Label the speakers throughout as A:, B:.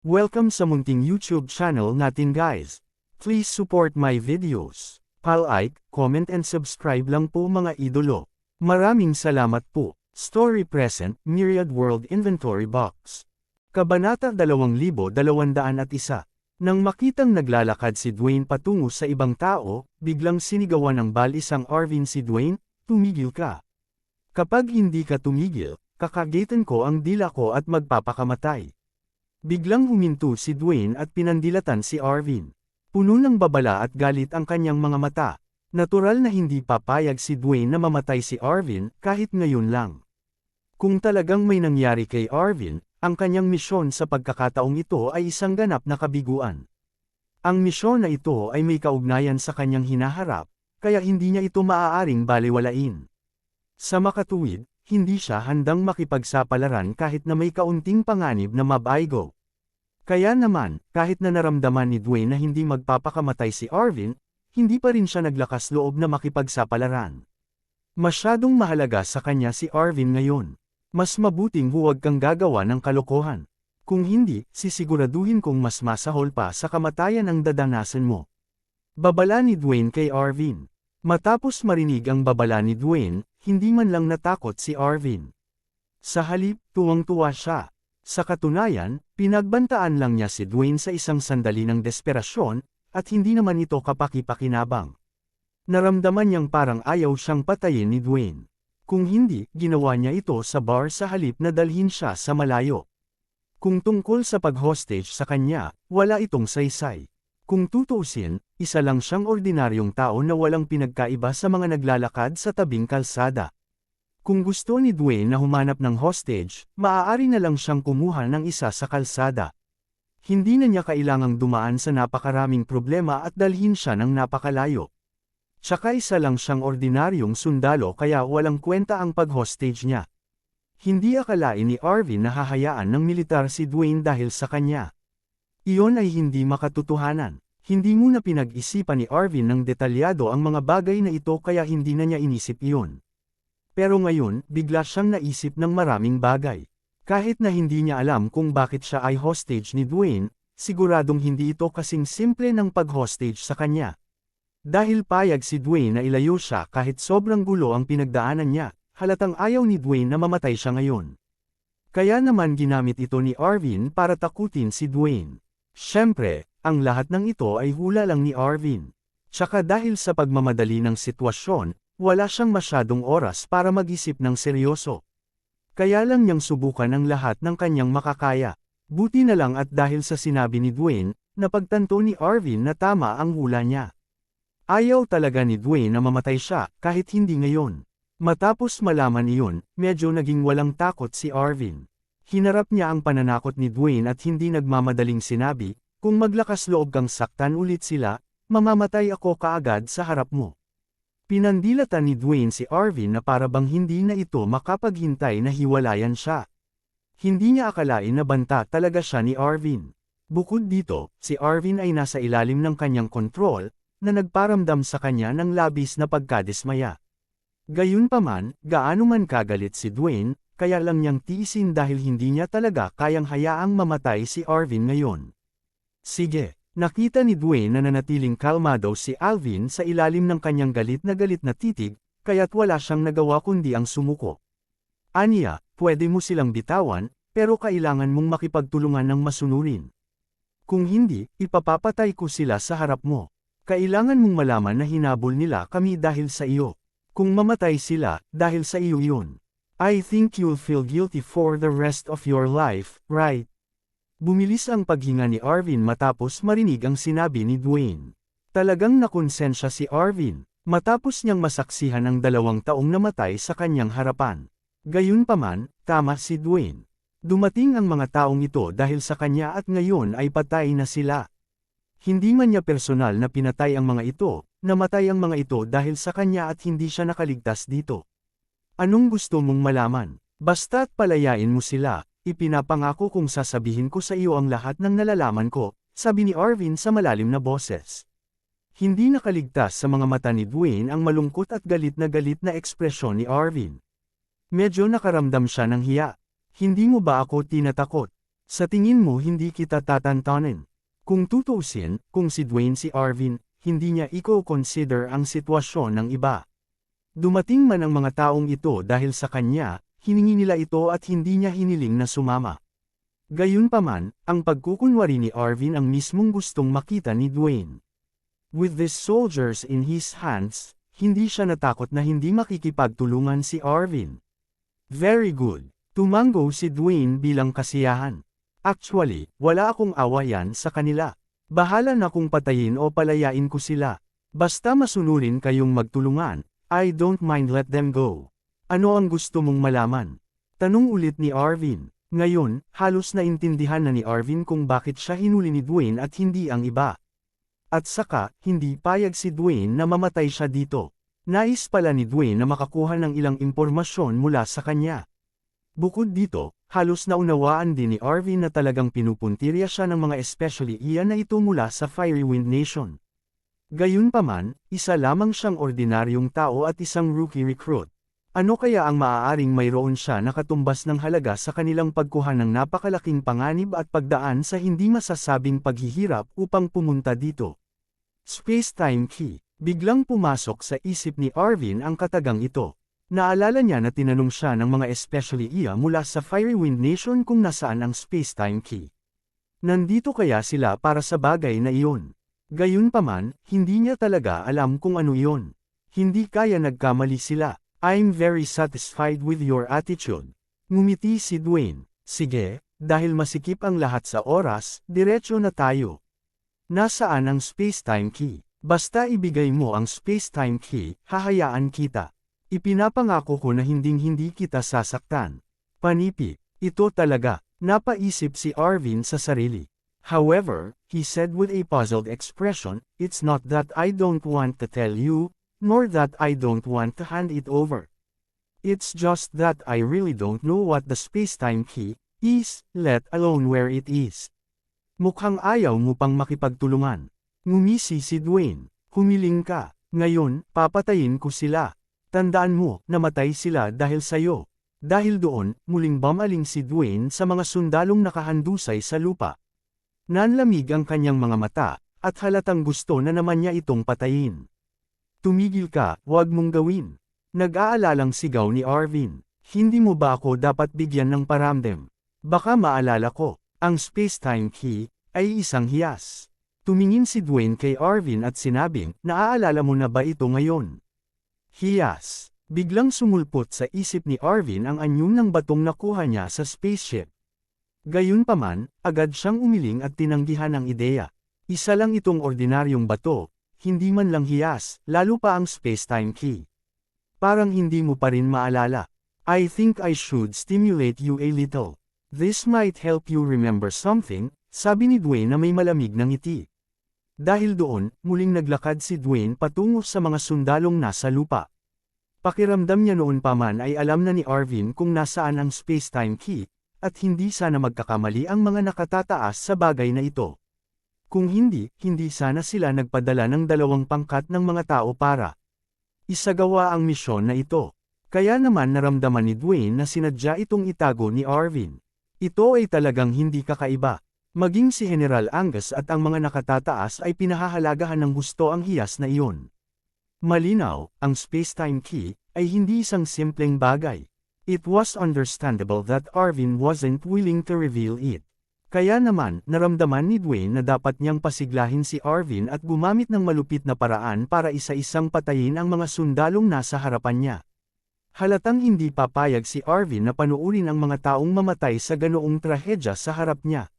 A: Welcome sa munting YouTube channel natin guys. Please support my videos. Like, comment and subscribe lang po mga idolo. Maraming salamat po. Story Present, Myriad World Inventory Box. Kabanata 2201. Nang makitang naglalakad si Dwayne patungo sa ibang tao, biglang sinigawan ng balisang Arvin si Dwayne, "Tumigil ka. Kapag hindi ka tumigil, kakagatin ko ang dila ko at magpapakamatay." Biglang huminto si Dwayne at pinandilatan si Arvin. Puno ng babala at galit ang kanyang mga mata. Natural na hindi papayag si Dwayne na mamatay si Arvin kahit ngayon lang. Kung talagang may nangyari kay Arvin, ang kanyang misyon sa pagkakataong ito ay isang ganap na kabiguan. Ang misyon na ito ay may kaugnayan sa kanyang hinaharap, kaya hindi niya ito maaaring balewalain. Sa makatuwid, hindi siya handang makipagsapalaran kahit na may kaunting panganib na mabaigo. Kaya naman, kahit na naramdaman ni Dwayne na hindi magpapakamatay si Arvin, hindi pa rin siya naglakas loob na makipagsapalaran. Masyadong mahalaga sa kanya si Arvin ngayon. Mas mabuting huwag kang gagawa ng kalokohan. Kung hindi, sisiguraduhin kong mas masahol pa sa kamatayan ang dadanasan mo. Babala ni Dwayne kay Arvin. Matapos marinig ang babala ni Dwayne, hindi man lang natakot si Arvin. Sa halip, tuwang-tuwa siya. Sa katunayan, pinagbantaan lang niya si Dwayne sa isang sandali ng desperasyon, at hindi naman ito kapaki-pakinabang. Naramdaman niyang parang ayaw siyang patayin ni Dwayne. Kung hindi, ginawa niya ito sa bar sa halip na dalhin siya sa malayo. Kung tungkol sa pag-hostage sa kanya, wala itong saysay. Kung tutuusin, isa lang siyang ordinaryong tao na walang pinagkaiba sa mga naglalakad sa tabing kalsada. Kung gusto ni Dwayne na humanap ng hostage, maaari na lang siyang kumuha ng isa sa kalsada. Hindi na niya kailangang dumaan sa napakaraming problema at dalhin siya ng napakalayo. Tsaka isa lang siyang ordinaryong sundalo kaya walang kwenta ang pag-hostage niya. Hindi akalain ni Arvin na hahayaan ng militar si Dwayne dahil sa kanya. Iyon ay hindi makatotohanan. Hindi muna pinag-isipan ni Arvin ng detalyado ang mga bagay na ito kaya hindi na niya inisip iyon. Pero ngayon, bigla siyang naisip ng maraming bagay. Kahit na hindi niya alam kung bakit siya ay hostage ni Dwayne, siguradong hindi ito kasing simple ng pag-hostage sa kanya. Dahil payag si Dwayne na ilayo siya kahit sobrang gulo ang pinagdaanan niya, halatang ayaw ni Dwayne na mamatay siya ngayon. Kaya naman ginamit ito ni Arvin para takutin si Dwayne. Siyempre, ang lahat ng ito ay hula lang ni Arvin. Tsaka dahil sa pagmamadali ng sitwasyon, wala siyang masyadong oras para mag-isip ng seryoso. Kaya lang niyang subukan ang lahat ng kanyang makakaya. Buti na lang at dahil sa sinabi ni Dwayne, napagtanto ni Arvin na tama ang hula niya. Ayaw talaga ni Dwayne na mamatay siya, kahit hindi ngayon. Matapos malaman iyon, medyo naging walang takot si Arvin. Hinarap niya ang pananakot ni Dwayne at hindi nagmamadaling sinabi, "Kung maglakas loob kang saktan ulit sila, mamamatay ako kaagad sa harap mo." Pinandilatan ni Dwayne si Arvin na para bang hindi na ito makapaghintay na hiwalayan siya. Hindi niya akalain na banta talaga siya ni Arvin. Bukod dito, si Arvin ay nasa ilalim ng kanyang kontrol, na nagparamdam sa kanya ng labis na pagkadismaya. Gayunpaman, gaano man kagalit si Dwayne, kaya lang niyang tiisin dahil hindi niya talaga kayang hayaang mamatay si Arvin ngayon. Sige, nakita ni Dwayne na nanatiling kalmado si Alvin sa ilalim ng kanyang galit na titig, kaya't wala siyang nagawa kundi ang sumuko. "Aniya, pwede mo silang bitawan, pero kailangan mong makipagtulungan ng masunurin. Kung hindi, ipapapatay ko sila sa harap mo. Kailangan mong malaman na hinabol nila kami dahil sa iyo. Kung mamatay sila, dahil sa iyo yun. I think you'll feel guilty for the rest of your life, right?" Bumilis ang paghinga ni Arvin matapos marinig ang sinabi ni Dwayne. Talagang nakonsensya si Arvin, matapos niyang masaksihan ang 2 taong namatay sa kanyang harapan. Gayunpaman, tama si Dwayne. Dumating ang mga taong ito dahil sa kanya at ngayon ay patay na sila. Hindi man niya personal na pinatay ang mga ito, namatay ang mga ito dahil sa kanya at hindi siya nakaligtas dito. Anong gusto mong malaman? Basta't palayain mo sila, ipinapangako kong sasabihin ko sa iyo ang lahat ng nalalaman ko, sabi ni Arvin sa malalim na boses. Hindi nakaligtas sa mga mata ni Dwayne ang malungkot at galit na ekspresyon ni Arvin. Medyo nakaramdam siya ng hiya. Hindi mo ba ako tinatakot? Sa tingin mo hindi kita tatantanin. Kung tutuusin, kung si Dwayne si Arvin, hindi niya i-consider ang sitwasyon ng iba. Dumating man ang mga taong ito dahil sa kanya, hiningi nila ito at hindi niya hiniling na sumama. Gayunpaman, ang pagkukunwari ni Arvin ang mismong gustong makita ni Dwayne. With these soldiers in his hands, hindi siya natakot na hindi makikipagtulungan si Arvin. Very good. Tumango si Dwayne bilang kasiyahan. Actually, wala akong awayan sa kanila. Bahala na kung patayin o palayain ko sila. Basta masunurin kayong magtulungan, I don't mind, let them go. Ano ang gusto mong malaman? Tanong ulit ni Arvin. Ngayon, halos naintindihan na ni Arvin kung bakit siya hinuli ni Dwayne at hindi ang iba. At saka, hindi payag si Dwayne na mamatay siya dito. Nais pala ni Dwayne na makakuha ng ilang impormasyon mula sa kanya. Bukod dito, halos naunawaan din ni Arvin na talagang pinupuntirya siya ng mga especially iyan na ito mula sa Fiery Wind Nation. Gayunpaman, isa lamang siyang ordinaryong tao at isang rookie recruit. Ano kaya ang maaaring mayroon siya na katumbas ng halaga sa kanilang pagkuha ng napakalaking panganib at pagdaan sa hindi masasabing paghihirap upang pumunta dito? Space-time key. Biglang pumasok sa isip ni Arvin ang katagang ito. Naalala niya na tinanong siya ng mga especially iya mula sa Fiery Wind Nation kung nasaan ang space-time key. Nandito kaya sila para sa bagay na iyon? Gayunpaman, hindi niya talaga alam kung ano iyon. Hindi kaya nagkamali sila. I'm very satisfied with your attitude. Ngumiti si Dwayne. Sige, dahil masikip ang lahat sa oras, diretso na tayo. Nasaan ang space-time key? Basta ibigay mo ang space-time key, hahayaan kita. Ipinapangako ko na hinding-hindi kita sasaktan. Panipi, ito talaga, napaisip si Arvin sa sarili. However, he said with a puzzled expression, it's not that I don't want to tell you, nor that I don't want to hand it over. It's just that I really don't know what the space-time key is, let alone where it is. Mukhang ayaw mo pang makipagtulungan. Ngumisi si Dwayne. Humiling ka. Ngayon, papatayin ko sila. Tandaan mo, namatay sila dahil sayo. Dahil doon, muling bumaling si Dwayne sa mga sundalong nakahandusay sa lupa. Nanlamig ang kanyang mga mata, at halatang gusto na naman niya itong patayin. Tumigil ka, huwag mong gawin. Nag-aalalang sigaw ni Arvin. Hindi mo ba ako dapat bigyan ng paramdam? Baka maalala ko, ang space-time key ay isang hiyas. Tumingin si Dwayne kay Arvin at sinabing, naaalala mo na ba ito ngayon? Hiyas. Biglang sumulpot sa isip ni Arvin ang anyo ng batong nakuha niya sa spaceship. Gayunpaman, agad siyang umiling at tinanggihan ang ideya. Isa lang itong ordinaryong bato, hindi man lang hiyas, lalo pa ang space-time key. Parang hindi mo pa rin maalala. I think I should stimulate you a little. This might help you remember something, sabi ni Dwayne na may malamig na ngiti. Dahil doon, muling naglakad si Dwayne patungo sa mga sundalong nasa lupa. Pakiramdam niya noon pa man ay alam na ni Arvin kung nasaan ang space-time key, at hindi sana magkakamali ang mga nakatataas sa bagay na ito. Kung hindi, hindi sana sila nagpadala ng 2 pangkat ng mga tao para isagawa ang misyon na ito. Kaya naman naramdaman ni Dwayne na sinadya itong itago ni Arvin. Ito ay talagang hindi kakaiba. Maging si General Angus at ang mga nakatataas ay pinahahalagahan ng gusto ang hiyas na iyon. Malinaw, ang space-time key ay hindi isang simpleng bagay. It was understandable that Arvin wasn't willing to reveal it. Kaya naman, naramdaman ni Dwayne na dapat niyang pasiglahin si Arvin at gumamit ng malupit na paraan para isa-isang patayin ang mga sundalong nasa harapan niya. Halatang hindi papayag si Arvin na panuurin ang mga taong mamatay sa ganoong trahedya sa harap niya.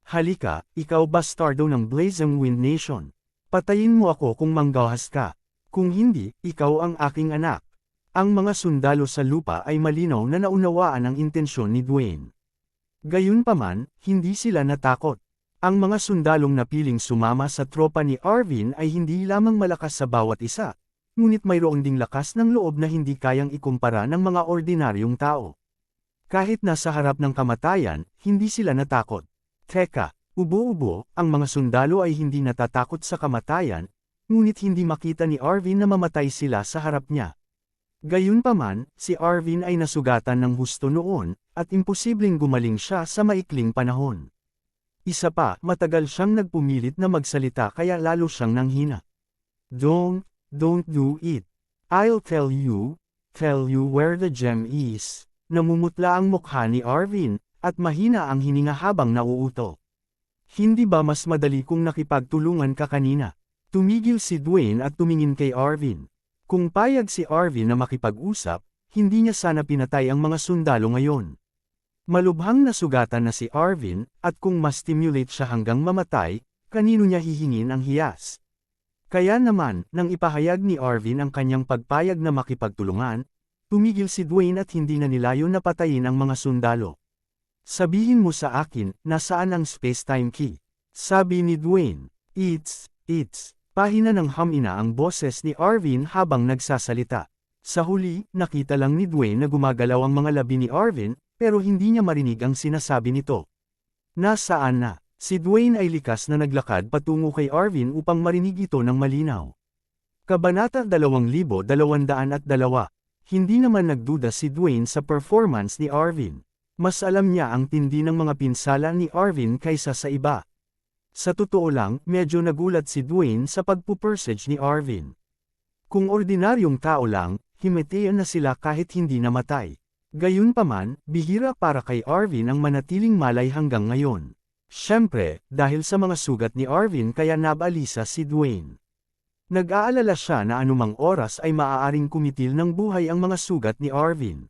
A: Halika, ikaw bastardo ng Blazing Wind Nation. Patayin mo ako kung manggahas ka. Kung hindi, ikaw ang aking anak. Ang mga sundalo sa lupa ay malinaw na naunawaan ang intensyon ni Dwayne. Gayunpaman, hindi sila natakot. Ang mga sundalong napiling sumama sa tropa ni Arvin ay hindi lamang malakas sa bawat isa, ngunit mayroon ding lakas ng loob na hindi kayang ikumpara ng mga ordinaryong tao. Kahit nasa harap ng kamatayan, hindi sila natakot. Teka, ubo-ubo, ang mga sundalo ay hindi natatakot sa kamatayan, ngunit hindi makita ni Arvin na mamatay sila sa harap niya. Gayunpaman, si Arvin ay nasugatan ng husto noon, at imposibleng gumaling siya sa maikling panahon. Isa pa, matagal siyang nagpumilit na magsalita kaya lalo siyang nanghina. Don't do it. I'll tell you where the gem is. Namumutla ang mukha ni Arvin, at mahina ang hininga habang nauuto. Hindi ba mas madali kung nakipagtulungan ka kanina? Tumigil si Dwayne at tumingin kay Arvin. Kung payag si Arvin na makipag-usap, hindi niya sana pinatay ang mga sundalo ngayon. Malubhang nasugatan na si Arvin, at kung ma-stimulate siya hanggang mamatay, kanino niya hihingin ang hiyas? Kaya naman, nang ipahayag ni Arvin ang kanyang pagpayag na makipagtulungan, tumigil si Dwayne at hindi na nilayon na patayin ang mga sundalo. Sabihin mo sa akin, nasaan ang space-time key? Sabi ni Dwayne. It's. Pahina ng hamina ang boses ni Arvin habang nagsasalita. Sa huli, nakita lang ni Dwayne na gumagalaw ang mga labi ni Arvin, pero hindi niya marinig ang sinasabi nito. Nasaan na? Si Dwayne ay likas na naglakad patungo kay Arvin upang marinig ito ng malinaw. Kabanata 2202. Hindi naman nagduda si Dwayne sa performance ni Arvin. Mas alam niya ang tindi ng mga pinsala ni Arvin kaysa sa iba. Sa totoo lang, medyo nagulat si Dwayne sa pagpupursage ni Arvin. Kung ordinaryong tao lang, himatayan na sila kahit hindi namatay. Gayunpaman, bihira para kay Arvin ang manatiling malay hanggang ngayon. Siyempre, dahil sa mga sugat ni Arvin kaya nabalisa si Dwayne. Nag-aalala siya na anumang oras ay maaaring kumitil ng buhay ang mga sugat ni Arvin.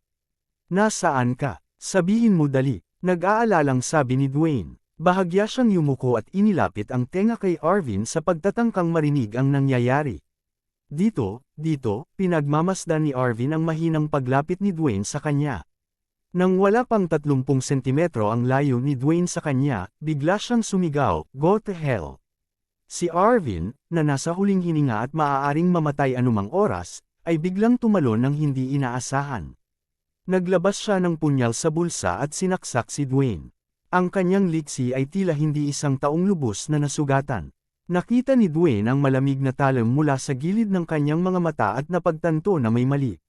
A: Nasaan ka? Sabihin mo dali, nag-aalalang sabi ni Dwayne. Bahagya siyang yumuko at inilapit ang tenga kay Arvin sa pagtatangkang marinig ang nangyayari. Dito, pinagmamasdan ni Arvin ang mahinang paglapit ni Dwayne sa kanya. Nang wala pang 30 sentimetro ang layo ni Dwayne sa kanya, bigla siyang sumigaw, "Go to hell!" Si Arvin, na nasa huling hininga at maaaring mamatay anumang oras, ay biglang tumalon ng hindi inaasahan. Naglabas siya ng punyal sa bulsa at sinaksak si Dwayne. Ang kanyang liksi ay tila hindi isang taong lubos na nasugatan. Nakita ni Dwayne ang malamig na talim mula sa gilid ng kanyang mga mata at napagtanto na may mali.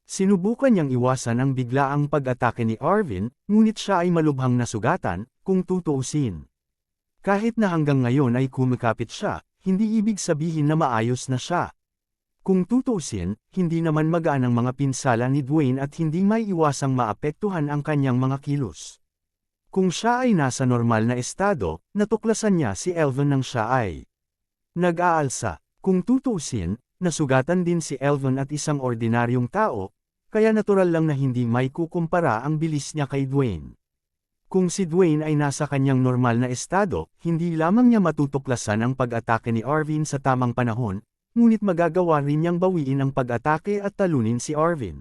A: Sinubukan niyang iwasan ang biglaang pag-atake ni Arvin, ngunit siya ay malubhang nasugatan, kung tutuusin. Kahit na hanggang ngayon ay kumikapit siya, hindi ibig sabihin na maayos na siya. Kung tutuusin, hindi naman magaan ang mga pinsala ni Dwayne at hindi may iwasang maapektuhan ang kanyang mga kilos. Kung siya ay nasa normal na estado, natuklasan niya si Elvin nang siya ay nag-aalsa. Kung tutuusin, nasugatan din si Elvin at isang ordinaryong tao, kaya natural lang na hindi may kukumpara ang bilis niya kay Dwayne. Kung si Dwayne ay nasa kanyang normal na estado, hindi lamang niya matutuklasan ang pag-atake ni Arvin sa tamang panahon, ngunit magagawa rin niyang bawiin ang pag-atake at talunin si Arvin.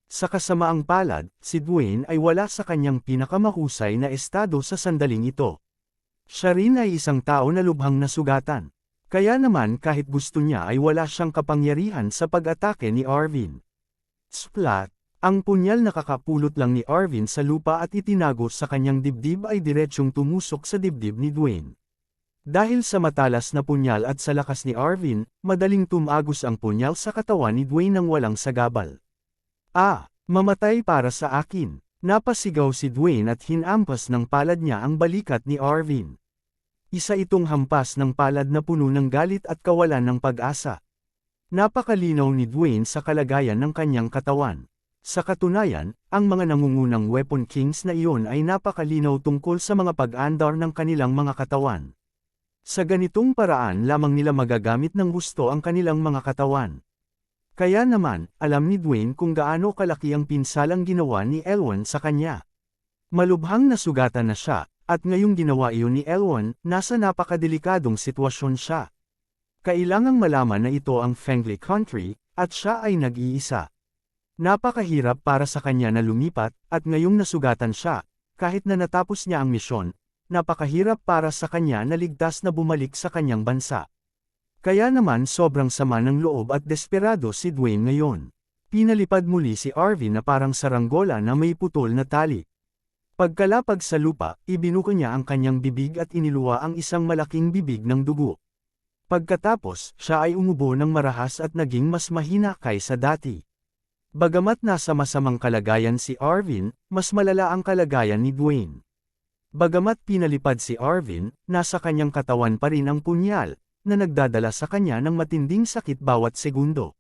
A: Sa kasamaang palad, si Dwayne ay wala sa kanyang pinakamahusay na estado sa sandaling ito. Siya rin ay isang tao na lubhang nasugatan. Kaya naman kahit gusto niya ay wala siyang kapangyarihan sa pag-atake ni Arvin. Splat! Ang punyal na kakapulot lang ni Arvin sa lupa at itinago sa kanyang dibdib ay diretsyong tumusok sa dibdib ni Dwayne. Dahil sa matalas na punyal at sa lakas ni Arvin, madaling tumagos ang punyal sa katawan ni Dwayne nang walang sagabal. Mamatay para sa akin! Napasigaw si Dwayne at hinampas ng palad niya ang balikat ni Arvin. Isa itong hampas ng palad na puno ng galit at kawalan ng pag-asa. Napakalinaw ni Dwayne sa kalagayan ng kanyang katawan. Sa katunayan, ang mga nangungunang Weapon Kings na iyon ay napakalinaw tungkol sa mga pag-andar ng kanilang mga katawan. Sa ganitong paraan lamang nila magagamit ng gusto ang kanilang mga katawan. Kaya naman, alam ni Dwayne kung gaano kalaki ang pinsalang ginawa ni Elwyn sa kanya. Malubhang nasugatan na siya, at ngayong ginawa iyon ni Elwyn, nasa napakadelikadong sitwasyon siya. Kailangang malaman na ito ang Fengli Country, at siya ay nag-iisa. Napakahirap para sa kanya na lumipat, at ngayong nasugatan siya, kahit na natapos niya ang misyon, napakahirap para sa kanya na ligtas na bumalik sa kanyang bansa. Kaya naman sobrang sama ng loob at desperado si Dwayne ngayon. Pinalipad muli si Arvin na parang saranggola na may putol na tali. Pagkalapag sa lupa, ibinuko niya ang kanyang bibig at iniluwa ang isang malaking bibig ng dugo. Pagkatapos, siya ay umubo ng marahas at naging mas mahina kaysa dati. Bagamat nasa masamang kalagayan si Arvin, mas malala ang kalagayan ni Dwayne. Bagamat pinalipad si Arvin, nasa kanyang katawan pa rin ang punyal, na nagdadala sa kanya ng matinding sakit bawat segundo.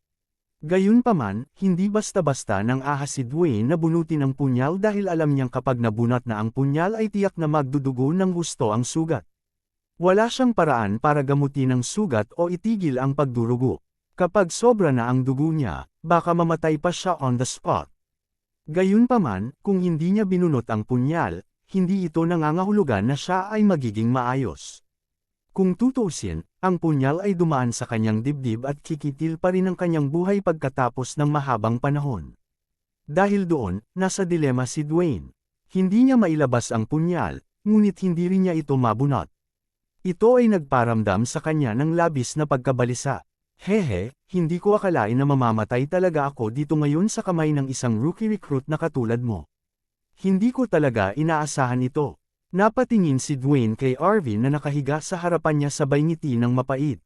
A: Gayunpaman, hindi basta-basta nang ahas si Dwayne na bunutin ang punyal dahil alam niyang kapag nabunot na ang punyal ay tiyak na magdudugo ng husto ang sugat. Wala siyang paraan para gamutin ang sugat o itigil ang pagdurugo. Kapag sobra na ang dugo niya, baka mamatay pa siya on the spot. Gayunpaman, kung hindi niya binunot ang punyal, hindi ito nangangahulugan na siya ay magiging maayos. Kung tutuusin, ang punyal ay dumaan sa kanyang dibdib at kikitil pa rin ang kanyang buhay pagkatapos ng mahabang panahon. Dahil doon, nasa dilema si Dwayne. Hindi niya mailabas ang punyal, ngunit hindi rin niya ito mabunot. Ito ay nagparamdam sa kanya ng labis na pagkabalisa. Hehe, hindi ko akalain na mamamatay talaga ako dito ngayon sa kamay ng isang rookie recruit na katulad mo. Hindi ko talaga inaasahan ito. Napatingin si Dwayne kay Arvin na nakahiga sa harapan niya sabay ngiti ng mapait.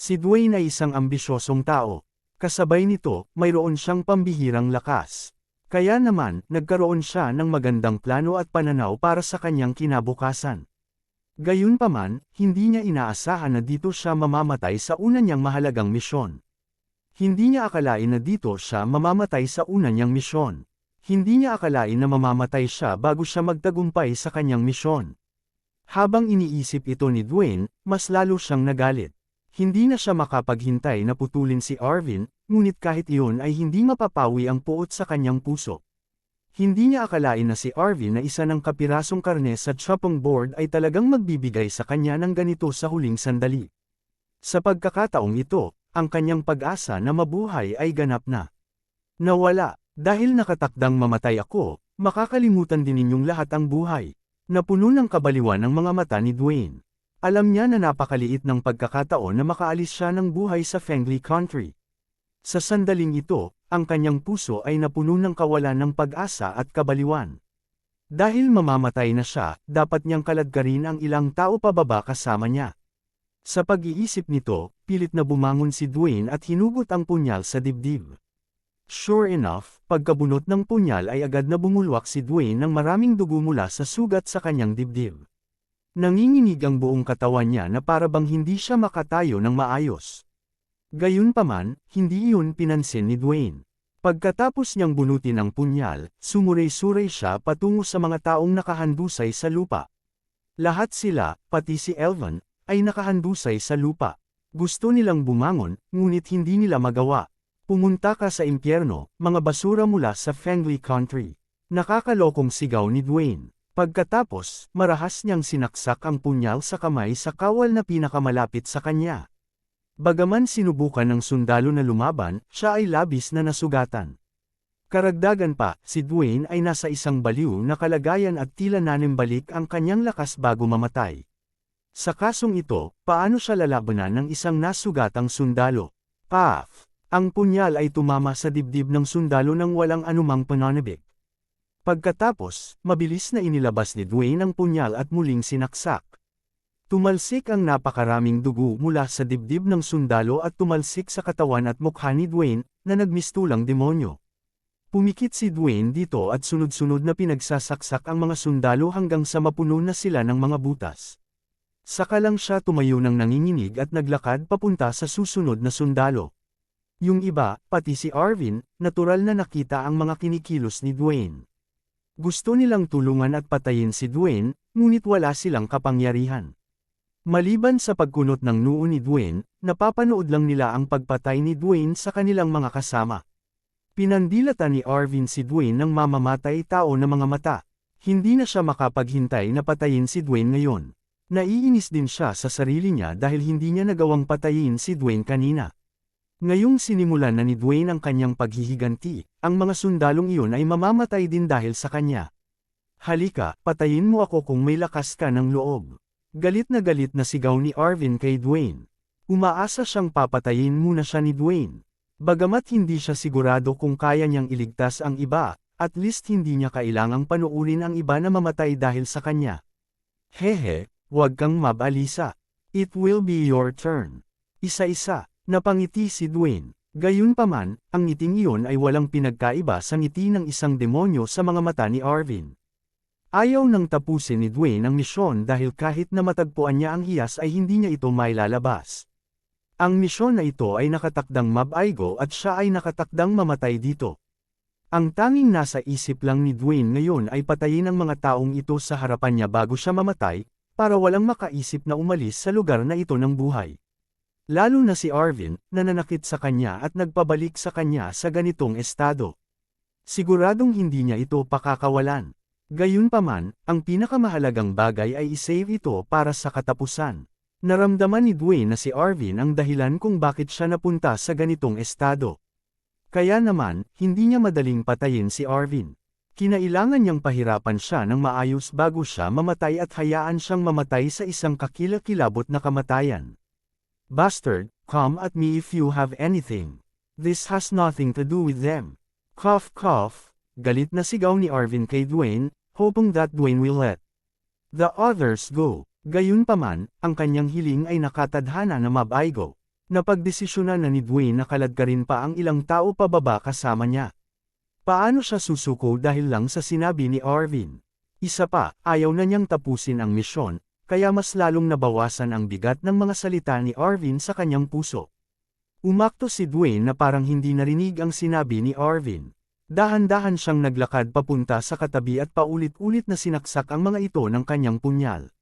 A: Si Dwayne ay isang ambisyosong tao. Kasabay nito, mayroon siyang pambihirang lakas. Kaya naman, nagkaroon siya ng magandang plano at pananaw para sa kanyang kinabukasan. Gayunpaman, hindi niya inaasahan na dito siya mamamatay sa una niyang mahalagang misyon. Hindi niya akalain na dito siya mamamatay sa una niyang misyon. Hindi niya akalain na mamamatay siya bago siya magtagumpay sa kanyang misyon. Habang iniisip ito ni Dwayne, mas lalo siyang nagalit. Hindi na siya makapaghintay na putulin si Arvin, ngunit kahit iyon ay hindi mapapawi ang puot sa kanyang puso. Hindi niya akalain na si Arvin na isa ng kapirasong karne sa chopping board ay talagang magbibigay sa kanya ng ganito sa huling sandali. Sa pagkakataong ito, ang kanyang pag-asa na mabuhay ay ganap na. Nawala, dahil nakatakdang mamatay ako, makakalimutan din ninyong lahat ang buhay. Napuno ng kabaliwan ang mga mata ni Dwayne. Alam niya na napakaliit ng pagkakataon na makaalis siya ng buhay sa Fengli Country. Sa sandaling ito, ang kanyang puso ay napuno ng kawalan ng pag-asa at kabaliwan. Dahil mamamatay na siya, dapat niyang kaladkarin ang ilang tao pababa kasama niya. Sa pag-iisip nito, pilit na bumangon si Dwayne at hinugot ang punyal sa dibdib. Sure enough, pagkabunot ng punyal ay agad na bumulwak si Dwayne ng maraming dugo mula sa sugat sa kanyang dibdib. Nanginginig ang buong katawan niya na para bang hindi siya makatayo ng maayos. Gayunpaman, hindi iyon pinansin ni Dwayne. Pagkatapos niyang bunutin ang punyal, sumuray-suray siya patungo sa mga taong nakahandusay sa lupa. Lahat sila, pati si Elvan, ay nakahandusay sa lupa. Gusto nilang bumangon, ngunit hindi nila magawa. Pumunta ka sa impyerno, mga basura mula sa Fengli Country. Nakakalokong sigaw ni Dwayne. Pagkatapos, marahas niyang sinaksak ang punyal sa kamay sa kawal na pinakamalapit sa kanya. Bagaman sinubukan ng sundalo na lumaban, siya ay labis na nasugatan. Karagdagan pa, si Dwayne ay nasa isang baliw na kalagayan at tila nanimbalik ang kanyang lakas bago mamatay. Sa kasong ito, paano siya lalabanan ng isang nasugatang sundalo? Paf! Ang punyal ay tumama sa dibdib ng sundalo nang walang anumang pananabik. Pagkatapos, mabilis na inilabas ni Dwayne ang punyal at muling sinaksak. Tumalsik ang napakaraming dugo mula sa dibdib ng sundalo at tumalsik sa katawan at mukha ni Dwayne, na nagmistulang demonyo. Pumikit si Dwayne dito at sunod-sunod na pinagsasaksak ang mga sundalo hanggang sa mapuno na sila ng mga butas. Saka lang siya tumayo ng nanginginig at naglakad papunta sa susunod na sundalo. Yung iba, pati si Arvin, natural na nakita ang mga kinikilos ni Dwayne. Gusto nilang tulungan at patayin si Dwayne, ngunit wala silang kapangyarihan. Maliban sa pagkunot ng noo ni Dwayne, napapanood lang nila ang pagpatay ni Dwayne sa kanilang mga kasama. Pinandilatan ni Arvin si Dwayne ng mamamatay tao na mga mata. Hindi na siya makapaghintay na patayin si Dwayne ngayon. Naiinis din siya sa sarili niya dahil hindi niya nagawang patayin si Dwayne kanina. Ngayong sinimulan na ni Dwayne ang kanyang paghihiganti, ang mga sundalong iyon ay mamamatay din dahil sa kanya. Halika, patayin mo ako kung may lakas ka ng loob. Galit na sigaw ni Arvin kay Dwayne. Umaasa siyang papatayin muna siya ni Dwayne. Bagamat hindi siya sigurado kung kaya niyang iligtas ang iba, at least hindi niya kailangang panuurin ang iba na mamatay dahil sa kanya. Hehe, huwag kang mabalisa. It will be your turn. Isa-isa, napangiti si Dwayne. Gayunpaman, ang ngiting iyon ay walang pinagkaiba sa ngiti ng isang demonyo sa mga mata ni Arvin. Ayaw nang tapusin ni Dwayne ang misyon dahil kahit na matagpuan niya ang hiyas ay hindi niya ito mailalabas. Ang misyon na ito ay nakatakdang mabaigo at siya ay nakatakdang mamatay dito. Ang tanging nasa isip lang ni Dwayne ngayon ay patayin ang mga taong ito sa harapan niya bago siya mamatay, para walang makaisip na umalis sa lugar na ito ng buhay. Lalo na si Arvin, na nanakit sa kanya at nagpabalik sa kanya sa ganitong estado. Siguradong hindi niya ito pakakawalan. Gayunpaman, ang pinakamahalagang bagay ay isave ito para sa katapusan. Naramdaman ni Dwayne na si Arvin ang dahilan kung bakit siya napunta sa ganitong estado. Kaya naman, hindi niya madaling patayin si Arvin. Kinailangan niyang pahirapan siya ng maayos bago siya mamatay at hayaan siyang mamatay sa isang kakilakilabot na kamatayan. Bastard, come at me if you have anything. This has nothing to do with them. Cough cough, galit na sigaw ni Arvin kay Dwayne, hoping that Dwayne will let the others go. Gayunpaman, ang kanyang hiling ay nakatadhana na mabaigo. Napagdesisyonan na ni Dwayne na kaladkarin pa ang ilang tao pababa kasama niya. Paano siya susuko dahil lang sa sinabi ni Arvin? Isa pa, ayaw na niyang tapusin ang misyon, kaya mas lalong nabawasan ang bigat ng mga salita ni Arvin sa kanyang puso. Umakto si Dwayne na parang hindi narinig ang sinabi ni Arvin. Dahan-dahan siyang naglakad papunta sa katabi at paulit-ulit na sinaksak ang mga ito ng kanyang punyal.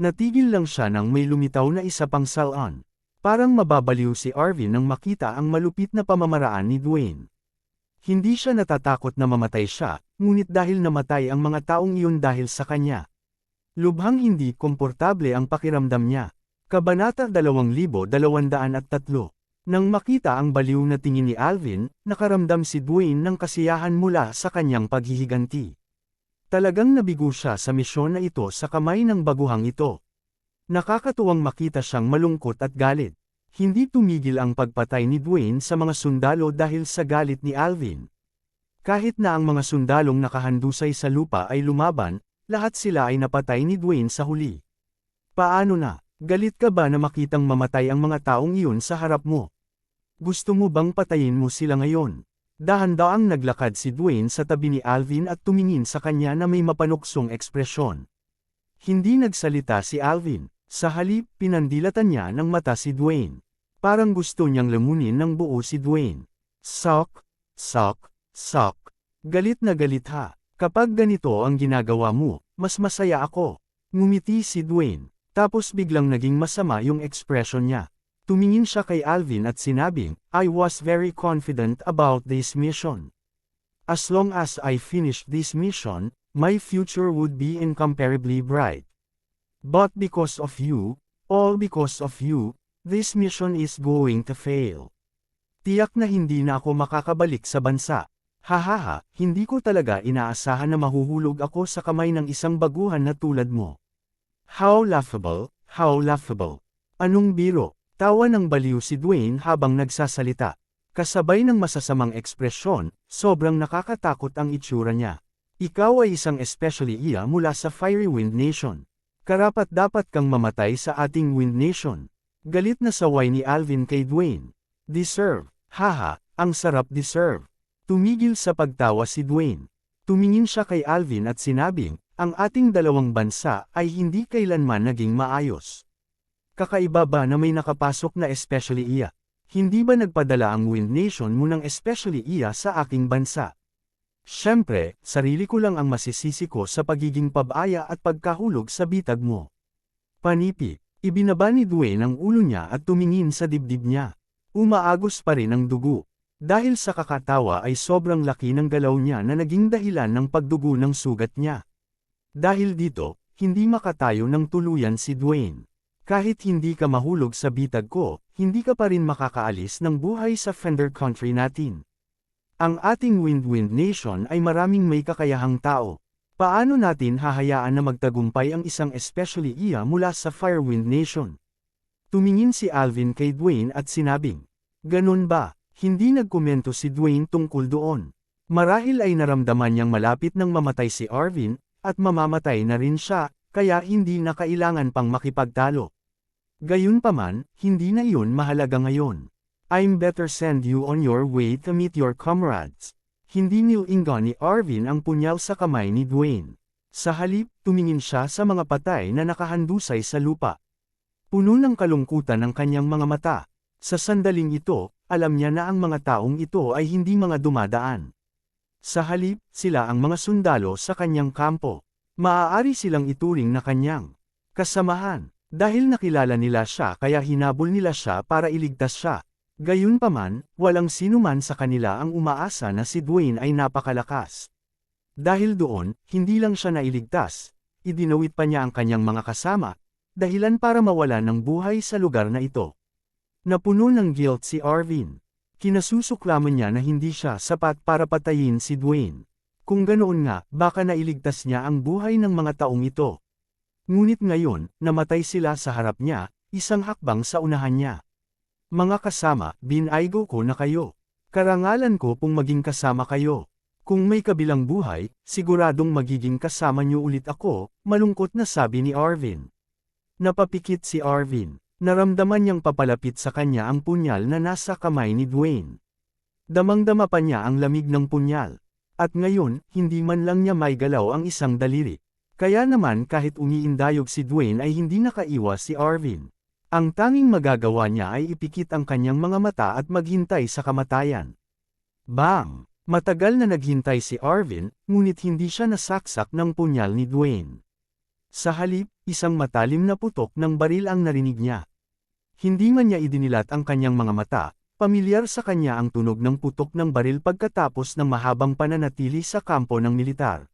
A: Natigil lang siya nang may lumitaw na isa pang salon. Parang mababaliw si Arvin nang makita ang malupit na pamamaraan ni Dwayne. Hindi siya natatakot na mamatay siya, ngunit dahil namatay ang mga taong iyon dahil sa kanya. Lubhang hindi komportable ang pakiramdam niya. Kabanata 2203. Nang makita ang baliw na tingin ni Alvin, nakaramdam si Dwayne ng kasiyahan mula sa kanyang paghihiganti. Talagang nabigo siya sa misyon na ito sa kamay ng baguhang ito. Nakakatuwang makita siyang malungkot at galit. Hindi tumigil ang pagpatay ni Dwayne sa mga sundalo dahil sa galit ni Alvin. Kahit na ang mga sundalong nakahandusay sa lupa ay lumaban, lahat sila ay napatay ni Dwayne sa huli. Paano na? Galit ka ba na makitang mamatay ang mga taong iyon sa harap mo? Gusto mo bang patayin mo sila ngayon? Dahan-daang naglakad si Dwayne sa tabi ni Alvin at tumingin sa kanya na may mapanuksong ekspresyon. Hindi nagsalita si Alvin. Sa halip, pinandilatan niya ng mata si Dwayne. Parang gusto niyang lamunin ng buo si Dwayne. Sok, sok, sok. Galit na galit ha. Kapag ganito ang ginagawa mo, mas masaya ako. Ngumiti si Dwayne. Tapos biglang naging masama yung ekspresyon niya. Tumingin siya kay Alvin at sinabing, I was very confident about this mission. As long as I finished this mission, my future would be incomparably bright. But because of you, all because of you, this mission is going to fail. Tiyak na hindi na ako makakabalik sa bansa. Hahaha, hindi ko talaga inaasahan na mahuhulog ako sa kamay ng isang baguhan na tulad mo. How laughable, how laughable. Anong biro? Tawa ng baliw si Dwayne habang nagsasalita. Kasabay ng masasamang ekspresyon, sobrang nakakatakot ang itsura niya. Ikaw ay isang especially iya mula sa Fiery Wind Nation. Karapat-dapat kang mamatay sa ating Wind Nation. Galit na saway ni Alvin kay Dwayne. Deserve. Haha, ang sarap deserve. Tumigil sa pagtawa si Dwayne. Tumingin siya kay Alvin at sinabing, ang ating dalawang bansa ay hindi kailanman naging maayos. Kakaiba ba na may nakapasok na especially iya? Hindi ba nagpadala ang Wind Nation mo ng especially iya sa aking bansa? Siyempre, sarili ko lang ang masisisi ko sa pagiging pabaya at pagkahulog sa bitag mo. Panipi, ibinaba ni Dwayne ang ulo niya at tumingin sa dibdib niya. Umaagos pa rin ang dugo. Dahil sa kakatawa ay sobrang laki ng galaw niya na naging dahilan ng pagdugo ng sugat niya. Dahil dito, hindi makatayo ng tuluyan si Dwayne. Kahit hindi ka mahulog sa bitag ko, hindi ka pa rin makakaalis ng buhay sa Fender Country natin. Ang ating Wind Nation ay maraming may kakayahang tao. Paano natin hahayaan na magtagumpay ang isang especially iya mula sa Firewind Nation? Tumingin si Alvin kay Dwayne at sinabing, ganun ba? Hindi nagkomento si Dwayne tungkol doon. Marahil ay naramdaman niyang malapit nang mamatay si Arvin, at mamamatay na rin siya, kaya hindi na kailangan pang makipagtalo. Gayunpaman, hindi na iyon mahalaga ngayon. I'm better send you on your way to meet your comrades. Hindi nilingon ni Arvin ang punyal sa kamay ni Dwayne. Sa halip, tumingin siya sa mga patay na nakahandusay sa lupa. Puno ng kalungkutan ang kanyang mga mata. Sa sandaling ito, alam niya na ang mga taong ito ay hindi mga dumadaan. Sa halip, sila ang mga sundalo sa kanyang kampo. Maaari silang ituring na kanyang kasamahan. Dahil nakilala nila siya kaya hinabol nila siya para iligtas siya. Gayunpaman, walang sinuman sa kanila ang umaasa na si Dwayne ay napakalakas. Dahil doon, hindi lang siya nailigtas, idinawit pa niya ang kanyang mga kasama, dahilan para mawala ng buhay sa lugar na ito. Napuno ng guilt si Arvin. Kinasusuklaman niya na hindi siya sapat para patayin si Dwayne. Kung ganoon nga, baka nailigtas niya ang buhay ng mga taong ito. Ngunit ngayon, namatay sila sa harap niya, isang hakbang sa unahan niya. Mga kasama, binaygo ko na kayo. Karangalan ko pong maging kasama kayo. Kung may kabilang buhay, siguradong magiging kasama niyo ulit ako, malungkot na sabi ni Arvin. Napapikit si Arvin. Naramdaman niyang papalapit sa kanya ang punyal na nasa kamay ni Dwayne. Damang-dama pa niya ang lamig ng punyal. At ngayon, hindi man lang niya may galaw ang isang daliri. Kaya naman kahit umiindayog si Dwayne ay hindi nakaiwas si Arvin. Ang tanging magagawa niya ay ipikit ang kanyang mga mata at maghintay sa kamatayan. Bang! Matagal na naghintay si Arvin, ngunit hindi siya nasaksak ng punyal ni Dwayne. Sa halip, isang matalim na putok ng baril ang narinig niya. Hindi man niya idinilat ang kanyang mga mata, pamilyar sa kanya ang tunog ng putok ng baril pagkatapos ng mahabang pananatili sa kampo ng militar.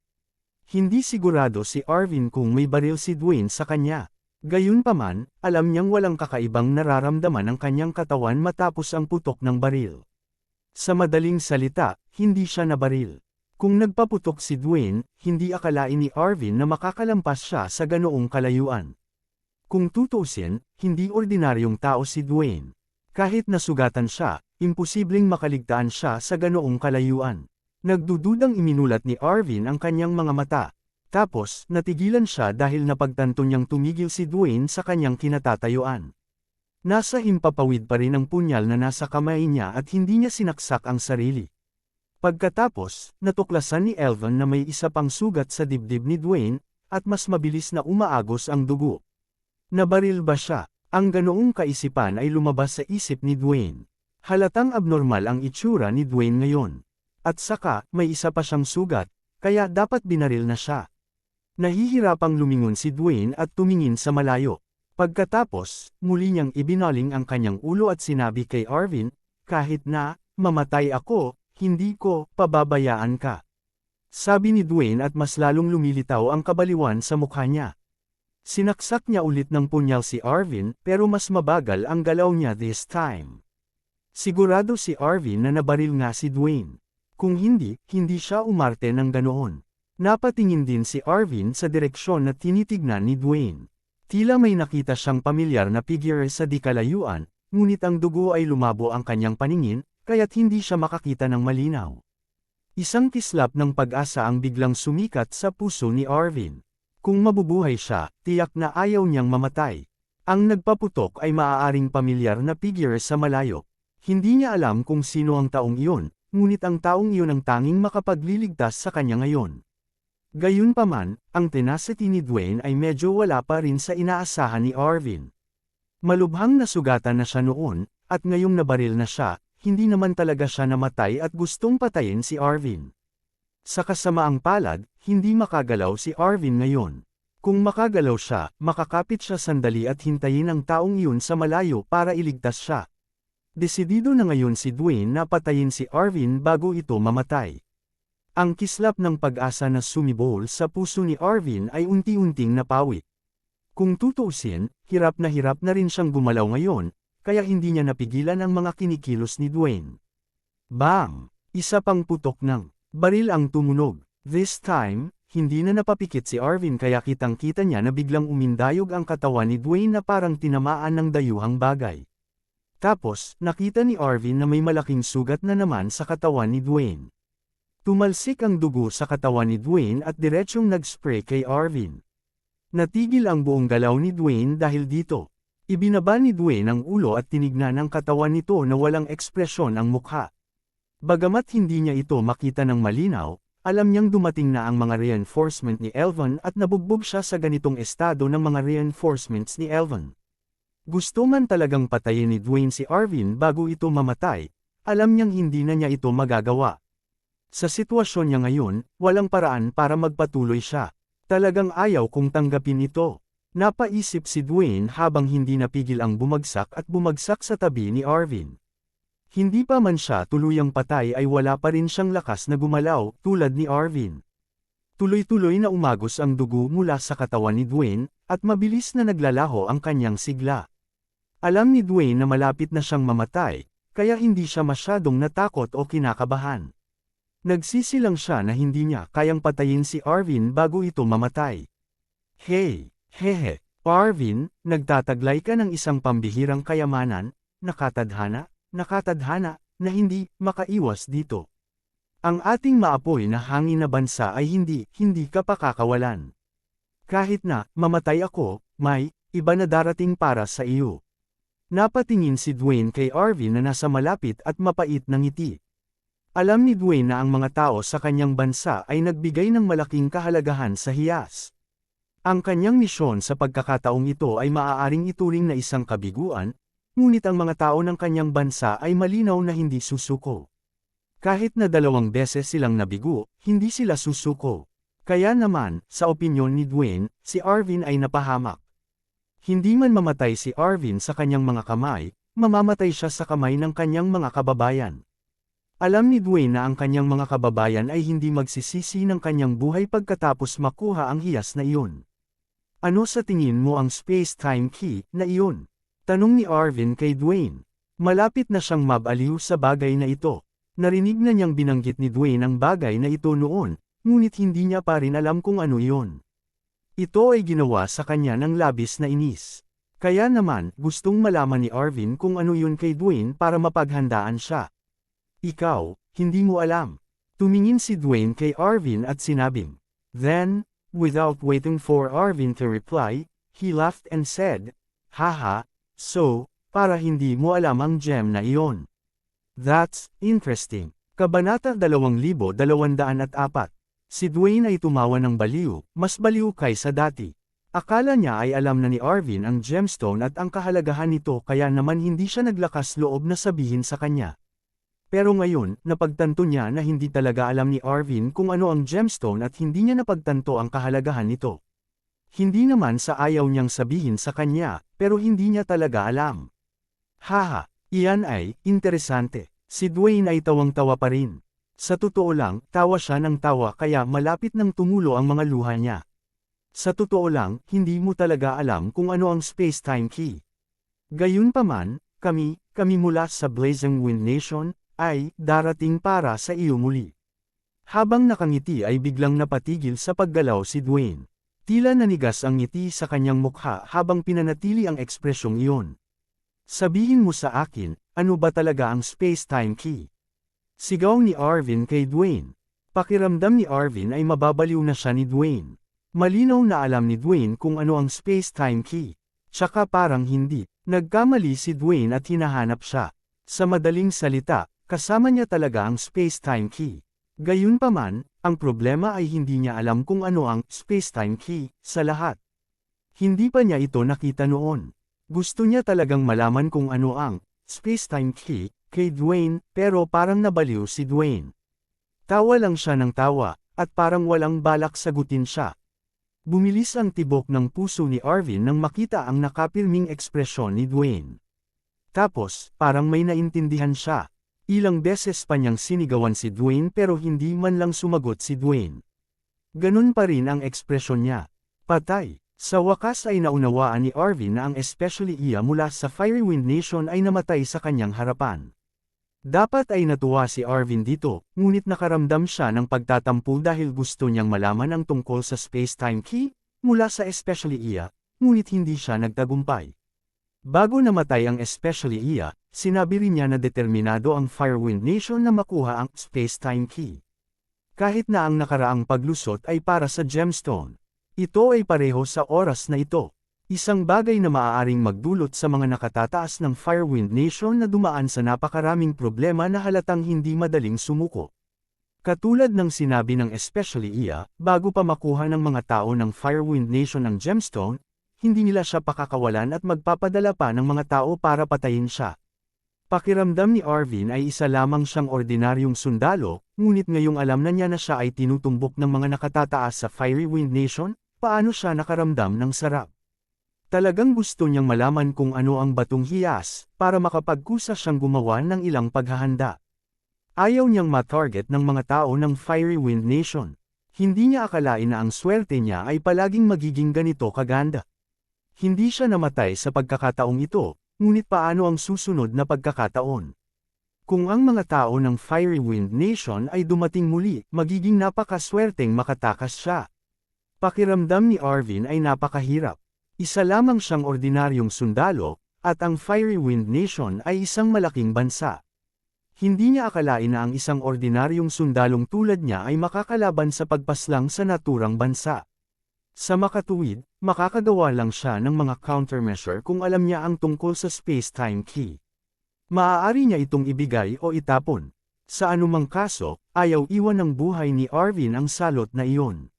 A: Hindi sigurado si Arvin kung may baril si Dwayne sa kanya. Gayunpaman, alam niyang walang kakaibang nararamdaman ang kanyang katawan matapos ang putok ng baril. Sa madaling salita, hindi siya nabaril. Kung nagpaputok si Dwayne, hindi akalain ni Arvin na makakalampas siya sa ganoong kalayuan. Kung tutuusin, hindi ordinaryong tao si Dwayne. Kahit nasugatan siya, imposibleng makaligtaan siya sa ganoong kalayuan. Nagdududang iminulat ni Arvin ang kanyang mga mata. Tapos, natigilan siya dahil napagtanto niyang tumigil si Dwayne sa kanyang kinatatayuan. Nasa himpapawid pa rin ang punyal na nasa kamay niya at hindi niya sinaksak ang sarili. Pagkatapos, natuklasan ni Elvin na may isa pang sugat sa dibdib ni Dwayne, at mas mabilis na umaagos ang dugo. Nabaril ba siya? Ang ganoong kaisipan ay lumabas sa isip ni Dwayne. Halatang abnormal ang itsura ni Dwayne ngayon. At saka, may isa pa siyang sugat, kaya dapat binaril na siya. Nahihirapang lumingon si Dwayne at tumingin sa malayo. Pagkatapos, muli niyang ibinaling ang kanyang ulo at sinabi kay Arvin, kahit na, mamatay ako, hindi ko, pababayaan ka. Sabi ni Dwayne at mas lalong lumilitaw ang kabaliwan sa mukha niya. Sinaksak niya ulit ng punyal si Arvin pero mas mabagal ang galaw niya this time. Sigurado si Arvin na nabaril nga si Dwayne. Kung hindi, hindi siya umarte ng ganoon. Napatingin din si Arvin sa direksyon na tinitignan ni Dwayne. Tila may nakita siyang pamilyar na figure sa di kalayuan, ngunit ang dugo ay lumabo ang kanyang paningin, kaya't hindi siya makakita ng malinaw. Isang kislap ng pag-asa ang biglang sumikat sa puso ni Arvin. Kung mabubuhay siya, tiyak na ayaw niyang mamatay. Ang nagpaputok ay maaaring pamilyar na figure sa malayo. Hindi niya alam kung sino ang taong iyon, ngunit ang taong iyon ang tanging makapagliligtas sa kanya ngayon. Gayunpaman, ang tenacity ni Dwayne ay medyo wala pa rin sa inaasahan ni Arvin. Malubhang nasugatan na siya noon, at ngayong nabaril na siya, hindi naman talaga siya namatay at gustong patayin si Arvin. Sa kasamaang palad, hindi makagalaw si Arvin ngayon. Kung makagalaw siya, makakapit siya sandali at hintayin ang taong iyon sa malayo para iligtas siya. Desidido na ngayon si Dwayne na patayin si Arvin bago ito mamatay. Ang kislap ng pag-asa na sumibol sa puso ni Arvin ay unti-unting napawi. Kung tutuusin, hirap na rin siyang gumalaw ngayon, kaya hindi niya napigilan ang mga kinikilos ni Dwayne. Bang! Isa pang putok ng baril ang tumunog. This time, hindi na napapikit si Arvin kaya kitang-kita niya na biglang umindayog ang katawan ni Dwayne na parang tinamaan ng dayuhang bagay. Tapos, nakita ni Arvin na may malaking sugat na naman sa katawan ni Dwayne. Tumalsik ang dugo sa katawan ni Dwayne at diretsyong nag-spray kay Arvin. Natigil ang buong galaw ni Dwayne dahil dito. Ibinaba ni Dwayne ang ulo at tinignan ang katawan nito na walang ekspresyon ang mukha. Bagamat hindi niya ito makita ng malinaw, alam niyang dumating na ang mga reinforcement ni Elvan at nabugbog siya sa ganitong estado ng mga reinforcements ni Elvan. Gusto man talagang patayin ni Dwayne si Arvin bago ito mamatay, alam niyang hindi na niya ito magagawa. Sa sitwasyon niya ngayon, walang paraan para magpatuloy siya. Talagang ayaw kong tanggapin ito. Napaisip si Dwayne habang hindi napigil ang bumagsak at bumagsak sa tabi ni Arvin. Hindi pa man siya tuluyang patay ay wala pa rin siyang lakas na gumalaw tulad ni Arvin. Tuloy-tuloy na umagos ang dugo mula sa katawan ni Dwayne at mabilis na naglalaho ang kanyang sigla. Alam ni Dwayne na malapit na siyang mamatay, kaya hindi siya masyadong natakot o kinakabahan. Nagsisilang siya na hindi niya kayang patayin si Arvin bago ito mamatay. Hey! Hehe, Arvin, nagtataglay ka ng isang pambihirang kayamanan, nakatadhana, na hindi makaiwas dito. Ang ating maapoy na hangin na bansa ay hindi ka pakakawalan. Kahit na, mamatay ako, may iba na darating para sa iyo. Napatingin si Dwayne kay Arvin na nasa malapit at mapait na ngiti. Alam ni Dwayne na ang mga tao sa kanyang bansa ay nagbigay ng malaking kahalagahan sa hiyas. Ang kanyang misyon sa pagkakataong ito ay maaaring ituring na isang kabiguan, ngunit ang mga tao ng kanyang bansa ay malinaw na hindi susuko. Kahit na 2 beses silang nabigo, hindi sila susuko. Kaya naman, sa opinyon ni Dwayne, si Arvin ay napahamak. Hindi man mamatay si Arvin sa kanyang mga kamay, mamamatay siya sa kamay ng kanyang mga kababayan. Alam ni Dwayne na ang kanyang mga kababayan ay hindi magsisisi ng kanyang buhay pagkatapos makuha ang hiyas na iyon. Ano sa tingin mo ang space-time key na iyon? Tanong ni Arvin kay Dwayne. Malapit na siyang mabaliw sa bagay na ito. Narinig na niyang binanggit ni Dwayne ang bagay na ito noon, ngunit hindi niya pa rin alam kung ano iyon. Ito ay ginawa sa kanya ng labis na inis. Kaya naman, gustong malaman ni Arvin kung ano yun kay Dwayne para mapaghandaan siya. Ikaw, hindi mo alam. Tumingin si Dwayne kay Arvin at sinabing. Then, without waiting for Arvin to reply, he laughed and said, "Haha, so, para hindi mo alam ang gem na iyon." That's interesting. Kabanata 2204. Si Dwayne ay tumawa ng baliw, mas baliw kaysa dati. Akala niya ay alam na ni Arvin ang gemstone at ang kahalagahan nito kaya naman hindi siya naglakas loob na sabihin sa kanya. Pero ngayon, napagtanto niya na hindi talaga alam ni Arvin kung ano ang gemstone at hindi niya napagtanto ang kahalagahan nito. Hindi naman sa ayaw niyang sabihin sa kanya, pero hindi niya talaga alam. Haha, iyan ay interesante. Si Dwayne ay tawang-tawa pa rin. Sa totoo lang, tawa siya ng tawa kaya malapit nang tumulo ang mga luha niya. Sa totoo lang, hindi mo talaga alam kung ano ang space-time key. Gayunpaman, kami mula sa Blazing Wind Nation, ay darating para sa iyo muli. Habang nakangiti ay biglang napatigil sa paggalaw si Dwayne. Tila nanigas ang ngiti sa kanyang mukha habang pinanatili ang ekspresyong iyon. Sabihin mo sa akin, ano ba talaga ang space-time key? Sigaw ni Arvin kay Dwayne. Pakiramdam ni Arvin ay mababaliw na siya ni Dwayne. Malinaw na alam ni Dwayne kung ano ang space-time key. Tsaka parang hindi. Nagkamali si Dwayne at hinahanap siya. Sa madaling salita, kasama niya talaga ang space-time key. Gayunpaman, ang problema ay hindi niya alam kung ano ang space-time key sa lahat. Hindi pa niya ito nakita noon. Gusto niya talagang malaman kung ano ang space-time key kay Dwayne, pero parang nabaliw si Dwayne. Tawa lang siya ng tawa, at parang walang balak sagutin siya. Bumilis ang tibok ng puso ni Arvin nang makita ang nakapirming ekspresyon ni Dwayne. Tapos, parang may naintindihan siya. Ilang beses pa niyang sinigawan si Dwayne pero hindi man lang sumagot si Dwayne. Ganun pa rin ang ekspresyon niya. Patay. Sa wakas ay naunawaan ni Arvin na ang especially iya mula sa Fiery Wind Nation ay namatay sa kanyang harapan. Dapat ay natuwa si Arvin dito, ngunit nakaramdam siya ng pagtatampo dahil gusto niyang malaman ang tungkol sa space-time key, mula sa especially iya, ngunit hindi siya nagtagumpay. Bago namatay ang especially iya, sinabi rin niya na determinado ang Firewind Nation na makuha ang space-time key. Kahit na ang nakaraang paglusot ay para sa gemstone. Ito ay pareho sa oras na ito. Isang bagay na maaaring magdulot sa mga nakatataas ng Firewind Nation na dumaan sa napakaraming problema na halatang hindi madaling sumuko. Katulad ng sinabi ng especially Iya, bago pa makuha ng mga tao ng Firewind Nation ang gemstone, hindi nila siya pakakawalan at magpapadala pa ng mga tao para patayin siya. Pakiramdam ni Arvin ay isa lamang siyang ordinaryong sundalo, ngunit ngayong alam na niya na siya ay tinutumbok ng mga nakatataas sa Firewind Nation, paano siya nakaramdam ng sarap. Talagang gusto niyang malaman kung ano ang batong hiyas, para makapagkusa siyang gumawa ng ilang paghahanda. Ayaw niyang ma-target ng mga tao ng Firewind Nation. Hindi niya akalain na ang swerte niya ay palaging magiging ganito kaganda. Hindi siya namatay sa pagkakataong ito, ngunit paano ang susunod na pagkakataon? Kung ang mga tao ng Firewind Nation ay dumating muli, magiging napakaswerteng makatakas siya. Pakiramdam ni Arvin ay napakahirap. Isa lamang siyang ordinaryong sundalo, at ang Firewind Nation ay isang malaking bansa. Hindi niya akalain na ang isang ordinaryong sundalong tulad niya ay makakalaban sa pagpaslang sa naturang bansa. Sa makatuwid, makakagawa lang siya ng mga countermeasure kung alam niya ang tungkol sa space-time key. Maaari niya itong ibigay o itapon. Sa anumang kaso, ayaw iwan ng buhay ni Arvin ang salot na iyon.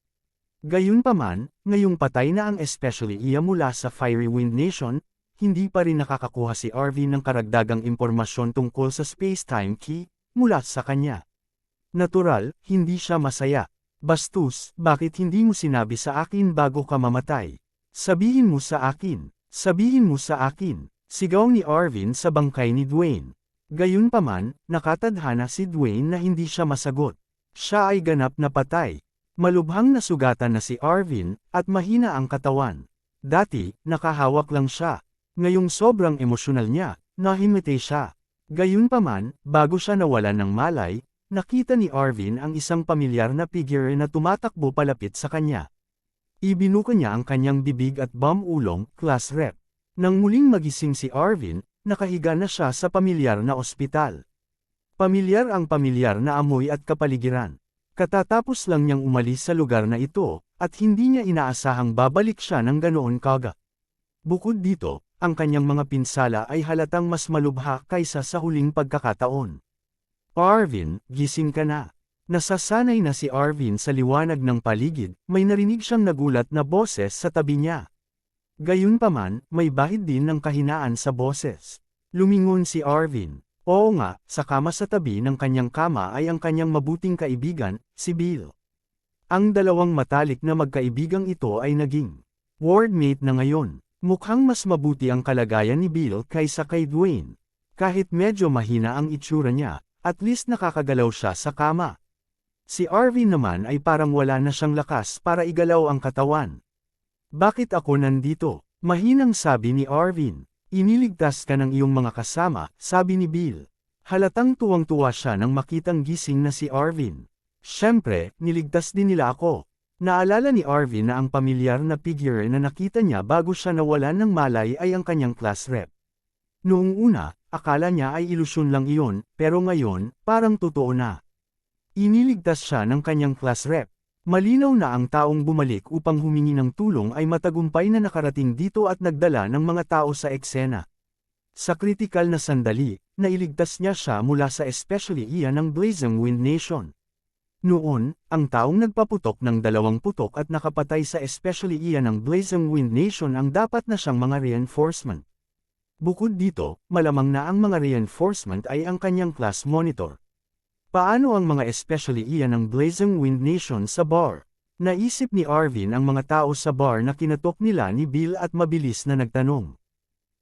A: Gayunpaman, ngayong patay na ang especially Iya mula sa Firewind Nation, hindi pa rin nakakakuha si Arvin ng karagdagang impormasyon tungkol sa space-time key, mula sa kanya. Natural, hindi siya masaya. Bastos, bakit hindi mo sinabi sa akin bago ka mamatay? Sabihin mo sa akin, sabihin mo sa akin, sigaw ni Arvin sa bangkay ni Dwayne. Gayunpaman, nakatadhana si Dwayne na hindi siya masagot. Siya ay ganap na patay. Malubhang nasugatan na si Arvin, at mahina ang katawan. Dati, nakahawak lang siya. Ngayong sobrang emosyonal niya, nahimite siya. Gayunpaman, bago siya nawalan ng malay, nakita ni Arvin ang isang pamilyar na figure na tumatakbo palapit sa kanya. Ibinuka niya ang kanyang bibig at ulong, class rep. Nang muling magising si Arvin, nakahiga na siya sa pamilyar na ospital. Pamilyar ang pamilyar na amoy at kapaligiran. Katatapos lang niyang umalis sa lugar na ito, at hindi niya inaasahang babalik siya ng ganoon kaga. Bukod dito, ang kanyang mga pinsala ay halatang mas malubha kaysa sa huling pagkakataon. Arvin, gising ka na. Nasasanay na si Arvin sa liwanag ng paligid, may narinig siyang nagulat na boses sa tabi niya. Gayunpaman, may bahid din ng kahinaan sa boses. Lumingon si Arvin. Oo nga, sa kama sa tabi ng kanyang kama ay ang kanyang mabuting kaibigan, si Bill. Ang dalawang matalik na magkaibigang ito ay naging wardmate na ngayon. Mukhang mas mabuti ang kalagayan ni Bill kaysa kay Dwayne. Kahit medyo mahina ang itsura niya, at least nakakagalaw siya sa kama. Si Arvin naman ay parang wala na siyang lakas para igalaw ang katawan. Bakit ako nandito? Mahinang sabi ni Arvin. Iniligtas ka ng iyong mga kasama, sabi ni Bill. Halatang tuwang-tuwa siya nang makitang gising na si Arvin. Siyempre, niligtas din nila ako. Naalala ni Arvin na ang pamilyar na figure na nakita niya bago siya nawalan ng malay ay ang kanyang class rep. Noong una, akala niya ay ilusyon lang iyon, pero ngayon, parang totoo na. Iniligtas siya ng kanyang class rep. Malinaw na ang taong bumalik upang humingi ng tulong ay matagumpay na nakarating dito at nagdala ng mga tao sa eksena. Sa kritikal na sandali, nailigtas niya siya mula sa especially Iya ng Blazing Wind Nation. Noon, ang taong nagpaputok ng 2 putok at nakapatay sa especially Iya ng Blazing Wind Nation ang dapat na siyang mga reinforcement. Bukod dito, malamang na ang mga reinforcement ay ang kanyang class monitor. Paano ang mga especially Iya ng Blazing Wind Nation sa bar? Naisip ni Arvin ang mga tao sa bar na kinatok nila ni Bill at mabilis na nagtanong.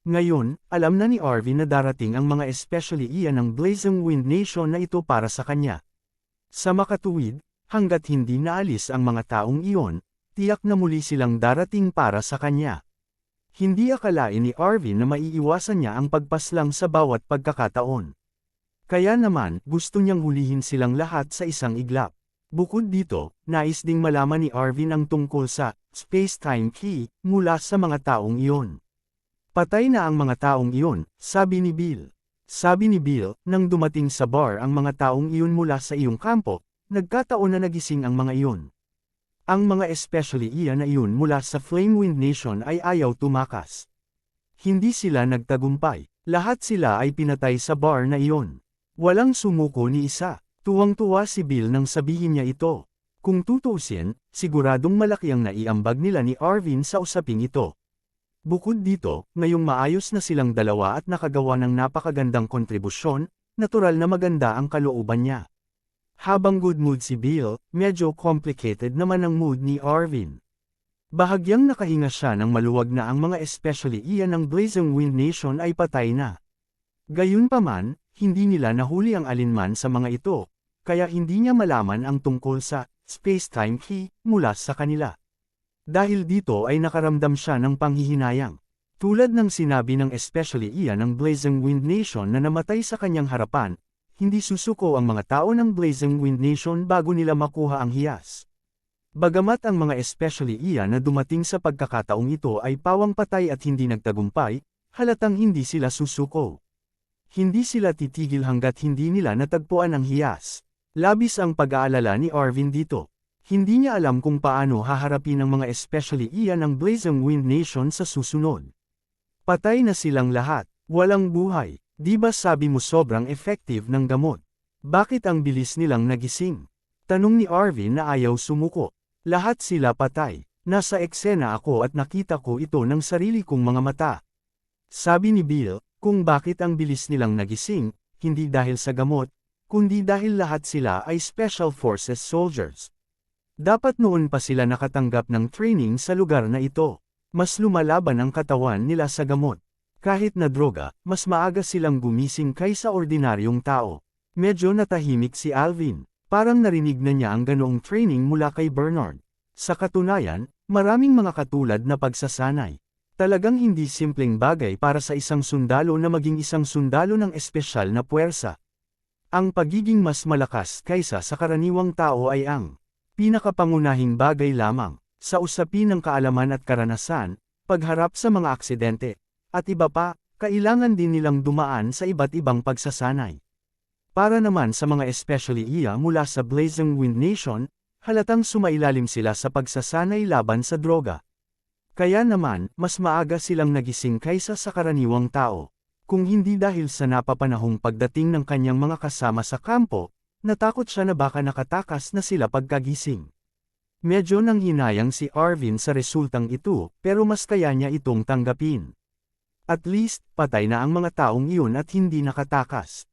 A: Ngayon, alam na ni Arvin na darating ang mga especially Iya ng Blazing Wind Nation na ito para sa kanya. Sa makatuwid, hanggat hindi naalis ang mga taong iyon, tiyak na muli silang darating para sa kanya. Hindi akalain ni Arvin na maiiwasan niya ang pagpaslang sa bawat pagkakataon. Kaya naman, gusto niyang hulihin silang lahat sa isang iglap. Bukod dito, nais ding malaman ni Arvin ang tungkol sa space-time key mula sa mga taong iyon. Patay na ang mga taong iyon, sabi ni Bill. Sabi ni Bill, nang dumating sa bar ang mga taong iyon mula sa iyong kampo, nagkataon na nagising ang mga iyon. Ang mga especially iyan na iyon mula sa Flamewind Nation ay ayaw tumakas. Hindi sila nagtagumpay. Lahat sila ay pinatay sa bar na iyon. Walang sumuko ni isa. Tuwang-tuwa si Bill nang sabihin niya ito. Kung tutuusin, siguradong malaki ang naiambag nila ni Arvin sa usaping ito. Bukod dito, ngayong maayos na silang dalawa at nakagawa ng napakagandang kontribusyon, natural na maganda ang kalooban niya. Habang good mood si Bill, medyo complicated naman ang mood ni Arvin. Bahagyang nakahinga siya nang maluwag na ang mga especially iyan ng Blazing Wind Nation ay patay na. Gayunpaman, hindi nila nahuli ang alinman sa mga ito, kaya hindi niya malaman ang tungkol sa space-time key mula sa kanila. Dahil dito ay nakaramdam siya ng panghihinayang. Tulad ng sinabi ng especially iyan ng Blazing Wind Nation na namatay sa kanyang harapan, hindi susuko ang mga tao ng Blazing Wind Nation bago nila makuha ang hiyas. Bagamat ang mga especially iyan na dumating sa pagkakataong ito ay pawang patay at hindi nagtagumpay, halatang hindi sila susuko. Hindi sila titigil hanggat hindi nila natagpuan ang hiyas. Labis ang pag-aalala ni Arvin dito. Hindi niya alam kung paano haharapin ng mga especially iyan ang Blazing Wind Nation sa susunod. Patay na silang lahat, walang buhay. Di ba sabi mo sobrang effective ng gamot? Bakit ang bilis nilang nagising? Tanong ni Arvin na ayaw sumuko. Lahat sila patay. Nasa eksena ako at nakita ko ito ng sarili kong mga mata. Sabi ni Bill, kung bakit ang bilis nilang nagising, hindi dahil sa gamot, kundi dahil lahat sila ay Special Forces soldiers. Dapat noon pa sila nakatanggap ng training sa lugar na ito. Mas lumalaban ang katawan nila sa gamot. Kahit na droga, mas maaga silang gumising kaysa ordinaryong tao. Medyo natahimik si Alvin. Parang narinig na niya ang ganoong training mula kay Bernard. Sa katunayan, maraming mga katulad na pagsasanay. Talagang hindi simpleng bagay para sa isang sundalo na maging isang sundalo ng espesyal na puwersa. Ang pagiging mas malakas kaysa sa karaniwang tao ay ang pinakapangunahing bagay lamang. Sa usapin ng kaalaman at karanasan, pagharap sa mga aksidente, at iba pa, kailangan din nilang dumaan sa iba't ibang pagsasanay. Para naman sa mga especially iya mula sa Blazing Wind Nation, halatang sumailalim sila sa pagsasanay laban sa droga. Kaya naman, mas maaga silang nagising kaysa sa karaniwang tao. Kung hindi dahil sa napapanahong pagdating ng kanyang mga kasama sa kampo, natakot siya na baka nakatakas na sila pagkagising. Medyo nanghinayang si Arvin sa resultang ito, pero mas kaya niya itong tanggapin. At least, patay na ang mga taong iyon at hindi nakatakas.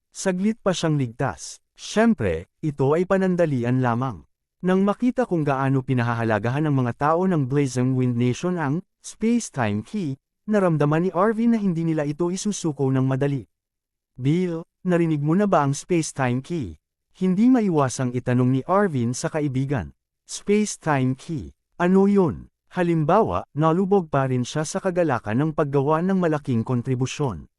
A: Saglit pa siyang ligtas. Siyempre, ito ay panandalian lamang. Nang makita kung gaano pinahahalagahan ng mga tao ng Blazing Wind Nation ang space-time key, naramdaman ni Arvin na hindi nila ito isusuko ng madali. Bill, narinig mo na ba ang space-time key? Hindi maiwasang itanong ni Arvin sa kaibigan. Space-time key. Ano yun? Halimbawa, nalubog pa rin siya sa kagalakan ng paggawa ng malaking kontribusyon.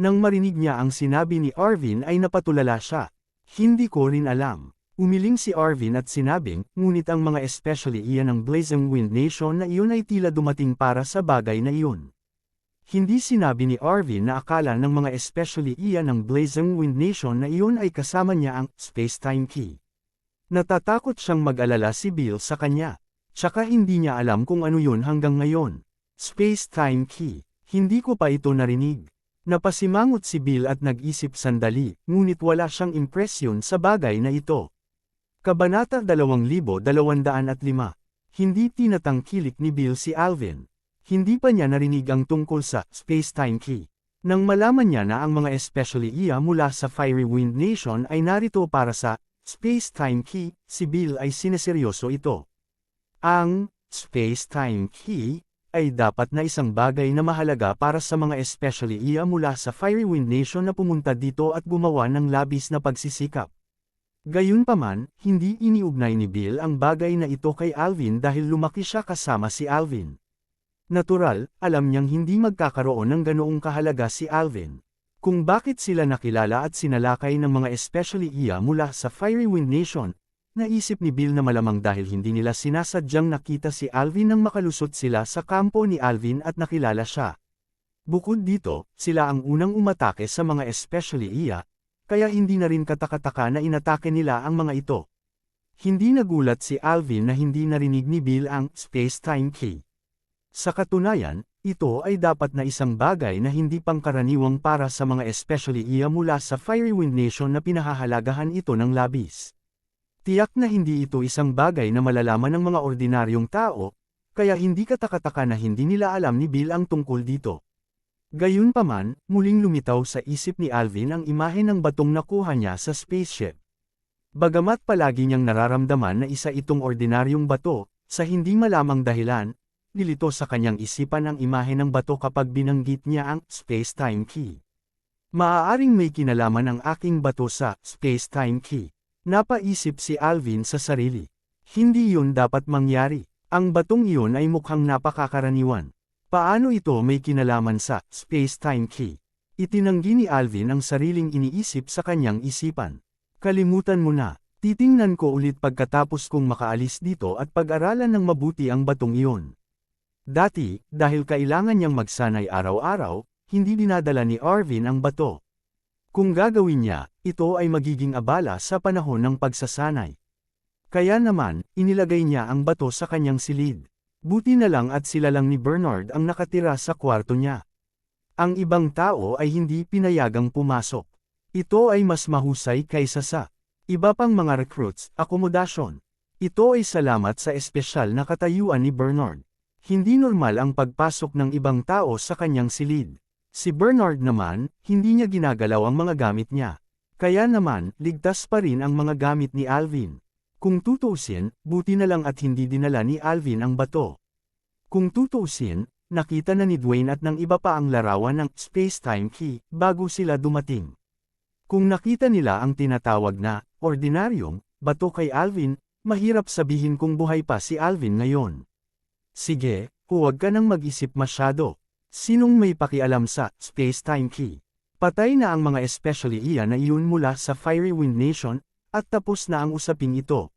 A: Nang marinig niya ang sinabi ni Arvin ay napatulala siya. Hindi ko rin alam. Umiling si Arvin at sinabing, ngunit ang mga especially iyan ng Blazing Wind Nation na iyon ay tila dumating para sa bagay na iyon. Hindi sinabi ni Arvin na akala ng mga especially iyan ng Blazing Wind Nation na iyon ay kasama niya ang space-time key. Natatakot siyang mag-alala si Bill sa kanya. Tsaka hindi niya alam kung ano yun hanggang ngayon. Space-time key. Hindi ko pa ito narinig. Napasimangot si Bill at nag-isip sandali, ngunit wala siyang impresyon sa bagay na ito. Kabanata 2205. Hindi tinatangkilik ni Bill si Alvin. Hindi pa niya narinig ang tungkol sa space-time key. Nang malaman niya na ang mga especially iya mula sa Fiery Wind Nation ay narito para sa space-time key, si Bill ay sineseryoso ito. Ang space-time key ay dapat na isang bagay na mahalaga para sa mga especially iya mula sa Fiery Wind Nation na pumunta dito at gumawa ng labis na pagsisikap. Gayunpaman, hindi iniugnay ni Bill ang bagay na ito kay Alvin dahil lumaki siya kasama si Alvin. Natural, alam niyang hindi magkakaroon ng ganoong kahalaga si Alvin. Kung bakit sila nakilala at sinalakay ng mga especially iya mula sa Fiery Wind Nation, naisip ni Bill na malamang dahil hindi nila sinasadyang nakita si Alvin nang makalusot sila sa kampo ni Alvin at nakilala siya. Bukod dito, sila ang unang umatake sa mga especially iya, kaya hindi na rin katakataka na inatake nila ang mga ito. Hindi nagulat si Alvin na hindi narinig ni Bill ang space-time key. Sa katunayan, ito ay dapat na isang bagay na hindi pangkaraniwang para sa mga especially iya mula sa Fiery Wind Nation na pinahahalagahan ito ng labis. Tiyak na hindi ito isang bagay na malalaman ng mga ordinaryong tao, kaya hindi katakataka na hindi nila alam ni Bill ang tungkol dito. Gayunpaman, muling lumitaw sa isip ni Alvin ang imahe ng batong nakuha niya sa spaceship. Bagamat palagi niyang nararamdaman na isa itong ordinaryong bato, sa hindi malamang dahilan, nilito sa kanyang isipan ang imahe ng bato kapag binanggit niya ang space-time key. Maaaring may kinalaman ang aking bato sa space-time key. Napaisip si Alvin sa sarili. Hindi yun dapat mangyari. Ang batong iyon ay mukhang napakakaraniwan. Paano ito may kinalaman sa space-time key? Itinanggi ni Alvin ang sariling iniisip sa kanyang isipan. Kalimutan mo na. Titingnan ko ulit pagkatapos kong makaalis dito at pag-aralan ng mabuti ang batong iyon. Dati, dahil kailangan niyang magsanay araw-araw, hindi dinadala ni Arvin ang bato. Kung gagawin niya, ito ay magiging abala sa panahon ng pagsasanay. Kaya naman, inilagay niya ang bato sa kanyang silid. Buti na lang at sila lang ni Bernard ang nakatira sa kwarto niya. Ang ibang tao ay hindi pinayagang pumasok. Ito ay mas mahusay kaysa sa iba pang mga recruits, akomodasyon. Ito ay salamat sa espesyal na katayuan ni Bernard. Hindi normal ang pagpasok ng ibang tao sa kanyang silid. Si Bernard naman, hindi niya ginagalaw ang mga gamit niya. Kaya naman, ligtas pa rin ang mga gamit ni Alvin. Kung tutuusin, buti na lang at hindi dinala ni Alvin ang bato. Kung tutuusin, nakita na ni Dwayne at ng iba pa ang larawan ng space-time key bago sila dumating. Kung nakita nila ang tinatawag na ordinaryong bato kay Alvin, mahirap sabihin kung buhay pa si Alvin ngayon. Sige, huwag ka nang mag-isip masyado. Sinong may pakialam sa space-time key? Patay na ang mga especially iya na iyon mula sa Fiery Wind Nation, at tapos na ang usaping ito.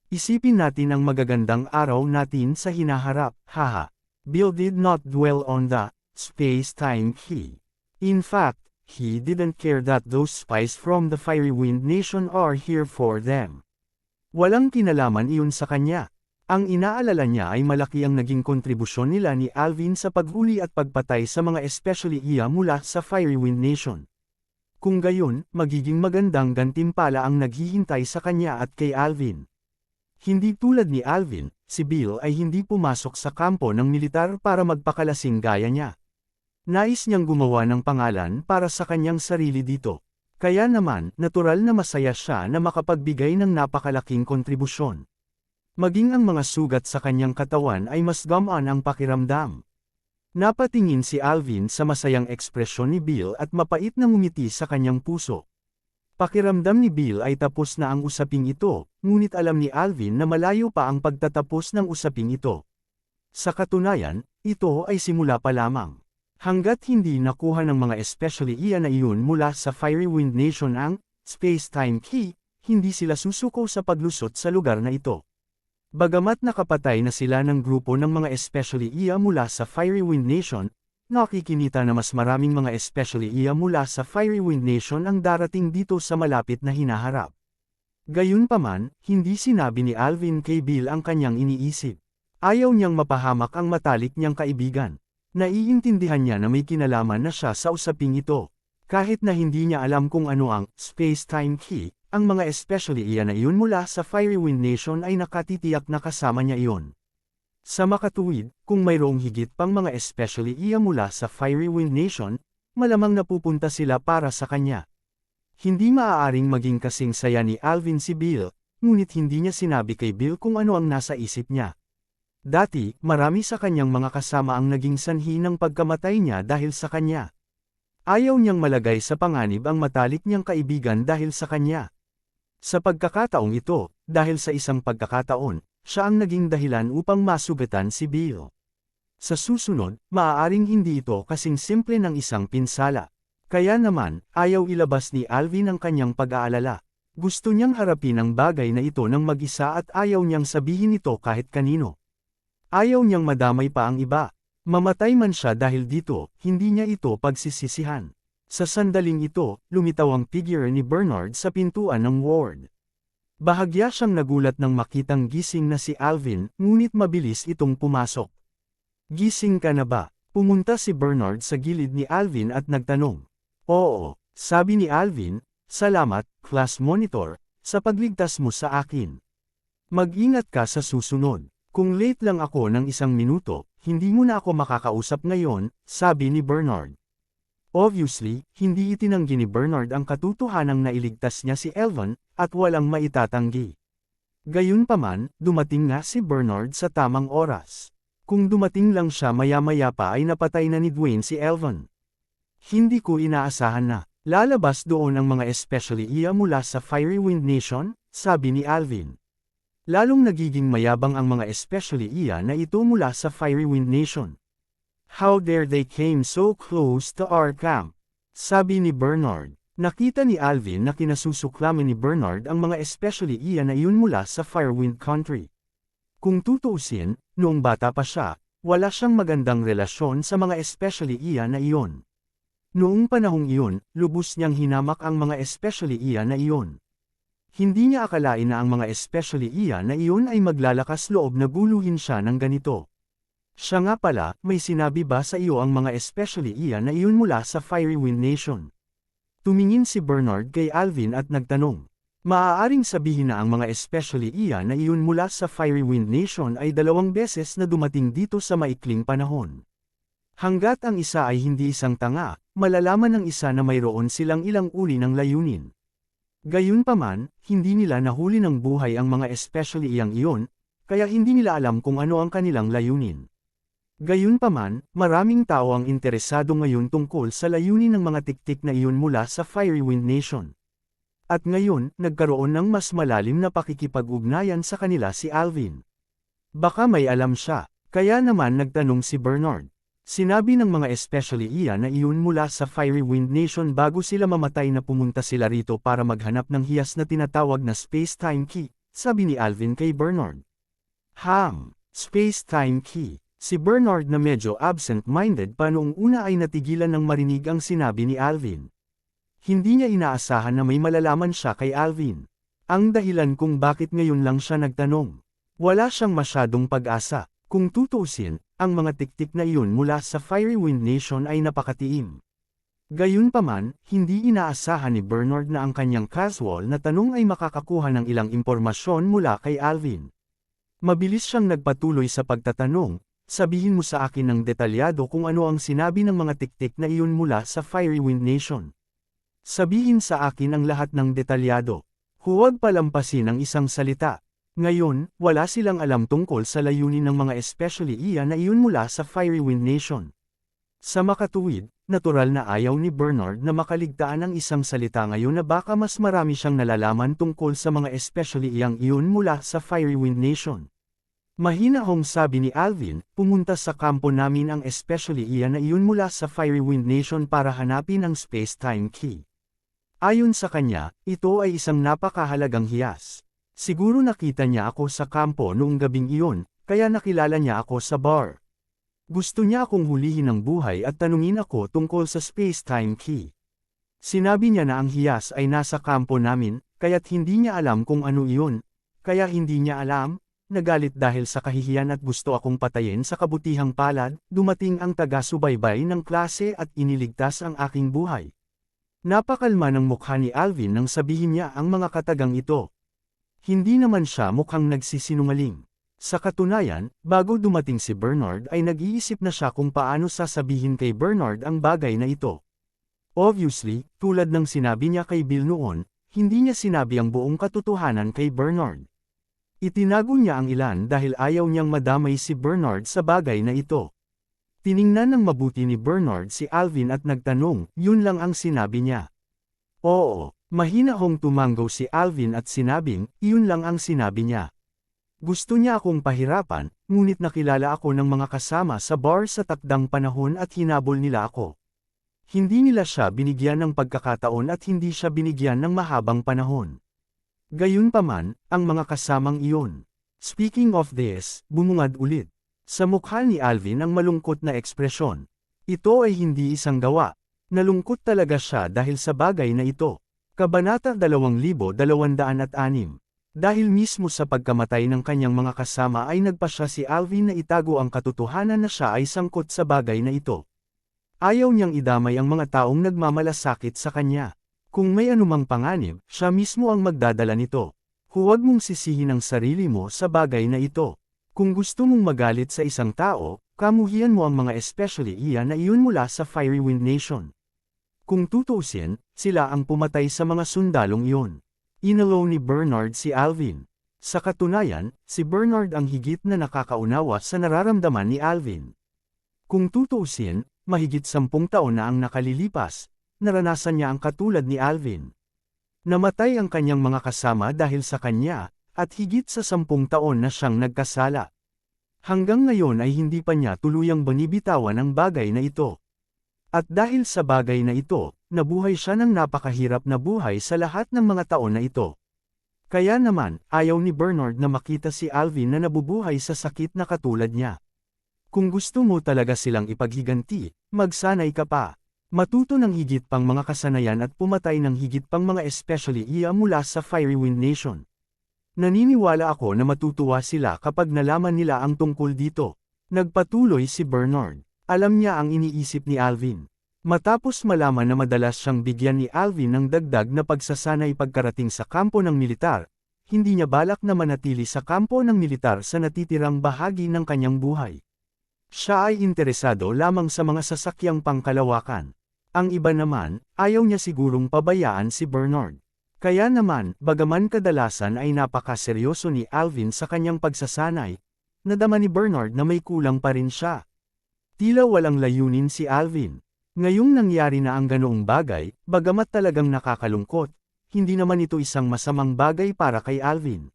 A: Isipin natin ang magagandang araw natin sa hinaharap, haha. Bill did not dwell on the space-time key. In fact, he didn't care that those spies from the Fiery Wind Nation are here for them. Walang kinalaman iyon sa kanya. Ang inaalala niya ay malaki ang naging kontribusyon nila ni Alvin sa paghuli at pagpatay sa mga especially iya mula sa Fiery Wind Nation. Kung gayon, magiging magandang gantimpala ang naghihintay sa kanya at kay Alvin. Hindi tulad ni Alvin, si Bill ay hindi pumasok sa kampo ng militar para magpakalasing gaya niya. Nais niyang gumawa ng pangalan para sa kanyang sarili dito. Kaya naman, natural na masaya siya na makapagbigay ng napakalaking kontribusyon. Maging ang mga sugat sa kanyang katawan ay mas gamaan ang pakiramdam. Napatingin si Alvin sa masayang ekspresyon ni Bill at mapait na ngumiti sa kanyang puso. Pakiramdam ni Bill ay tapos na ang usaping ito, ngunit alam ni Alvin na malayo pa ang pagtatapos ng usaping ito. Sa katunayan, ito ay simula pa lamang. Hanggat hindi nakuha ng mga especially iya na iyon mula sa Fiery Wind Nation ang space-time key, hindi sila susuko sa paglusot sa lugar na ito. Bagamat nakapatay na sila ng grupo ng mga especially iya mula sa Fiery Wind Nation, nakikinita na mas maraming mga especially iya mula sa Fiery Wind Nation ang darating dito sa malapit na hinaharap. Gayunpaman, hindi sinabi ni Alvin kay Bill ang kanyang iniisip. Ayaw niyang mapahamak ang matalik niyang kaibigan. Naiintindihan niya na may kinalaman na siya sa usaping ito. Kahit na hindi niya alam kung ano ang space-time key, ang mga especially iya na iyon mula sa Fiery Wind Nation ay nakatitiyak na kasama niya iyon. Sa makatuwid, kung mayroong higit pang mga especially iya mula sa Fiery Wind Nation, malamang napupunta sila para sa kanya. Hindi maaaring maging kasing saya ni Alvin si Bill, ngunit hindi niya sinabi kay Bill kung ano ang nasa isip niya. Dati, marami sa kanyang mga kasama ang naging sanhi ng pagkamatay niya dahil sa kanya. Ayaw niyang malagay sa panganib ang matalik niyang kaibigan dahil sa kanya. Sa pagkakataong ito, dahil sa isang pagkakataon, siya ang naging dahilan upang masugatan si Bill. Sa susunod, maaaring hindi ito kasing simple ng isang pinsala. Kaya naman, ayaw ilabas ni Alvin ang kanyang pag-aalala. Gusto niyang harapin ang bagay na ito ng mag-isa at ayaw niyang sabihin ito kahit kanino. Ayaw niyang madamay pa ang iba. Mamatay man siya dahil dito, hindi niya ito pagsisisihan. Sa sandaling ito, lumitaw ang figure ni Bernard sa pintuan ng ward. Bahagya siyang nagulat nang makitang gising na si Alvin, ngunit mabilis itong pumasok. Gising ka na ba? Pumunta si Bernard sa gilid ni Alvin at nagtanong. Oo, sabi ni Alvin, salamat, class monitor, sa pagligtas mo sa akin. Mag-ingat ka sa susunod. Kung late lang ako ng 1 minuto, hindi mo na ako makakausap ngayon, sabi ni Bernard. Obviously, hindi itinanggi ni Bernard ang katotohanang nailigtas niya si Elvan, at walang maitatanggi. Gayunpaman, dumating nga si Bernard sa tamang oras. Kung dumating lang siya maya-maya pa ay napatay na ni Dwayne si Elvan. Hindi ko inaasahan na lalabas doon ang mga especially iya mula sa Fiery Wind Nation, sabi ni Alvin. Lalong nagiging mayabang ang mga especially iya na ito mula sa Fiery Wind Nation. How dare they came so close to our camp? Sabi ni Bernard. Nakita ni Alvin na kinasusuklaman ni Bernard ang mga especially iya na iyon mula sa Firewind Country. Kung tutuusin, noong bata pa siya, wala siyang magandang relasyon sa mga especially iya na iyon. Noong panahong iyon, lubos niyang hinamak ang mga especially iya na iyon. Hindi niya akalain na ang mga especially iya na iyon ay maglalakas loob na guluhin siya ng ganito. Siya nga pala, may sinabi ba sa iyo ang mga especially iya na iyon mula sa Fiery Wind Nation? Tumingin si Bernard kay Alvin at nagtanong. Maaaring sabihin na ang mga especially iya na iyon mula sa Fiery Wind Nation ay 2 beses na dumating dito sa maikling panahon. Hanggat ang isa ay hindi isang tanga, malalaman ng isa na mayroon silang ilang uri ng layunin. Gayunpaman, hindi nila nahuli ng buhay ang mga especially iyang iyon, kaya hindi nila alam kung ano ang kanilang layunin. Gayunpaman, maraming tao ang interesado ngayon tungkol sa layunin ng mga tiktik na iyon mula sa Fiery Wind Nation. At ngayon, nagkaroon ng mas malalim na pakikipag-ugnayan sa kanila si Alvin. Baka may alam siya, kaya naman nagtanong si Bernard. Sinabi ng mga especially iya na iyon mula sa Fiery Wind Nation bago sila mamatay na pumunta sila rito para maghanap ng hiyas na tinatawag na Space-Time Key, sabi ni Alvin kay Bernard. Space-Time Key. Si Bernard na medyo absent-minded pa noong una ay natigilan ng marinig ang sinabi ni Alvin. Hindi niya inaasahan na may malalaman siya kay Alvin. Ang dahilan kung bakit ngayon lang siya nagtanong. Wala siyang masyadong pag-asa. Kung tutuusin, ang mga tiktik na iyon mula sa Fiery Wind Nation ay napakatiim. Gayunpaman, hindi inaasahan ni Bernard na ang kanyang casual na tanong ay makakakuha ng ilang impormasyon mula kay Alvin. Mabilis siyang nagpatuloy sa pagtatanong, sabihin mo sa akin ng detalyado kung ano ang sinabi ng mga tiktik na iyon mula sa Fiery Wind Nation. Sabihin sa akin ang lahat ng detalyado. Huwag palampasin ang isang salita. Ngayon, wala silang alam tungkol sa layunin ng mga especially iya na iyon mula sa Fiery Wind Nation. Sa makatuwid, natural na ayaw ni Bernard na makaligtaan ng isang salita ngayon na baka mas marami siyang nalalaman tungkol sa mga especially iyang iyon mula sa Fiery Wind Nation. Mahinahong sabi ni Alvin, pumunta sa kampo namin ang especially iya na iyon mula sa Fiery Wind Nation para hanapin ang Space-Time Key. Ayon sa kanya, ito ay isang napakahalagang hiyas. Siguro nakita niya ako sa kampo noong gabing iyon, kaya nakilala niya ako sa bar. Gusto niya akong hulihin ng buhay at tanungin ako tungkol sa Space-Time Key. Sinabi niya na ang hiyas ay nasa kampo namin, kaya't hindi niya alam kung ano iyon. Kaya hindi niya alam, nagalit dahil sa kahihiyan at gusto akong patayin sa kabutihang palad, dumating ang taga-subaybay ng klase at iniligtas ang aking buhay. Napakalma ng mukha ni Alvin nang sabihin niya ang mga katagang ito. Hindi naman siya mukhang nagsisinungaling. Sa katunayan, bago dumating si Bernard ay nag-iisip na siya kung paano sasabihin kay Bernard ang bagay na ito. Obviously, tulad ng sinabi niya kay Bill noon, hindi niya sinabi ang buong katotohanan kay Bernard. Itinago niya ang ilan dahil ayaw niyang madamay si Bernard sa bagay na ito. Tiningnan ng mabuti ni Bernard si Alvin at nagtanong, yun lang ang sinabi niya. Oo. Mahinahong tumanggaw si Alvin at sinabing, iyon lang ang sinabi niya. Gusto niya akong pahirapan, ngunit nakilala ako ng mga kasama sa bar sa takdang panahon at hinabol nila ako. Hindi nila siya binigyan ng pagkakataon at hindi siya binigyan ng mahabang panahon. Gayunpaman, ang mga kasamang iyon. Speaking of this, bumungad ulit. Sa mukha ni Alvin ang malungkot na ekspresyon. Ito ay hindi isang gawa. Nalungkot talaga siya dahil sa bagay na ito. Kabanata 2206. Dahil mismo sa pagkamatay ng kanyang mga kasama ay nagpasya si Alvin na itago ang katotohanan na siya ay sangkot sa bagay na ito. Ayaw niyang idamay ang mga taong nagmamalasakit sa kanya. Kung may anumang panganib, siya mismo ang magdadala nito. Huwag mong sisihin ang sarili mo sa bagay na ito. Kung gusto mong magalit sa isang tao, kamuhian mo ang mga especially iyan na iyon mula sa Fiery Wind Nation. Kung tutuusin, sila ang pumatay sa mga sundalong iyon. Inalo ni Bernard si Alvin. Sa katunayan, si Bernard ang higit na nakakaunawa sa nararamdaman ni Alvin. Kung tutuusin, mahigit 10 taon na ang nakalilipas, naranasan niya ang katulad ni Alvin. Namatay ang kanyang mga kasama dahil sa kanya, at higit sa 10 taon na siyang nagkasala. Hanggang ngayon ay hindi pa niya tuluyang binibitawan ang bagay na ito. At dahil sa bagay na ito, nabuhay siya ng napakahirap na buhay sa lahat ng mga taon na ito. Kaya naman, ayaw ni Bernard na makita si Alvin na nabubuhay sa sakit na katulad niya. Kung gusto mo talaga silang ipaghiganti, magsanay ka pa. Matuto ng higit pang mga kasanayan at pumatay ng higit pang mga especially iya mula sa Fiery Wind Nation. Naniniwala ako na matutuwa sila kapag nalaman nila ang tungkol dito. Nagpatuloy si Bernard. Alam niya ang iniisip ni Alvin. Matapos malaman na madalas siyang bigyan ni Alvin ng dagdag na pagsasanay pagkarating sa kampo ng militar, hindi niya balak na manatili sa kampo ng militar sa natitirang bahagi ng kanyang buhay. Siya ay interesado lamang sa mga sasakyang pangkalawakan. Ang iba naman, ayaw niya sigurong pabayaan si Bernard. Kaya naman, bagaman kadalasan ay napakaseryoso ni Alvin sa kanyang pagsasanay, nadama ni Bernard na may kulang pa rin siya. Tila walang layunin si Alvin. Ngayong nangyari na ang ganoong bagay, bagamat talagang nakakalungkot, hindi naman ito isang masamang bagay para kay Alvin.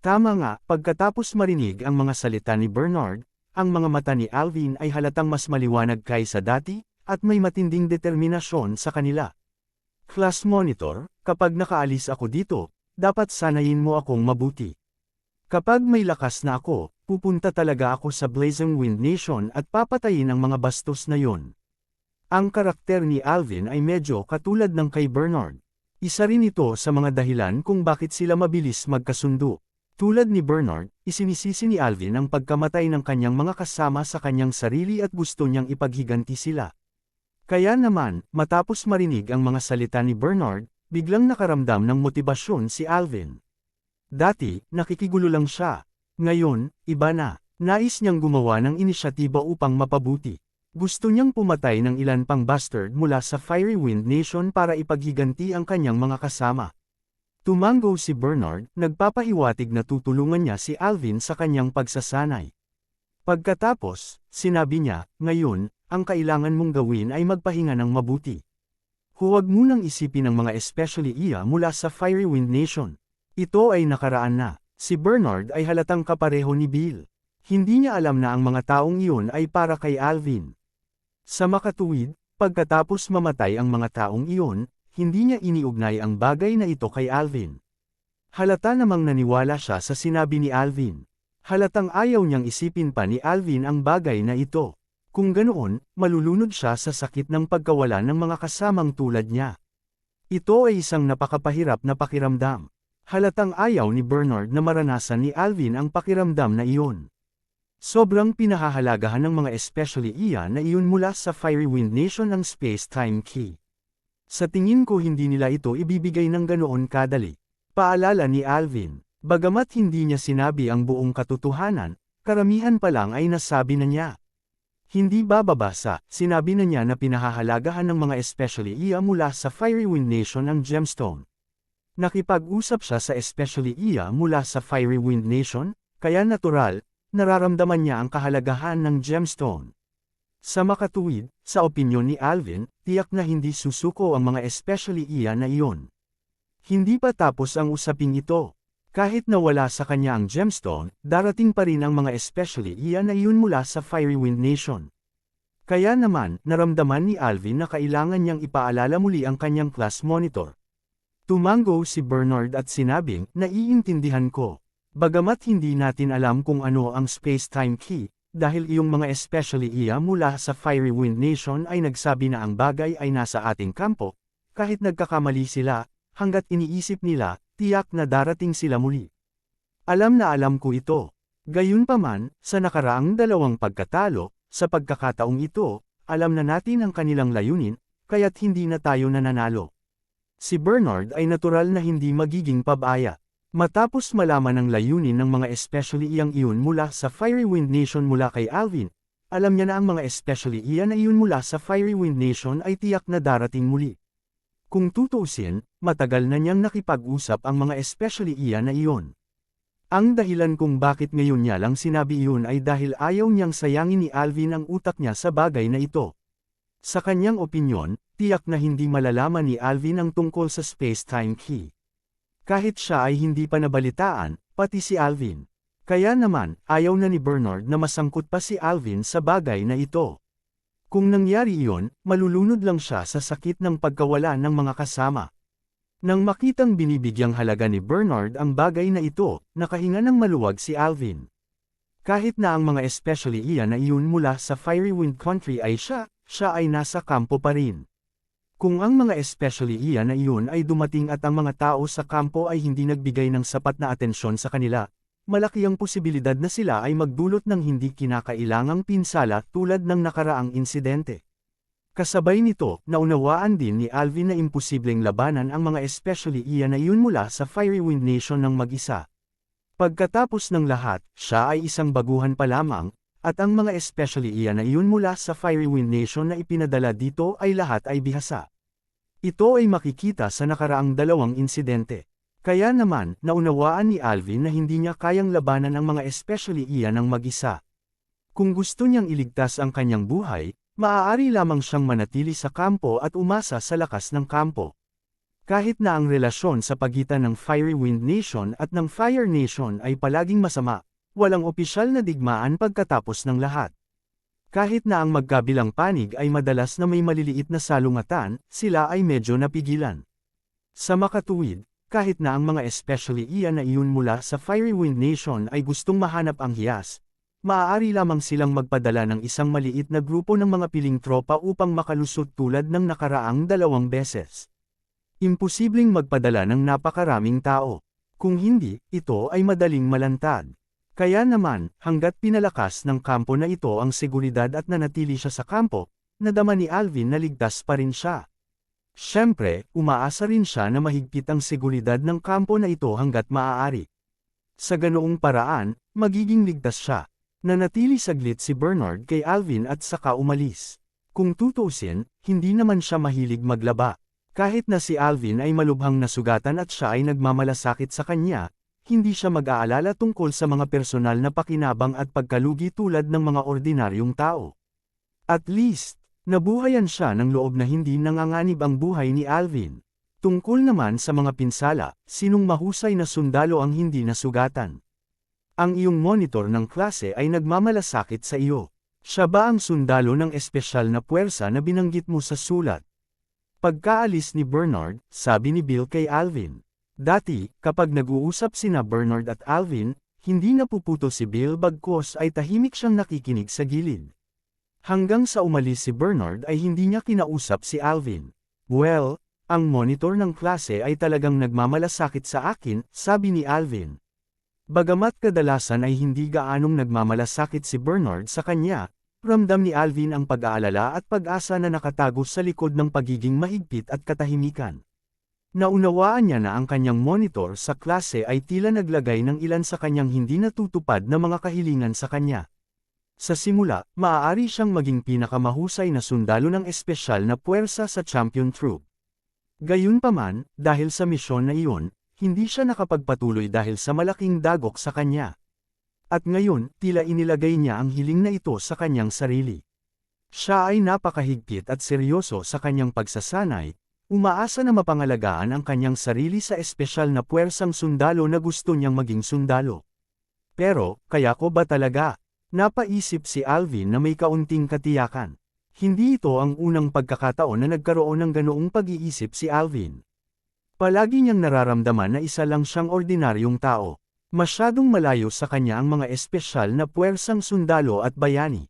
A: Tama nga, pagkatapos marinig ang mga salita ni Bernard, ang mga mata ni Alvin ay halatang mas maliwanag kaysa dati, at may matinding determinasyon sa kanila. Class Monitor, kapag nakaalis ako dito, dapat sanayin mo akong mabuti. Kapag may lakas na ako, pupunta talaga ako sa Blazing Wind Nation at papatayin ang mga bastos na yon. Ang karakter ni Alvin ay medyo katulad ng kay Bernard. Isa rin ito sa mga dahilan kung bakit sila mabilis magkasundo. Tulad ni Bernard, isinisisi ni Alvin ang pagkamatay ng kanyang mga kasama sa kanyang sarili at gusto niyang ipaghiganti sila. Kaya naman, matapos marinig ang mga salita ni Bernard, biglang nakaramdam ng motibasyon si Alvin. Dati, nakikigulo lang siya. Ngayon, iba na. Nais niyang gumawa ng inisyatiba upang mapabuti. Gusto niyang pumatay ng ilan pang bastard mula sa Fiery Wind Nation para ipaghiganti ang kanyang mga kasama. Tumango si Bernard, nagpapahiwatig na tutulungan niya si Alvin sa kanyang pagsasanay. Pagkatapos, sinabi niya, ngayon, ang kailangan mong gawin ay magpahinga ng mabuti. Huwag munang isipin ang mga especially iya mula sa Fiery Wind Nation. Ito ay nakaraan na. Si Bernard ay halatang kapareho ni Bill. Hindi niya alam na ang mga taong iyon ay para kay Alvin. Sa makatuwid, pagkatapos mamatay ang mga taong iyon, hindi niya iniugnay ang bagay na ito kay Alvin. Halata namang naniwala siya sa sinabi ni Alvin. Halatang ayaw niyang isipin pa ni Alvin ang bagay na ito. Kung ganoon, malulunod siya sa sakit ng pagkawala ng mga kasamang tulad niya. Ito ay isang napakapahirap na pakiramdam. Halatang ayaw ni Bernard na maranasan ni Alvin ang pakiramdam na iyon. Sobrang pinahahalagahan ng mga especially iya na iyon mula sa Fiery Wind Nation ang space-time key. Sa tingin ko hindi nila ito ibibigay ng ganoon kadali. Paalala ni Alvin, bagamat hindi niya sinabi ang buong katotohanan, karamihan pa lang ay nasabi na niya. Hindi bababasa, sinabi na niya na pinahahalagahan ng mga especially iya mula sa Fiery Wind Nation ang gemstone. Nakipag-usap siya sa especially iya mula sa Fiery Wind Nation, kaya natural, nararamdaman niya ang kahalagahan ng gemstone. Sa makatuwid, sa opinyon ni Alvin, tiyak na hindi susuko ang mga especially iya na iyon. Hindi pa tapos ang usaping ito. Kahit nawala sa kanya ang gemstone, darating pa rin ang mga especially iya na iyon mula sa Fiery Wind Nation. Kaya naman, naramdaman ni Alvin na kailangan niyang ipaalala muli ang kanyang class monitor. Tumango si Bernard at sinabing, naiintindihan ko. Bagamat hindi natin alam kung ano ang space-time key, dahil iyong mga especially iya mula sa Fiery Wind Nation ay nagsabi na ang bagay ay nasa ating kampo, kahit nagkakamali sila, hanggat iniisip nila, tiyak na darating sila muli. Alam na alam ko ito. Gayunpaman, sa nakaraang dalawang pagkatalo, sa pagkakataong ito, alam na natin ang kanilang layunin, kaya't hindi na tayo nananalo. Si Bernard ay natural na hindi magiging pabaya. Matapos malaman ang layunin ng mga especially iyang iyon mula sa Fiery Wind Nation mula kay Alvin, alam niya na ang mga especially iyan na iyon mula sa Fiery Wind Nation ay tiyak na darating muli. Kung tutuusin, matagal na niyang nakipag-usap ang mga especially iyan na iyon. Ang dahilan kung bakit ngayon niya lang sinabi iyon ay dahil ayaw niyang sayangin ni Alvin ang utak niya sa bagay na ito. Sa kanyang opinyon, tiyak na hindi malalaman ni Alvin ang tungkol sa space-time key. Kahit siya ay hindi pa nabalitaan, pati si Alvin. Kaya naman, ayaw na ni Bernard na masangkot pa si Alvin sa bagay na ito. Kung nangyari iyon, malulunod lang siya sa sakit ng pagkawala ng mga kasama. Nang makitang binibigyang halaga ni Bernard ang bagay na ito, nakahinga ng maluwag si Alvin. Kahit na ang mga especially iyan na iyon mula sa Fiery Wind Country ay siya ay nasa kampo pa rin. Kung ang mga especially iyan na iyon ay dumating at ang mga tao sa kampo ay hindi nagbigay ng sapat na atensyon sa kanila, malaki ang posibilidad na sila ay magdulot ng hindi kinakailangang pinsala tulad ng nakaraang insidente. Kasabay nito, naunawaan din ni Alvin na imposibleng labanan ang mga especially iyan na iyon mula sa Fiery Wind Nation ng mag-isa. Pagkatapos ng lahat, siya ay isang baguhan pa lamang, at ang mga especially iyan na iyon mula sa Fiery Wind Nation na ipinadala dito ay lahat ay bihasa. Ito ay makikita sa nakaraang dalawang insidente. Kaya naman, naunawaan ni Alvin na hindi niya kayang labanan ang mga especially iyan ng mag-isa. Kung gusto niyang iligtas ang kanyang buhay, maaari lamang siyang manatili sa kampo at umasa sa lakas ng kampo. Kahit na ang relasyon sa pagitan ng Fiery Wind Nation at ng Fire Nation ay palaging masama, walang opisyal na digmaan pagkatapos ng lahat. Kahit na ang magkabilang panig ay madalas na may maliliit na salungatan, sila ay medyo napigilan. Sa makatuwid, kahit na ang mga especially iyan na iyon mula sa Fiery Wind Nation ay gustong mahanap ang hiyas, maaari lamang silang magpadala ng isang maliit na grupo ng mga piling tropa upang makalusot tulad ng nakaraang 2 beses. Imposibleng magpadala ng napakaraming tao. Kung hindi, ito ay madaling malantad. Kaya naman, hanggat pinalakas ng kampo na ito ang seguridad at nanatili siya sa kampo, nadama ni Alvin na ligtas pa rin siya. Siyempre, umaasa rin siya na mahigpit ang seguridad ng kampo na ito hanggat maaari. Sa ganoong paraan, magiging ligtas siya. Nanatili saglit si Bernard kay Alvin at saka umalis. Kung tutuusin, hindi naman siya mahilig maglaba. Kahit na si Alvin ay malubhang nasugatan at siya ay nagmamalasakit sa kanya, hindi siya mag-aalala tungkol sa mga personal na pakinabang at pagkalugi tulad ng mga ordinaryong tao. At least, nabuhayan siya ng loob na hindi nanganganib ang buhay ni Alvin. Tungkol naman sa mga pinsala, sinong mahusay na sundalo ang hindi nasugatan? Ang iyong monitor ng klase ay nagmamalasakit sa iyo. Siya ba ang sundalo ng espesyal na puwersa na binanggit mo sa sulat? Pagkaalis ni Bernard, sabi ni Bill kay Alvin. Dati, kapag nag-uusap sina Bernard at Alvin, hindi napuputol si Bill bagkus ay tahimik siyang nakikinig sa gilid. Hanggang sa umalis si Bernard ay hindi niya kinausap si Alvin. Well, ang monitor ng klase ay talagang nagmamalasakit sa akin, sabi ni Alvin. Bagamat kadalasan ay hindi gaanong nagmamalasakit si Bernard sa kanya, ramdam ni Alvin ang pag-aalala at pag-asa na nakatago sa likod ng pagiging mahigpit at katahimikan. Naunawaan niya na ang kanyang monitor sa klase ay tila naglagay ng ilan sa kanyang hindi natutupad na mga kahilingan sa kanya. Sa simula, maaari siyang maging pinakamahusay na sundalo ng espesyal na puwersa sa Champion Troop. Gayunpaman, dahil sa misyon na iyon, hindi siya nakapagpatuloy dahil sa malaking dagok sa kanya. At ngayon, tila inilagay niya ang hiling na ito sa kanyang sarili. Siya ay napakahigpit at seryoso sa kanyang pagsasanay, umaasa na mapangalagaan ang kanyang sarili sa espesyal na puwersang sundalo na gusto niyang maging sundalo. Pero, kaya ko ba talaga? Napaisip si Alvin na may kaunting katiyakan. Hindi ito ang unang pagkakataon na nagkaroon ng ganoong pag-iisip si Alvin. Palagi niyang nararamdaman na isa lang siyang ordinaryong tao. Masyadong malayo sa kanya ang mga espesyal na puwersang sundalo at bayani.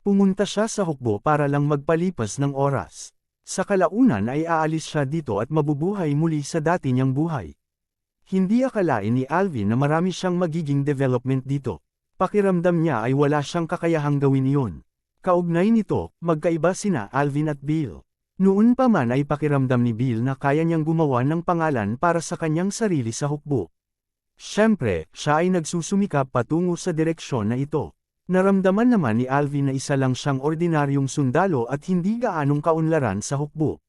A: Pumunta siya sa hukbo para lang magpalipas ng oras. Sa kalaunan ay aalis siya dito at mabubuhay muli sa dati niyang buhay. Hindi akalain ni Alvin na marami siyang magiging development dito. Pakiramdam niya ay wala siyang kakayahang gawin iyon. Kaugnay nito, magkaiba sina Alvin at Bill. Noon pa man ay pakiramdam ni Bill na kaya niyang gumawa ng pangalan para sa kanyang sarili sa hukbo. Siyempre, siya ay nagsusumikap patungo sa direksyon na ito. Naramdaman naman ni Alvin na isa lang siyang ordinaryong sundalo at hindi gaanong kaunlaran sa hukbo.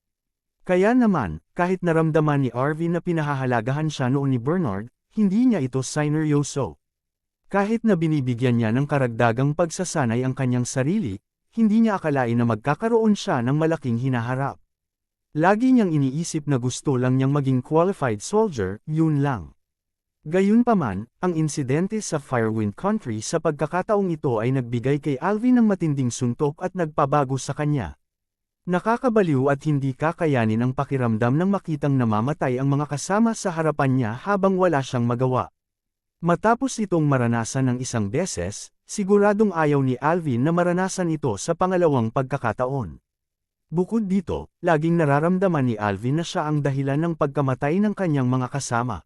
A: Kaya naman, kahit naramdaman ni Arvin na pinahahalagahan siya noon ni Bernard, hindi niya ito sineryoso. Kahit na binibigyan niya ng karagdagang pagsasanay ang kanyang sarili, hindi niya akalain na magkakaroon siya ng malaking hinaharap. Lagi niyang iniisip na gusto lang niyang maging qualified soldier, yun lang. Gayunpaman, ang insidente sa Firewind Country sa pagkakataong ito ay nagbigay kay Alvin ng matinding suntok at nagpabago sa kanya. Nakakabaliw at hindi kakayanin ang pakiramdam ng makitang namamatay ang mga kasama sa harapan niya habang wala siyang magawa. Matapos itong maranasan ng isang beses, siguradong ayaw ni Alvin na maranasan ito sa pangalawang pagkakataon. Bukod dito, laging nararamdaman ni Alvin na siya ang dahilan ng pagkamatay ng kanyang mga kasama.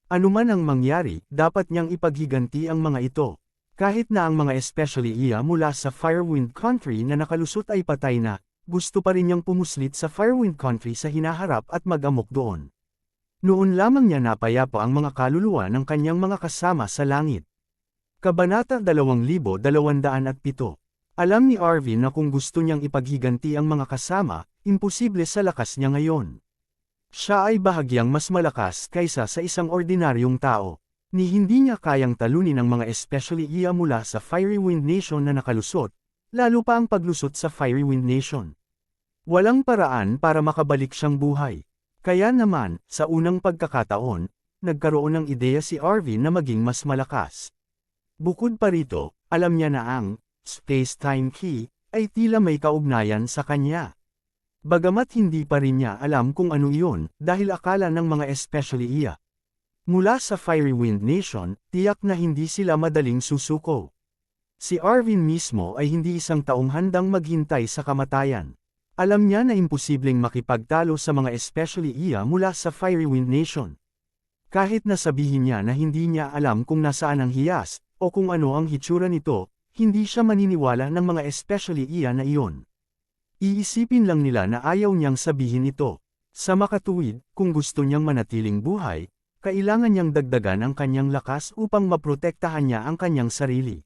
A: Anuman ang mangyari, dapat niyang ipaghiganti ang mga ito. Kahit na ang mga especially iya mula sa Firewind Country na nakalusot ay patay na, gusto pa rin niyang pumuslit sa Firewind Country sa hinaharap at mag-amok doon. Noon lamang niya napayapa ang mga kaluluwa ng kanyang mga kasama sa langit. Kabanata 2207. Alam ni Arvin na kung gusto niyang ipaghiganti ang mga kasama, imposible sa lakas niya ngayon. Siya ay bahagyang mas malakas kaysa sa isang ordinaryong tao. Ni hindi niya kayang talunin ang mga especially iya mula sa Fiery Wind Nation na nakalusot, lalo pa ang paglusot sa Fiery Wind Nation. Walang paraan para makabalik siyang buhay. Kaya naman, sa unang pagkakataon, nagkaroon ng ideya si Arvin na maging mas malakas. Bukod pa rito, alam niya na ang space-time key ay tila may kaugnayan sa kanya. Bagamat hindi pa rin niya alam kung ano iyon, dahil akala ng mga especially iya mula sa Fiery Wind Nation, tiyak na hindi sila madaling susuko. Si Arvin mismo ay hindi isang taong handang maghintay sa kamatayan. Alam niya na imposibleng makipagtalo sa mga especially iya mula sa Fiery Wind Nation. Kahit na sabihin niya na hindi niya alam kung nasaan ang hiyas, o kung ano ang hitsura nito, hindi siya maniniwala ng mga especially iya na iyon. Iisipin lang nila na ayaw niyang sabihin ito. Sa makatuwid, kung gusto niyang manatiling buhay, kailangan niyang dagdagan ang kanyang lakas upang maprotektahan niya ang kanyang sarili.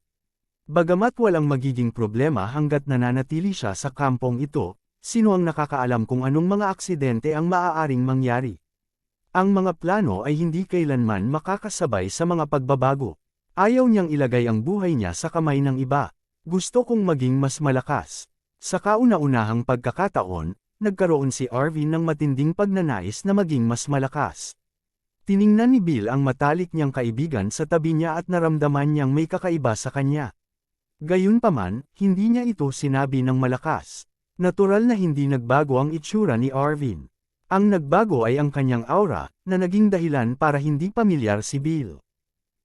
A: Bagamat walang magiging problema hanggat nananatili siya sa kampong ito, sino ang nakakaalam kung anong mga aksidente ang maaaring mangyari? Ang mga plano ay hindi kailanman makakasabay sa mga pagbabago. Ayaw niyang ilagay ang buhay niya sa kamay ng iba. Gusto kong maging mas malakas. Sa kauna-unahang pagkakataon, nagkaroon si Arvin ng matinding pagnanais na maging mas malakas. Tiningnan ni Bill ang matalik niyang kaibigan sa tabi niya at naramdaman niyang may kakaiba sa kanya. Gayunpaman, hindi niya ito sinabi ng malakas. Natural na hindi nagbago ang itsura ni Arvin. Ang nagbago ay ang kanyang aura, na naging dahilan para hindi pamilyar si Bill.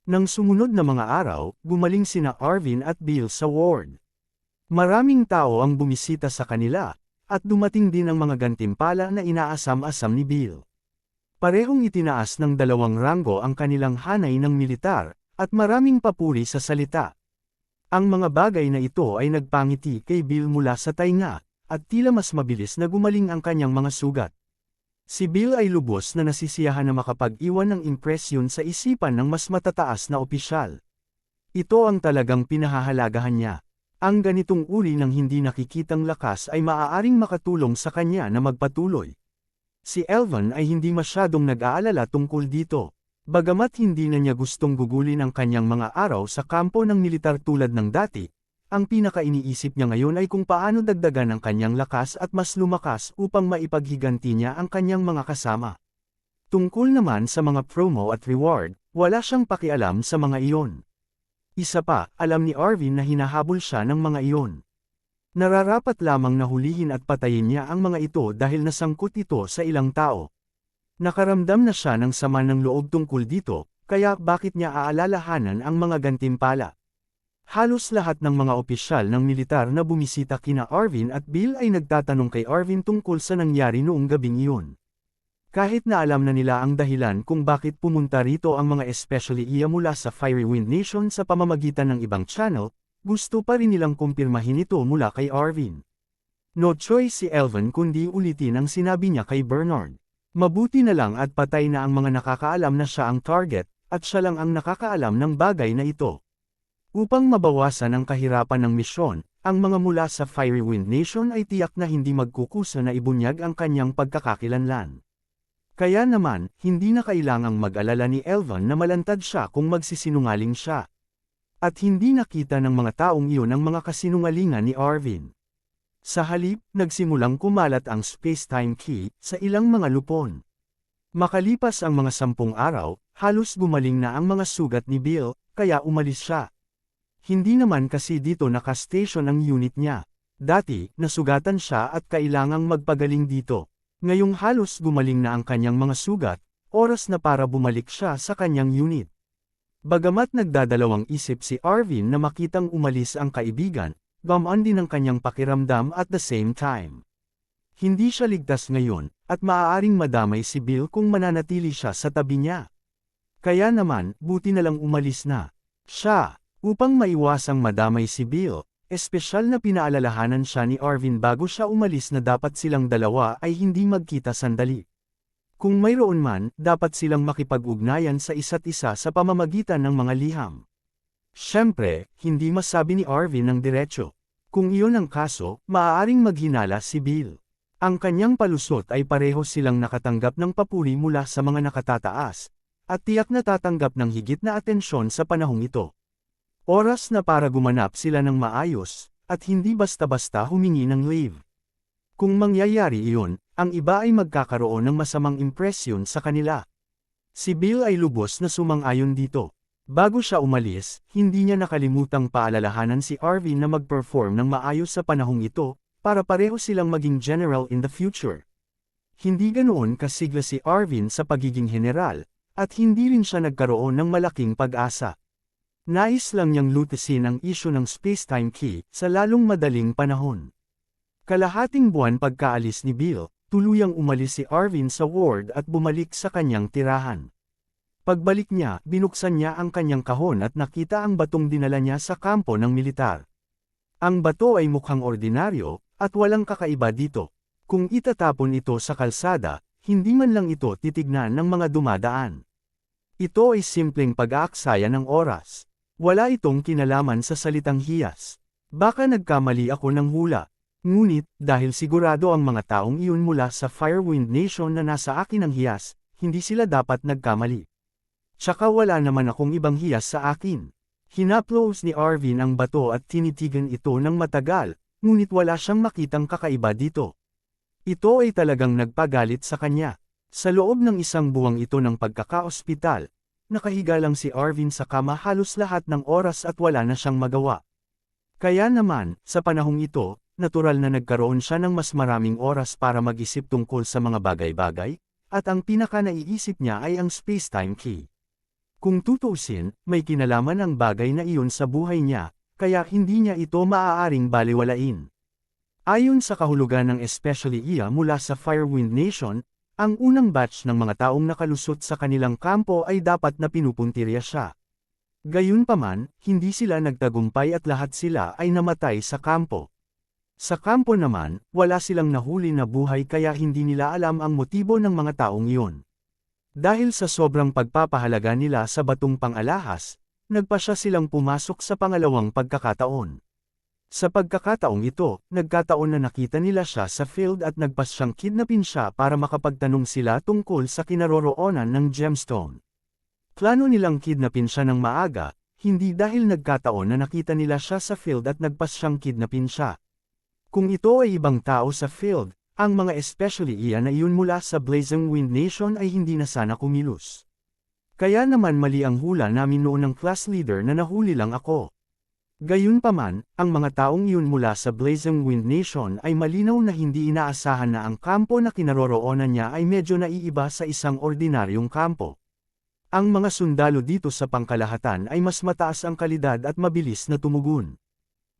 A: Nang sumunod na mga araw, gumaling sina Arvin at Bill sa ward. Maraming tao ang bumisita sa kanila, at dumating din ang mga gantimpala na inaasam-asam ni Bill. Parehong itinaas ng 2 ranggo ang kanilang hanay ng militar, at maraming papuri sa salita. Ang mga bagay na ito ay nagpangiti kay Bill mula sa tainga, at tila mas mabilis na gumaling ang kanyang mga sugat. Si Bill ay lubos na nasisiyahan na makapag-iwan ng impresyon sa isipan ng mas matataas na opisyal. Ito ang talagang pinahahalagahan niya. Ang ganitong uri ng hindi nakikitang lakas ay maaaring makatulong sa kanya na magpatuloy. Si Elvan ay hindi masyadong nag-aalala tungkol dito. Bagamat hindi na niya gustong gugulin ang kanyang mga araw sa kampo ng militar tulad ng dati, ang pinaka-iniisip niya ngayon ay kung paano dagdagan ang kanyang lakas at mas lumakas upang maipaghiganti niya ang kanyang mga kasama. Tungkol naman sa mga promo at reward, wala siyang pakialam sa mga iyon. Isa pa, alam ni Arvin na hinahabol siya ng mga iyon. Nararapat lamang na hulihin at patayin niya ang mga ito dahil nasangkot ito sa ilang tao. Nakaramdam na siya ng sama ng loob tungkol dito, kaya bakit niya aalalahanan ang mga gantimpala? Halos lahat ng mga opisyal ng militar na bumisita kina Arvin at Bill ay nagtatanong kay Arvin tungkol sa nangyari noong gabing iyon. Kahit na alam na nila ang dahilan kung bakit pumunta rito ang mga especially iya mula sa Fiery Wind Nation sa pamamagitan ng ibang channel, gusto pa rin nilang kumpirmahin ito mula kay Arvin. No choice si Elvin kundi ulitin ang sinabi niya kay Bernard. Mabuti na lang at patay na ang mga nakakaalam na siya ang target, at siya lang ang nakakaalam ng bagay na ito. Upang mabawasan ang kahirapan ng misyon, ang mga mula sa Fiery Wind Nation ay tiyak na hindi magkukusa na ibunyag ang kanyang pagkakakilanlan. Kaya naman, hindi na kailangang mag-alala ni Elvin na malantad siya kung magsisinungaling siya. At hindi nakita ng mga taong iyon ang mga kasinungalingan ni Arvin. Sa halip, nagsimulang kumalat ang space-time key sa ilang mga lupon. Makalipas ang mga 10 araw, halos gumaling na ang mga sugat ni Bill, kaya umalis siya. Hindi naman kasi dito naka-station ang unit niya. Dati, nasugatan siya at kailangang magpagaling dito. Ngayong halos gumaling na ang kanyang mga sugat, oras na para bumalik siya sa kanyang unit. Bagamat nagdadalawang isip si Arvin na makitang umalis ang kaibigan, gamaan din ang kanyang pakiramdam at the same time. Hindi siya ligtas ngayon, at maaaring madamay si Bill kung mananatili siya sa tabi niya. Kaya naman, buti na lang umalis na siya, upang maiwasang madamay si Bill, espesyal na pinaalalahanan siya ni Arvin bago siya umalis na dapat silang dalawa ay hindi magkita sandali. Kung mayroon man, dapat silang makipag-ugnayan sa isa't isa sa pamamagitan ng mga liham. Siyempre, hindi masabi ni Arvin ng diretso. Kung iyon ang kaso, maaaring maghinala si Bill. Ang kanyang palusot ay pareho silang nakatanggap ng papuri mula sa mga nakatataas, at tiyak na tatanggap ng higit na atensyon sa panahong ito. Oras na para gumanap sila ng maayos, at hindi basta-basta humingi ng leave. Kung mangyayari iyon, ang iba ay magkakaroon ng masamang impresyon sa kanila. Si Bill ay lubos na sumang-ayon dito. Bago siya umalis, hindi niya nakalimutang paalalahanan si Arvin na mag-perform ng maayos sa panahong ito, para pareho silang maging general in the future. Hindi ganoon kasigla si Arvin sa pagiging general, at hindi rin siya nagkaroon ng malaking pag-asa. Nais lang niyang lutasin ang isyu ng space-time key sa lalong madaling panahon. Kalahating buwan pagkaalis ni Bill, tuluyang umalis si Arvin sa ward at bumalik sa kanyang tirahan. Pagbalik niya, binuksan niya ang kanyang kahon at nakita ang batong dinala niya sa kampo ng militar. Ang bato ay mukhang ordinaryo, at walang kakaiba dito. Kung itatapon ito sa kalsada, hindi man lang ito titignan ng mga dumadaan. Ito ay simpleng pag-aaksaya ng oras. Wala itong kinalaman sa salitang hiyas. Baka nagkamali ako ng hula. Ngunit, dahil sigurado ang mga taong iyon mula sa Firewind Nation na nasa akin ang hiyas, hindi sila dapat nagkamali. Tsaka wala naman akong ibang hiyas sa akin. Hinaplos ni Arvin ang bato at tinitigan ito ng matagal, ngunit wala siyang makitang kakaiba dito. Ito ay talagang nagpagalit sa kanya. Sa loob ng isang buwang ito ng pagkaka-ospital, nakahiga lang si Arvin sa kama halos lahat ng oras at wala na siyang magawa. Kaya naman, sa panahong ito, natural na nagkaroon siya ng mas maraming oras para mag-isip tungkol sa mga bagay-bagay, at ang pinaka-naiisip niya ay ang space-time key. Kung tutuusin, may kinalaman ang bagay na iyon sa buhay niya, kaya hindi niya ito maaaring baliwalain. Ayon sa kahulugan ng especially iya mula sa Firewind Nation, ang unang batch ng mga taong nakalusot sa kanilang kampo ay dapat na pinupuntirya siya. Gayunpaman, hindi sila nagtagumpay at lahat sila ay namatay sa kampo. Sa kampo naman, wala silang nahuli na buhay kaya hindi nila alam ang motibo ng mga taong iyon. Dahil sa sobrang pagpapahalaga nila sa batong pang-alahas, nagpasya silang pumasok sa pangalawang pagkakataon. Sa pagkakataong ito, nagkataon na nakita nila siya sa field at nagpasyang kidnapin siya para makapagtanong sila tungkol sa kinaroroonan ng gemstone. Plano nilang kidnapin siya ng maaga, hindi dahil nagkataon na nakita nila siya sa field at nagpasyang kidnapin siya. Kung ito ay ibang tao sa field, ang mga especially iyan na iyon mula sa Blazing Wind Nation ay hindi na sana kumilos. Kaya naman mali ang hula namin noon ng class leader na nahuli lang ako. Gayunpaman, ang mga taong iyon mula sa Blazing Wind Nation ay malinaw na hindi inaasahan na ang kampo na kinaroroonan niya ay medyo naiiba sa isang ordinaryong kampo. Ang mga sundalo dito sa pangkalahatan ay mas mataas ang kalidad at mabilis na tumugon.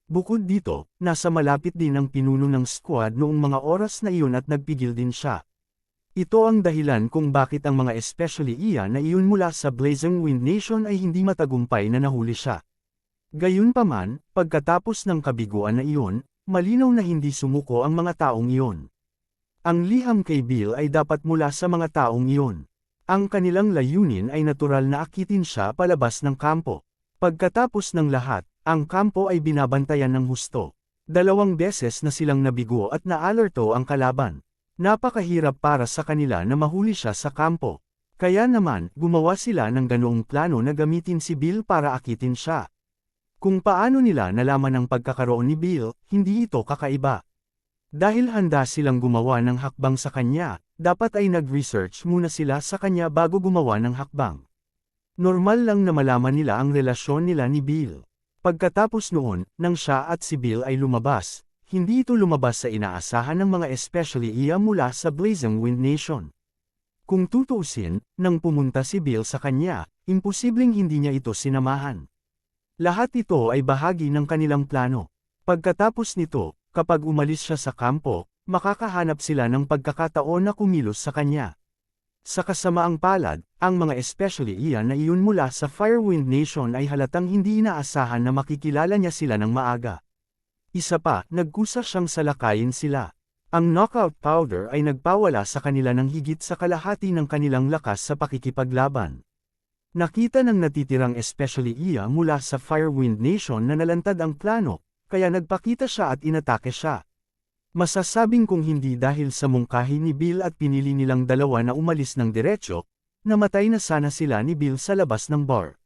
A: Bukod dito, nasa malapit din ang pinuno ng squad noong mga oras na iyon at nagpigil din siya. Ito ang dahilan kung bakit ang mga especially iya na iyon mula sa Blazing Wind Nation ay hindi matagumpay na nahuli siya. Gayunpaman, pagkatapos ng kabiguan na iyon, malinaw na hindi sumuko ang mga taong iyon. Ang liham kay Bill ay dapat mula sa mga taong iyon. Ang kanilang layunin ay natural na akitin siya palabas ng kampo. Pagkatapos ng lahat, ang kampo ay binabantayan ng husto. 2 beses na silang nabigo at naalerto ang kalaban. Napakahirap para sa kanila na mahuli siya sa kampo. Kaya naman, gumawa sila ng ganoong plano na gamitin si Bill para akitin siya. Kung paano nila nalaman ang pagkakaroon ni Bill, hindi ito kakaiba. Dahil handa silang gumawa ng hakbang sa kanya, dapat ay nag-research muna sila sa kanya bago gumawa ng hakbang. Normal lang na malaman nila ang relasyon nila ni Bill. Pagkatapos noon, nang siya at si Bill ay lumabas, hindi ito lumabas sa inaasahan ng mga especially iya mula sa Blazing Wind Nation. Kung tutuusin, nang pumunta si Bill sa kanya, imposibleng hindi niya ito sinamahan. Lahat ito ay bahagi ng kanilang plano. Pagkatapos nito, kapag umalis siya sa kampo, makakahanap sila ng pagkakataon na kumilos sa kanya. Sa kasamaang palad, ang mga especially iya na iyon mula sa Firewind Nation ay halatang hindi inaasahan na makikilala niya sila ng maaga. Isa pa, nagkusa siyang salakayin sila. Ang knockout powder ay nagpawala sa kanila ng higit sa kalahati ng kanilang lakas sa pakikipaglaban. Nakita ng natitirang especially iya mula sa Firewind Nation na nalantad ang plano, kaya nagpakita siya at inatake siya. Masasabing kung hindi dahil sa mungkahi ni Bill at pinili nilang dalawa na umalis ng diretsyo, namatay na sana sila ni Bill sa labas ng bar.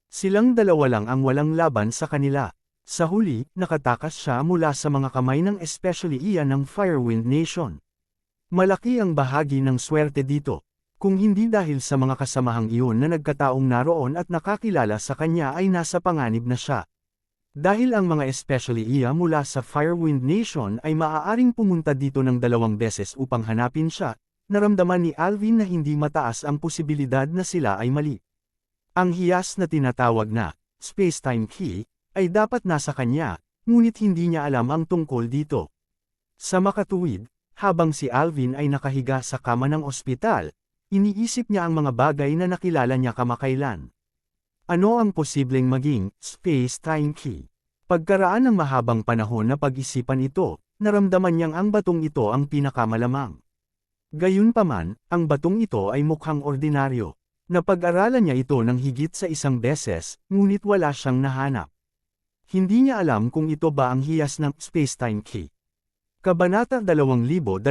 A: Silang dalawa lang ang walang laban sa kanila. Sa huli, nakatakas siya mula sa mga kamay ng especially iya ng Firewind Nation. Malaki ang bahagi ng swerte dito. Kung hindi dahil sa mga kasamahang iyon na nagkataong naroon at nakakilala sa kanya ay nasa panganib na siya. Dahil ang mga especially iya mula sa Firewind Nation ay maaaring pumunta dito ng 2 beses upang hanapin siya, naramdaman ni Alvin na hindi mataas ang posibilidad na sila ay mali. Ang hiyas na tinatawag na space-time key ay dapat nasa kanya, ngunit hindi niya alam ang tungkol dito. Sa makatuwid, habang si Alvin ay nakahiga sa kama ng ospital, iniisip niya ang mga bagay na nakilala niya kamakailan. Ano ang posibleng maging space-time key? Pagkaraan ng mahabang panahon na pag-isipan ito, naramdaman niyang ang batong ito ang pinakamalamang. Gayunpaman, ang batong ito ay mukhang ordinaryo. Napag-aralan niya ito ng higit sa 1 beses, ngunit wala siyang nahanap. Hindi niya alam kung ito ba ang hiyas ng space-time key. Kabanata 2208.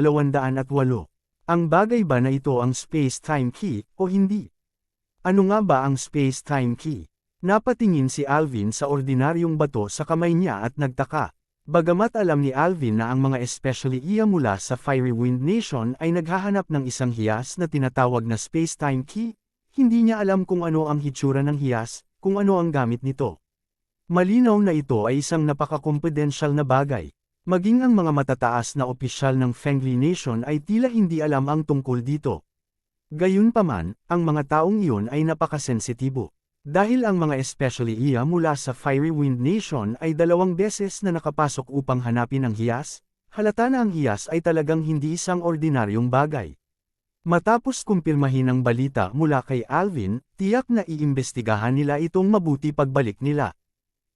A: Ang bagay ba na ito ang space-time key, o hindi? Ano nga ba ang space-time key? Napatingin si Alvin sa ordinaryong bato sa kamay niya at nagtaka. Bagamat alam ni Alvin na ang mga especially iya mula sa Firewind Nation ay naghahanap ng isang hiyas na tinatawag na space-time key, hindi niya alam kung ano ang hitsura ng hiyas, kung ano ang gamit nito. Malinaw na ito ay isang napaka-confidential na bagay. Maging ang mga matataas na opisyal ng Fengli Nation ay tila hindi alam ang tungkol dito. Gayunpaman, ang mga taong iyon ay napakasensitibo. Dahil ang mga especially iya mula sa Firewind Nation ay 2 beses na nakapasok upang hanapin ang hiyas, halata na ang hiyas ay talagang hindi isang ordinaryong bagay. Matapos kumpirmahin ang balita mula kay Alvin, tiyak na iimbestigahan nila itong mabuti pagbalik nila.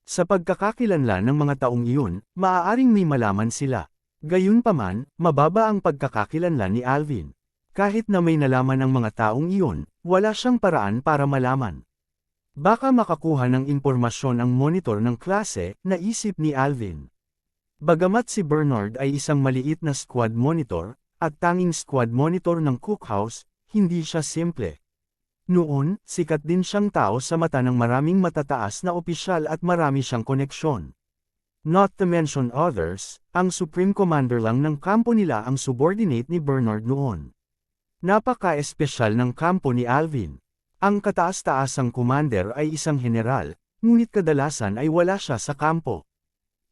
A: Sa pagkakakilanlan ng mga taong iyon, maaaring may malaman sila. Gayunpaman, mababa ang pagkakakilanlan ni Alvin. Kahit na may nalaman ang mga taong iyon, wala siyang paraan para malaman. Baka makakuha ng impormasyon ang monitor ng klase, naisip ni Alvin. Bagamat si Bernard ay isang maliit na squad monitor, at tanging squad monitor ng cookhouse, hindi siya simple. Noon, sikat din siyang tao sa mata ng maraming matataas na opisyal at marami siyang koneksyon. Not to mention others, ang Supreme Commander lang ng kampo nila ang subordinate ni Bernard noon. Napaka-espesyal ng kampo ni Alvin. Ang kataas-taasang commander ay isang general, ngunit kadalasan ay wala siya sa kampo.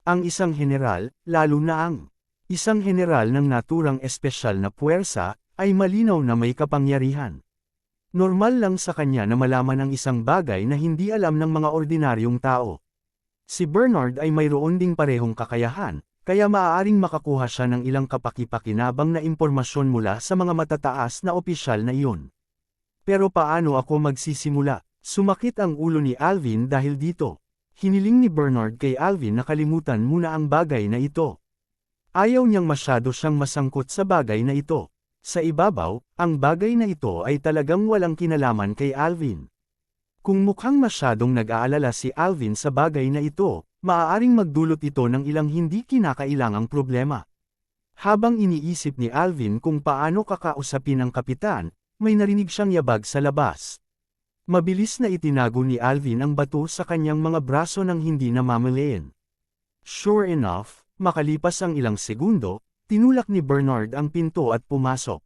A: Ang isang general, lalo na ang isang general ng naturang espesyal na puwersa, ay malinaw na may kapangyarihan. Normal lang sa kanya na malaman ang isang bagay na hindi alam ng mga ordinaryong tao. Si Bernard ay mayroon ding parehong kakayahan, kaya maaaring makakuha siya ng ilang kapaki-pakinabang na impormasyon mula sa mga matataas na opisyal na iyon. Pero paano ako magsisimula? Sumakit ang ulo ni Alvin dahil dito. Hiniling ni Bernard kay Alvin na kalimutan muna ang bagay na ito. Ayaw niyang masyado siyang masangkot sa bagay na ito. Sa ibabaw, ang bagay na ito ay talagang walang kinalaman kay Alvin. Kung mukhang masyadong nag-aalala si Alvin sa bagay na ito, maaaring magdulot ito ng ilang hindi kinakailangang problema. Habang iniisip ni Alvin kung paano kakausapin ang kapitan, may narinig siyang yabag sa labas. Mabilis na itinago ni Alvin ang bato sa kanyang mga braso nang hindi namamalayan. Sure enough, makalipas ang ilang segundo, tinulak ni Bernard ang pinto at pumasok.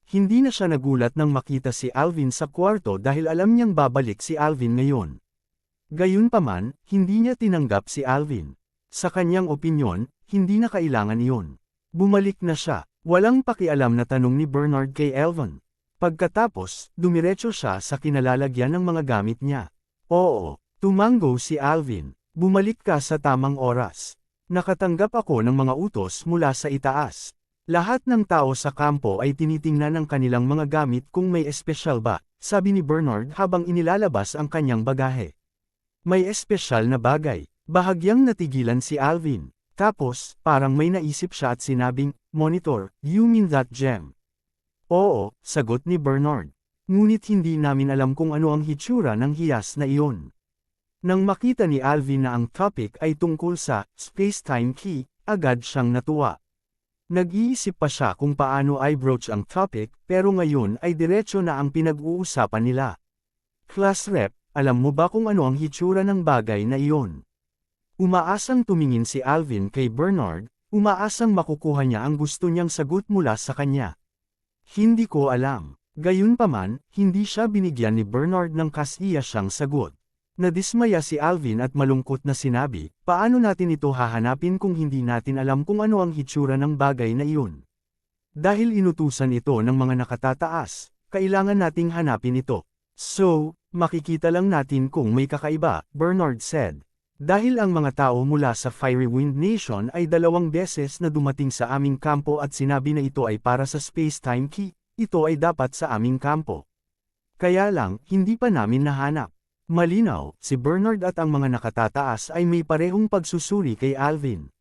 A: Hindi na siya nagulat nang makita si Alvin sa kwarto dahil alam niyang babalik si Alvin ngayon. Gayunpaman, hindi niya tinanggap si Alvin. Sa kanyang opinyon, hindi na kailangan iyon. Bumalik na siya, walang pakialam na tanong ni Bernard kay Alvin. Pagkatapos, dumiretso siya sa kinalalagyan ng mga gamit niya. Oo, tumango si Alvin. Bumalik ka sa tamang oras. Nakatanggap ako ng mga utos mula sa itaas. Lahat ng tao sa kampo ay tinitingnan ang kanilang mga gamit kung may espesyal ba, sabi ni Bernard habang inilalabas ang kanyang bagahe. May espesyal na bagay. Bahagyang natigilan si Alvin. Tapos, parang may naisip siya at sinabing, "Monitor, you mean that gem?" Oo, sagot ni Bernard. Ngunit hindi namin alam kung ano ang hitsura ng hiyas na iyon. Nang makita ni Alvin na ang topic ay tungkol sa space-time key, agad siyang natuwa. Nag-iisip pa siya kung paano i-broach ang topic, pero ngayon ay diretso na ang pinag-uusapan nila. Class rep, alam mo ba kung ano ang hitsura ng bagay na iyon? Umaasang tumingin si Alvin kay Bernard, umaasang makukuha niya ang gusto niyang sagot mula sa kanya. Hindi ko alam. Gayunpaman, hindi siya binigyan ni Bernard ng kasiya siyang sagot. Nadismaya si Alvin at malungkot na sinabi, "Paano natin ito hahanapin kung hindi natin alam kung ano ang hitsura ng bagay na iyon? Dahil inutusan ito ng mga nakatataas, kailangan nating hanapin ito." "So, makikita lang natin kung may kakaiba," Bernard said. "Dahil ang mga tao mula sa Fiery Wind Nation ay 2 beses na dumating sa aming kampo at sinabi na ito ay para sa space-time key, ito ay dapat sa aming kampo. Kaya lang, hindi pa namin nahanap." Malinaw, si Bernard at ang mga nakatataas ay may parehong pagsusuri kay Alvin.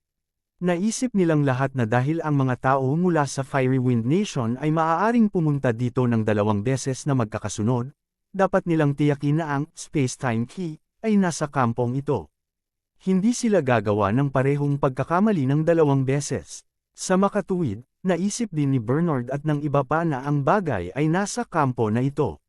A: Naisip nilang lahat na dahil ang mga tao mula sa Fiery Wind Nation ay maaaring pumunta dito ng 2 beses na magkakasunod, dapat nilang tiyakin na ang space-time key ay nasa kampong ito. Hindi sila gagawa ng parehong pagkakamali ng 2 beses. Sa makatuwid, naisip din ni Bernard at ng iba pa na ang bagay ay nasa kampo na ito.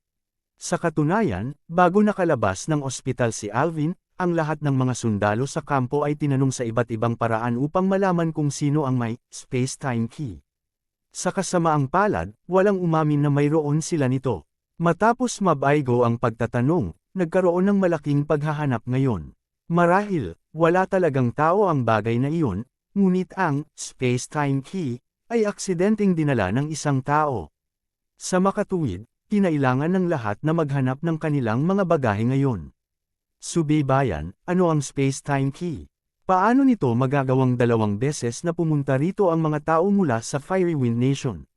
A: Sa katunayan, bago nakalabas ng ospital si Alvin, ang lahat ng mga sundalo sa kampo ay tinanong sa iba't ibang paraan upang malaman kung sino ang may space-time key. Sa kasamaang palad, walang umamin na mayroon sila nito. Matapos mabaygo ang pagtatanong, nagkaroon ng malaking paghahanap ngayon. Marahil, wala talagang tao ang bagay na iyon, ngunit ang space-time key ay aksidenteng dinala ng isang tao. Sa makatuwid, kinailangan ng lahat na maghanap ng kanilang mga bagahe ngayon. Subaybayan, ano ang space-time key? Paano nito magagawang 2 beses na pumunta rito ang mga tao mula sa Fiery Wind Nation?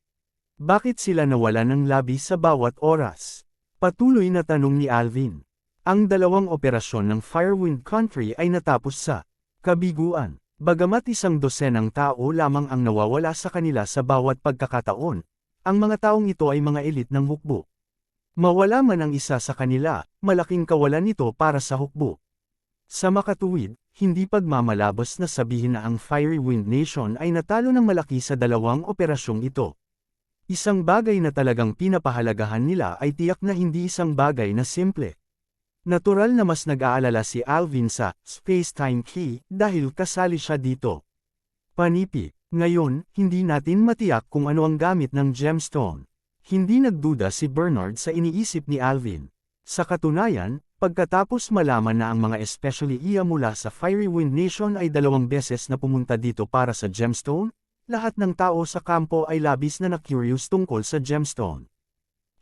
A: Bakit sila nawala ng labi sa bawat oras? Patuloy na tanong ni Alvin. Ang 2 operasyon ng Firewind Country ay natapos sa kabiguan. Bagamat 100 tao lamang ang nawawala sa kanila sa bawat pagkakataon, ang mga taong ito ay mga elite ng hukbo. Mawala man ang isa sa kanila, malaking kawalan nito para sa hukbo. Sa makatuwid, hindi pagmamalabos na sabihin na ang Fiery Wind Nation ay natalo ng malaki sa 2 operasyong ito. Isang bagay na talagang pinapahalagahan nila ay tiyak na hindi isang bagay na simple. Natural na mas nag-aalala si Alvin sa space-time key dahil kasali siya dito. Panipi. Ngayon, hindi natin matiyak kung ano ang gamit ng gemstone. Hindi nagduda si Bernard sa iniisip ni Alvin. Sa katunayan, pagkatapos malaman na ang mga especially iya mula sa Fiery Wind Nation ay 2 beses na pumunta dito para sa gemstone, lahat ng tao sa kampo ay labis na na-curious tungkol sa gemstone.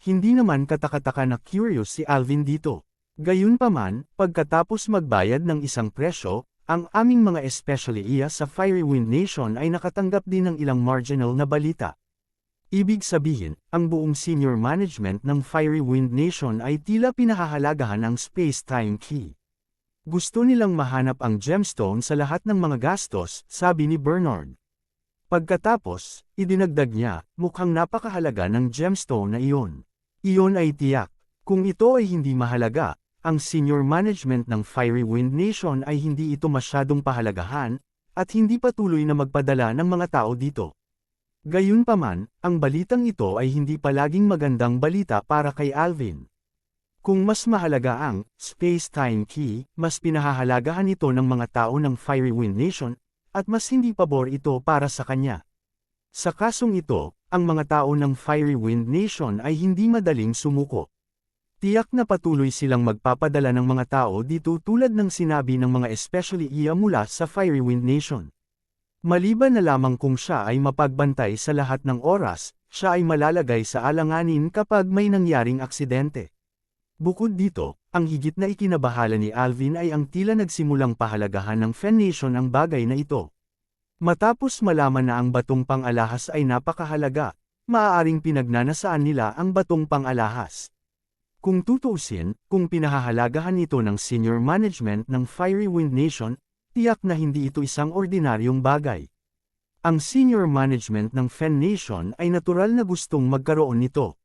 A: Hindi naman katakataka na curious si Alvin dito. Gayunpaman, pagkatapos magbayad ng isang presyo, ang aming mga especially iya sa Fiery Wind Nation ay nakatanggap din ng ilang marginal na balita. Ibig sabihin, ang buong senior management ng Fiery Wind Nation ay tila pinahahalagahan ang space-time key. Gusto nilang mahanap ang gemstone sa lahat ng mga gastos, sabi ni Bernard. Pagkatapos, idinagdag niya, mukhang napakahalaga ng gemstone na iyon. Iyon ay tiyak. Kung ito ay hindi mahalaga, ang senior management ng Fiery Wind Nation ay hindi ito masyadong pahalagahan, at hindi patuloy na magpadala ng mga tao dito. Gayunpaman, ang balitang ito ay hindi palaging magandang balita para kay Alvin. Kung mas mahalaga ang space-time key, mas pinahahalagahan ito ng mga tao ng Fiery Wind Nation, at mas hindi pabor ito para sa kanya. Sa kasong ito, ang mga tao ng Fiery Wind Nation ay hindi madaling sumuko. Tiyak na patuloy silang magpapadala ng mga tao dito tulad ng sinabi ng mga especially iya mula sa Fiery Wind Nation. Maliban na lamang kung siya ay mapagbantay sa lahat ng oras, siya ay malalagay sa alanganin kapag may nangyaring aksidente. Bukod dito, ang higit na ikinabahala ni Alvin ay ang tila nagsimulang pahalagahan ng Fen Nation ang bagay na ito. Matapos malaman na ang batong pang-alahas ay napakahalaga, maaaring pinagnanasaan nila ang batong pang-alahas. Kung tutuusin, kung pinahahalagahan ito ng senior management ng Fiery Wind Nation, tiyak na hindi ito isang ordinaryong bagay. Ang senior management ng Fen Nation ay natural na gustong magkaroon nito.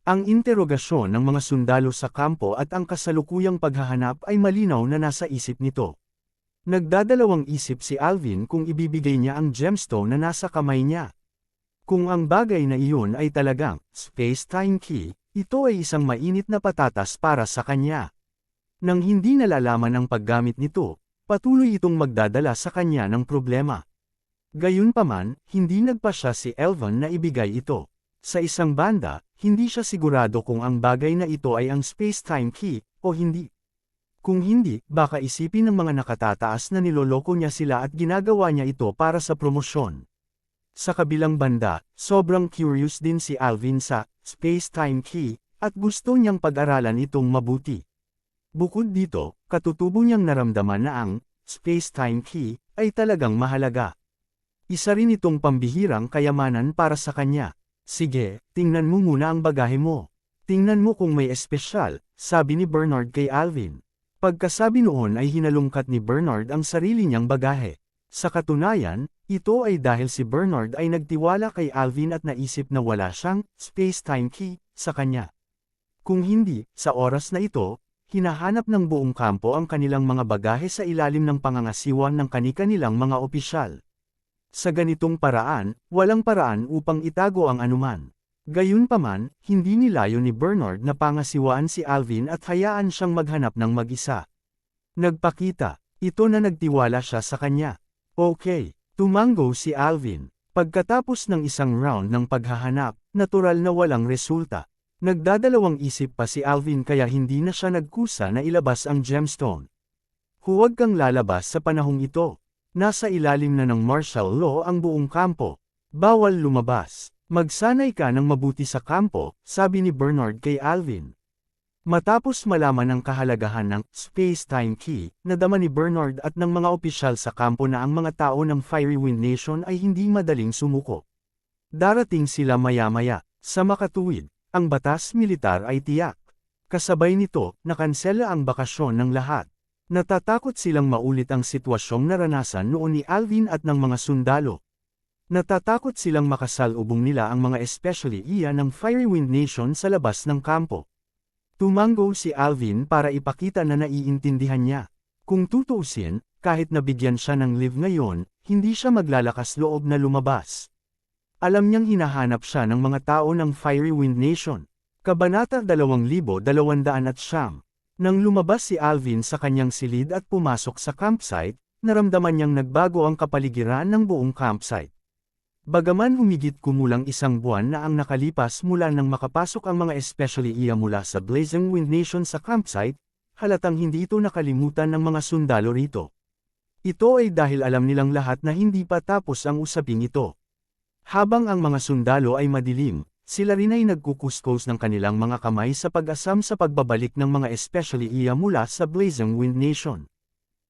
A: Ang interogasyon ng mga sundalo sa kampo at ang kasalukuyang paghahanap ay malinaw na nasa isip nito. Nagdadalawang isip si Alvin kung ibibigay niya ang gemstone na nasa kamay niya. Kung ang bagay na iyon ay talagang space-time key, ito ay isang mainit na patatas para sa kanya. Nang hindi nalalaman ang paggamit nito, patuloy itong magdadala sa kanya ng problema. Gayunpaman, hindi nagpasya si Elvan na ibigay ito. Sa isang banda, hindi siya sigurado kung ang bagay na ito ay ang space-time key, o hindi. Kung hindi, baka isipin ng mga nakatataas na niloloko niya sila at ginagawa niya ito para sa promosyon. Sa kabilang banda, sobrang curious din si Alvin sa space-time key, at gusto niyang pag-aralan itong mabuti. Bukod dito, katutubo niyang naramdaman na ang space-time key ay talagang mahalaga. Isa rin itong pambihirang kayamanan para sa kanya. Sige, tingnan mo muna ang bagahe mo. Tingnan mo kung may espesyal, sabi ni Bernard kay Alvin. Pagkasabi noon ay hinalungkat ni Bernard ang sarili niyang bagahe. Sa katunayan, ito ay dahil si Bernard ay nagtiwala kay Alvin at naisip na wala siyang space-time key sa kanya. Kung hindi, sa oras na ito, hinahanap ng buong kampo ang kanilang mga bagahe sa ilalim ng pangangasiwa ng kani-kanilang mga opisyal. Sa ganitong paraan, walang paraan upang itago ang anuman. Gayunpaman, hindi nilayo ni Bernard na pangasiwaan si Alvin at hayaan siyang maghanap ng mag-isa. Nagpakita, ito na nagtiwala siya sa kanya. Okay, tumango si Alvin. Pagkatapos ng isang round ng paghahanap, natural na walang resulta. Nagdadalawang isip pa si Alvin kaya hindi na siya nagkusa na ilabas ang gemstone. Huwag kang lalabas sa panahong ito. Nasa ilalim na ng martial law ang buong kampo. Bawal lumabas. Magsanay ka ng mabuti sa kampo, sabi ni Bernard kay Alvin. Matapos malaman ang kahalagahan ng space-time key, nadama ni Bernard at ng mga opisyal sa kampo na ang mga tao ng Fiery Wind Nation ay hindi madaling sumuko. Darating sila maya-maya. Sa makatuwid, ang batas militar ay tiyak. Kasabay nito, nakansela ang bakasyon ng lahat. Natatakot silang maulit ang sitwasyong naranasan noon ni Alvin at ng mga sundalo. Natatakot silang makasalubong nila ang mga especially iya ng Fiery Wind Nation sa labas ng kampo. Tumango si Alvin para ipakita na naiintindihan niya. Kung tutuusin, kahit nabigyan siya ng leave ngayon, hindi siya maglalakas loob na lumabas. Alam niyang hinahanap siya ng mga tao ng Fiery Wind Nation. Kabanata 2200. Nang lumabas si Alvin sa kanyang silid at pumasok sa campsite, naramdaman niyang nagbago ang kapaligiran ng buong campsite. Bagaman humigit kumulang isang buwan na ang nakalipas mula nang makapasok ang mga especially iya mula sa Blazing Wind Nation sa campsite, halatang hindi ito nakalimutan ng mga sundalo rito. Ito ay dahil alam nilang lahat na hindi pa tapos ang usaping ito. Habang ang mga sundalo ay madilim, Sila rin ay nagkukuskos ng kanilang mga kamay sa pag-asam sa pagbabalik ng mga especially iya mula sa Blazing Wind Nation.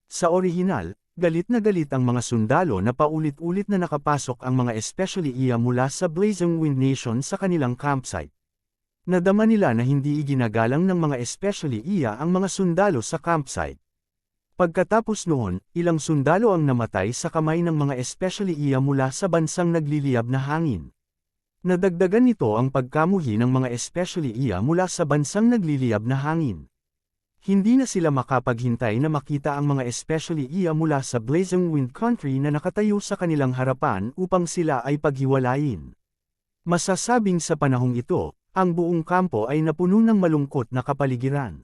A: Sa orihinal, galit na galit ang mga sundalo na paulit-ulit na nakapasok ang mga especially iya mula sa Blazing Wind Nation sa kanilang campsite. Nadama nila na hindi iginagalang ng mga especially iya ang mga sundalo sa campsite. Pagkatapos noon, ilang sundalo ang namatay sa kamay ng mga especially iya mula sa bansang nagliliyab na hangin. Nadagdagan nito ang pagkamuhi ng mga especially iya mula sa bansang nagliliyab na hangin. Hindi na sila makapaghintay na makita ang mga especially iya mula sa Blazing Wind Country na nakatayo sa kanilang harapan upang sila ay paghiwalayin. Masasabing sa panahong ito, ang buong kampo ay napuno ng malungkot na kapaligiran.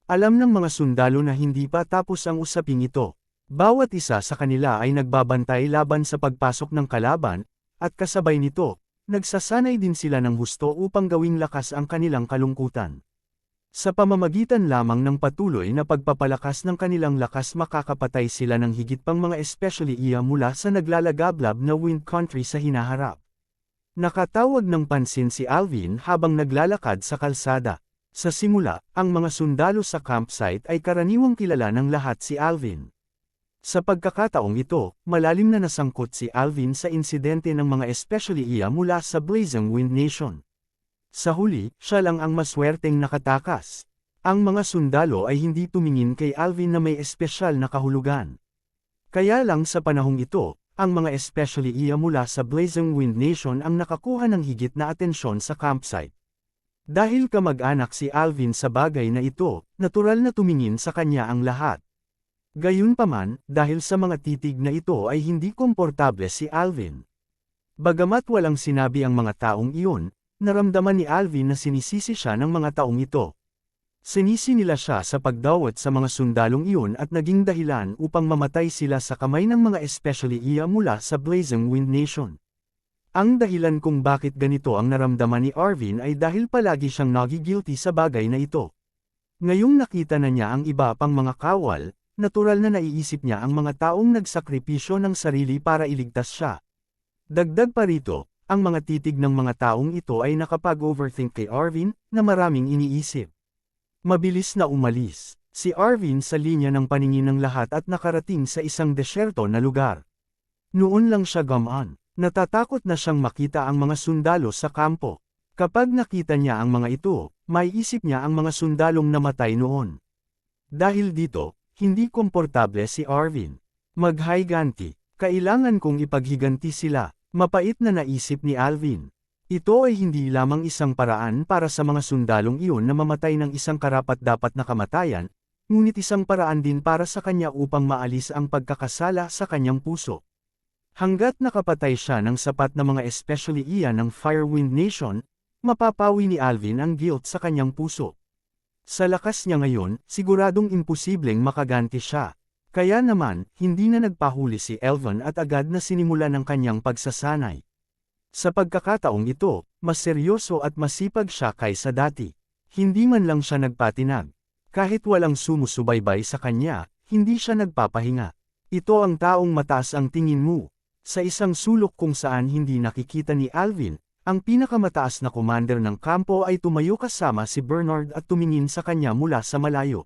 A: Alam ng mga sundalo na hindi pa tapos ang usaping ito. Bawat isa sa kanila ay nagbabantay laban sa pagpasok ng kalaban, at kasabay nito, nagsasanay din sila ng husto upang gawing lakas ang kanilang kalungkutan. Sa pamamagitan lamang ng patuloy na pagpapalakas ng kanilang lakas makakapatay sila ng higit pang mga especially iya mula sa naglalagablab na wind country sa hinaharap. Nakatawag ng pansin si Alvin habang naglalakad sa kalsada. Sa simula, ang mga sundalo sa campsite ay karaniwang kilala ng lahat si Alvin. Sa pagkakataong ito, malalim na nasangkot si Alvin sa insidente ng mga especially iya mula sa Blazing Wind Nation. Sa huli, siya lang ang maswerteng nakatakas. Ang mga sundalo ay hindi tumingin kay Alvin na may espesyal na kahulugan. Kaya lang sa panahong ito, ang mga especially iya mula sa Blazing Wind Nation ang nakakuha ng higit na atensyon sa campsite. Dahil kamag-anak si Alvin sa bagay na ito, natural na tumingin sa kanya ang lahat. Gayunpaman, dahil sa mga titig na ito ay hindi komportable si Alvin. Bagamat walang sinabi ang mga taong iyon, naramdaman ni Alvin na sinisisi siya ng mga taong ito. Sinisi nila siya sa pagdawat sa mga sundalong iyon at naging dahilan upang mamatay sila sa kamay ng mga especially iya mula sa Blazing Wind Nation. Ang dahilan kung bakit ganito ang naramdaman ni Arvin ay dahil palagi siyang nagigilty sa bagay na ito. Ngayong nakita na niya ang iba pang mga kawal, natural na naiisip niya ang mga taong nagsakripisyo ng sarili para iligtas siya. Dagdag pa rito, ang mga titig ng mga taong ito ay nakapag-overthink kay Arvin, na maraming iniisip. Mabilis na umalis si Arvin sa linya ng paningin ng lahat at nakarating sa isang desyerto na lugar. Noon lang siya gamaan. Natatakot na siyang makita ang mga sundalo sa kampo. Kapag nakita niya ang mga ito, maiisip niya ang mga sundalong namatay noon. Dahil dito, hindi komportable si Arvin. Maghiganti, kailangan kong ipaghiganti sila, mapait na naisip ni Alvin. Ito ay hindi lamang isang paraan para sa mga sundalong iyon na mamatay ng isang karapat-dapat na kamatayan, ngunit isang paraan din para sa kanya upang maalis ang pagkakasala sa kanyang puso. Hanggat nakapatay siya ng sapat na mga especially iya ng Firewind Nation, mapapawi ni Alvin ang guilt sa kanyang puso. Sa lakas niya ngayon, siguradong imposibleng makaganti siya. Kaya naman, hindi na nagpahuli si Elvin at agad na sinimulan ang kanyang pagsasanay. Sa pagkakataong ito, mas seryoso at masipag siya kaysa dati. Hindi man lang siya nagpatinag. Kahit walang sumusubaybay sa kanya, hindi siya nagpapahinga. Ito ang taong mataas ang tingin mo. Sa isang sulok kung saan hindi nakikita ni Alvin, ang pinakamataas na commander ng kampo ay tumayo kasama si Bernard at tumingin sa kanya mula sa malayo.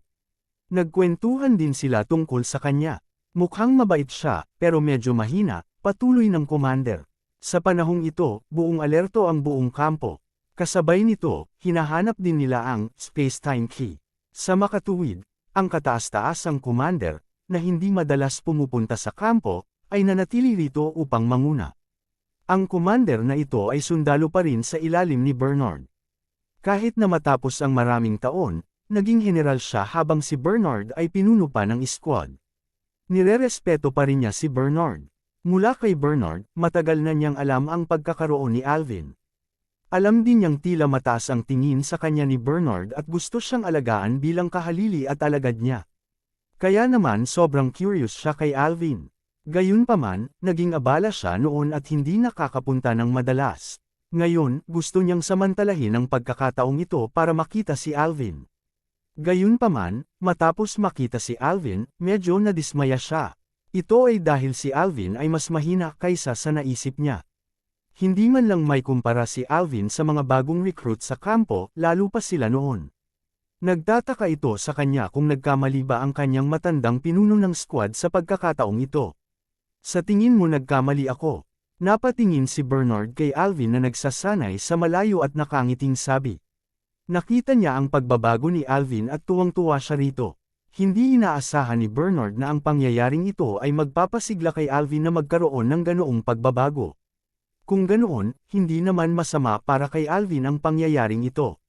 A: Nagkwentuhan din sila tungkol sa kanya. Mukhang mabait siya, pero medyo mahina, patuloy ng commander. Sa panahong ito, buong alerto ang buong kampo. Kasabay nito, hinahanap din nila ang space-time key. Sa makatuwid, ang kataas-taasang commander, na hindi madalas pumupunta sa kampo, ay nanatili rito upang manguna. Ang commander na ito ay sundalo pa rin sa ilalim ni Bernard. Kahit na matapos ang maraming taon, naging general siya habang si Bernard ay pinuno pa ng squad. Nirerespeto pa rin niya si Bernard. Mula kay Bernard, matagal na niyang alam ang pagkakaroon ni Alvin. Alam din niyang tila mataas ang tingin sa kanya ni Bernard at gusto siyang alagaan bilang kahalili at alagad niya. Kaya naman sobrang curious siya kay Alvin. Gayunpaman, naging abala siya noon at hindi nakakapunta ng madalas. Ngayon, gusto niyang samantalahin ang pagkakataong ito para makita si Alvin. Gayunpaman, matapos makita si Alvin, medyo nadismaya siya. Ito ay dahil si Alvin ay mas mahina kaysa sa naisip niya. Hindi man lang may kumpara si Alvin sa mga bagong recruit sa kampo, lalo pa sila noon. Nagtataka ito sa kanya kung nagkamali ba ang kanyang matandang pinuno ng squad sa pagkakataong ito. Sa tingin mo nagkamali ako? Napatingin si Bernard kay Alvin na nagsasanay sa malayo at nakangiting sabi. Nakita niya ang pagbabago ni Alvin at tuwang-tuwa siya rito. Hindi inaasahan ni Bernard na ang pangyayaring ito ay magpapasigla kay Alvin na magkaroon ng ganoong pagbabago. Kung ganoon, hindi naman masama para kay Alvin ang pangyayaring ito.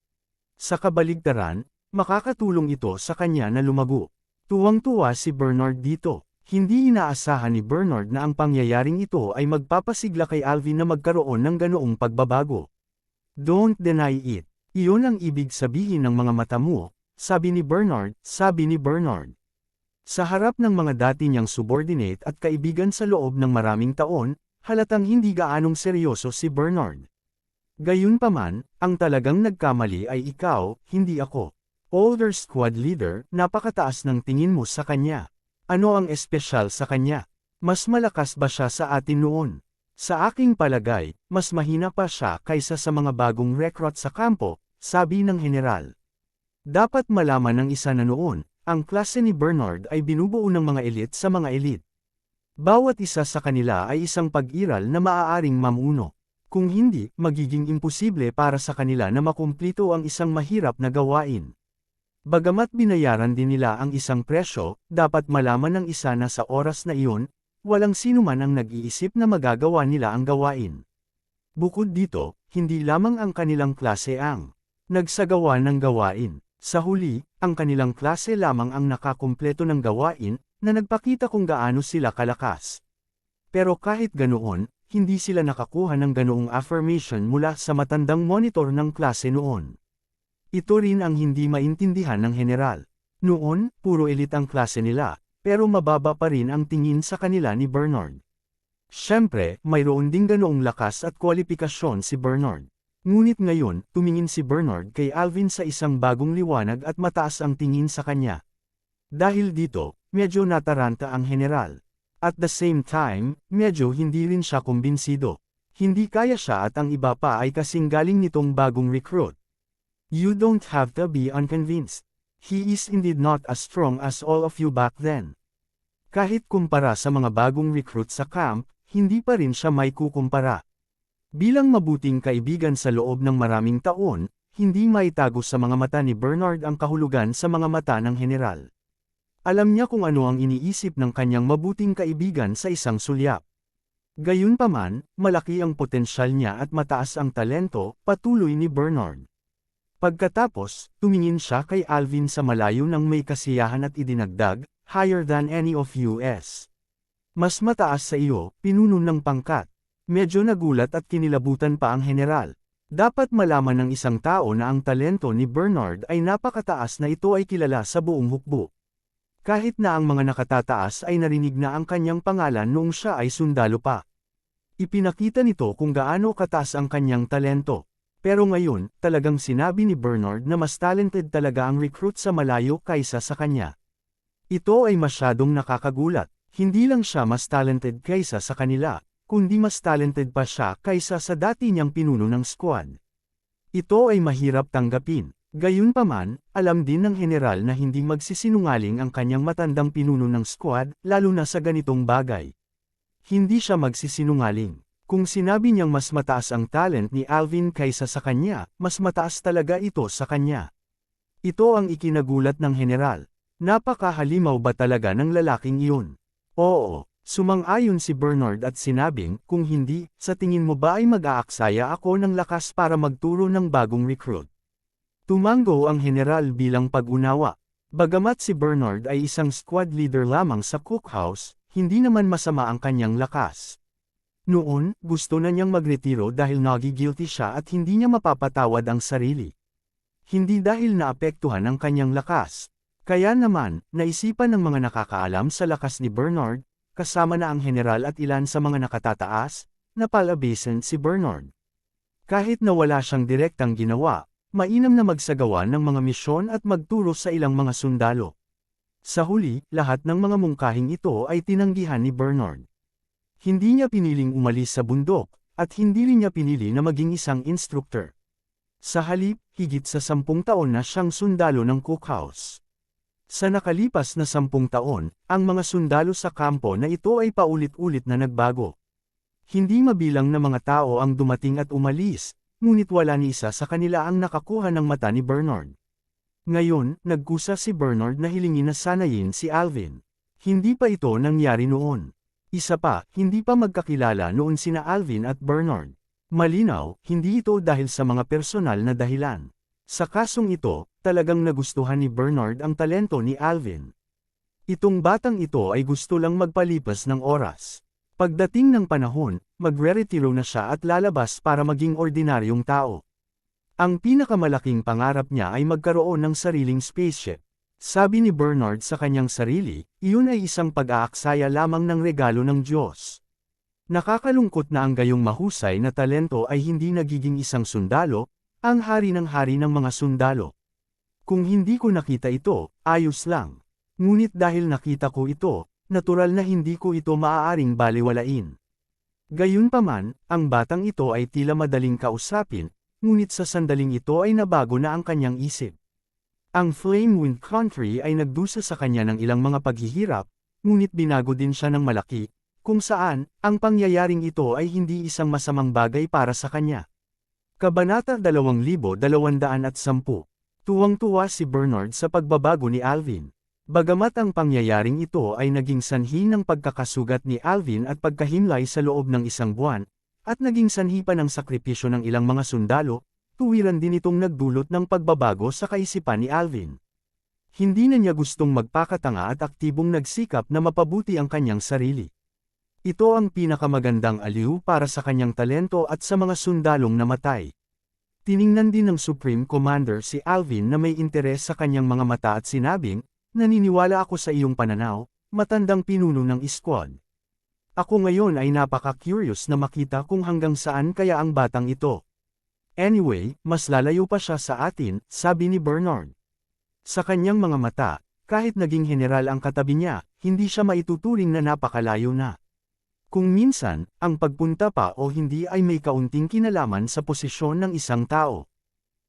A: Sa kabaligtaran, makakatulong ito sa kanya na lumago. Tuwang-tuwa si Bernard dito. Hindi inaasahan ni Bernard na ang pangyayaring ito ay magpapasigla kay Alvin na magkaroon ng ganoong pagbabago. Don't deny it. Iyon ang ibig sabihin ng mga mata mo, sabi ni Bernard, sabi ni Bernard. Sa harap ng mga dati niyang subordinate at kaibigan sa loob ng maraming taon, halatang hindi gaanong seryoso si Bernard. Gayunpaman, ang talagang nagkamali ay ikaw, hindi ako. Older squad leader, napakataas ng tingin mo sa kanya. Ano ang espesyal sa kanya? Mas malakas ba siya sa atin noon? Sa aking palagay, mas mahina pa siya kaysa sa mga bagong recruit sa kampo, sabi ng general. Dapat malaman ng isa na noon, ang klase ni Bernard ay binubuo ng mga elite sa mga elite. Bawat isa sa kanila ay isang pag-iral na maaaring mamuno. Kung hindi, magiging imposible para sa kanila na makumplito ang isang mahirap na gawain. Bagamat binayaran din nila ang isang presyo, dapat malaman ng isa na sa oras na iyon, walang sino man ang nag-iisip na magagawa nila ang gawain. Bukod dito, hindi lamang ang kanilang klase ang nagsagawa ng gawain. Sa huli, ang kanilang klase lamang ang nakakumpleto ng gawain na nagpakita kung gaano sila kalakas. Pero kahit ganoon, hindi sila nakakuha ng ganoong affirmation mula sa matandang monitor ng klase noon. Ito rin ang hindi maintindihan ng general. Noon, puro elite ang klase nila, pero mababa pa rin ang tingin sa kanila ni Bernard. Siyempre, mayroon ding ganoong lakas at kwalifikasyon si Bernard. Ngunit ngayon, tumingin si Bernard kay Alvin sa isang bagong liwanag at mataas ang tingin sa kanya. Dahil dito, medyo nataranta ang general. At the same time, medyo hindi rin siya kumbinsido. Hindi kaya siya at ang iba pa ay kasing galing nitong bagong recruit. You don't have to be unconvinced. He is indeed not as strong as all of you back then. Kahit kumpara sa mga bagong recruit sa camp, hindi pa rin siya may kukumpara. Bilang mabuting kaibigan sa loob ng maraming taon, hindi maitago sa mga mata ni Bernard ang kahulugan sa mga mata ng general. Alam niya kung ano ang iniisip ng kanyang mabuting kaibigan sa isang sulyap. Gayunpaman, malaki ang potensyal niya at mataas ang talento, patuloy ni Bernard. Pagkatapos, tumingin siya kay Alvin sa malayo ng may kasiyahan at idinagdag, higher than any of us. Mas mataas sa iyo, pinuno ng pangkat. Medyo nagulat at kinilabutan pa ang general. Dapat malaman ng isang tao na ang talento ni Bernard ay napakataas na ito ay kilala sa buong hukbo. Kahit na ang mga nakatataas ay narinig na ang kanyang pangalan noong siya ay sundalo pa. Ipinakita nito kung gaano kataas ang kanyang talento. Pero ngayon, talagang sinabi ni Bernard na mas talented talaga ang recruit sa malayo kaysa sa kanya. Ito ay masyadong nakakagulat. Hindi lang siya mas talented kaysa sa kanila, kundi mas talented pa siya kaysa sa dati niyang pinuno ng squad. Ito ay mahirap tanggapin. Gayunpaman, alam din ng general na hindi magsisinungaling ang kanyang matandang pinuno ng squad, lalo na sa ganitong bagay. Hindi siya magsisinungaling. Kung sinabi niyang mas mataas ang talent ni Alvin kaysa sa kanya, mas mataas talaga ito sa kanya. Ito ang ikinagulat ng general. Napakahalimaw ba talaga ng lalaking iyon? Oo, sumang-ayon si Bernard at sinabing, kung hindi, sa tingin mo ba ay mag-aaksaya ako ng lakas para magturo ng bagong recruit? Tumango ang general bilang pag-unawa. Bagamat si Bernard ay isang squad leader lamang sa cookhouse, hindi naman masama ang kanyang lakas. Noon, gusto na niyang magretiro dahil nagigilty siya at hindi niya mapapatawad ang sarili. Hindi dahil naapektuhan ang kanyang lakas. Kaya naman, naisipan ng mga nakakaalam sa lakas ni Bernard, kasama na ang general at ilan sa mga nakatataas, na palabasin si Bernard. Kahit na wala siyang direktang ginawa, mainam na magsagawa ng mga misyon at magturo sa ilang mga sundalo. Sa huli, lahat ng mga mungkahing ito ay tinanggihan ni Bernard. Hindi niya piniling umalis sa bundok, at hindi rin niya pinili na maging isang instructor. Sa halip, higit sa 10 taon na siyang sundalo ng cookhouse. Sa nakalipas na 10 taon, ang mga sundalo sa kampo na ito ay paulit-ulit na nagbago. Hindi mabilang na mga tao ang dumating at umalis, ngunit wala ni isa sa kanila ang nakakuha ng mata ni Bernard. Ngayon, nagkusa si Bernard na hilingin na sanayin si Alvin. Hindi pa ito nangyari noon. Isa pa, hindi pa magkakilala noon sina Alvin at Bernard. Malinaw, hindi ito dahil sa mga personal na dahilan. Sa kasong ito, talagang nagustuhan ni Bernard ang talento ni Alvin. Itong batang ito ay gusto lang magpalipas ng oras. Pagdating ng panahon, magre-retiro na siya at lalabas para maging ordinaryong tao. Ang pinakamalaking pangarap niya ay magkaroon ng sariling spaceship. Sabi ni Bernard sa kanyang sarili, iyon ay isang pag-aaksaya lamang ng regalo ng Diyos. Nakakalungkot na ang gayong mahusay na talento ay hindi nagiging isang sundalo, ang hari ng mga sundalo. Kung hindi ko nakita ito, ayos lang. Ngunit dahil nakita ko ito, natural na hindi ko ito maaaring balewalain. Gayunpaman, ang batang ito ay tila madaling kausapin, ngunit sa sandaling ito ay nabago na ang kanyang isip. Ang Flamewind Country ay nagdusa sa kanya ng ilang mga paghihirap, ngunit binago din siya ng malaki, kung saan, ang pangyayaring ito ay hindi isang masamang bagay para sa kanya. Kabanata 2210. Tuwang-tuwa si Bernard sa pagbabago ni Alvin. Bagamat ang pangyayaring ito ay naging sanhi ng pagkakasugat ni Alvin at pagkahimlay sa loob ng 1 buwan, at naging sanhi pa ng sakripisyo ng ilang mga sundalo, tuwiran din itong nagdulot ng pagbabago sa kaisipan ni Alvin. Hindi na niya gustong magpakatanga at aktibong nagsikap na mapabuti ang kanyang sarili. Ito ang pinakamagandang aliw para sa kanyang talento at sa mga sundalong namatay. Tiningnan din ng Supreme Commander si Alvin na may interes sa kanyang mga mata at sinabing, "Naniniwala ako sa iyong pananaw, matandang pinuno ng squad. Ako ngayon ay napaka-curious na makita kung hanggang saan kaya ang batang ito. Anyway, mas lalayo pa siya sa atin," sabi ni Bernard. Sa kanyang mga mata, kahit naging general ang katabi niya, hindi siya maituturing na napakalayo na. Kung minsan, ang pagpunta pa o hindi ay may kaunting kinalaman sa posisyon ng isang tao.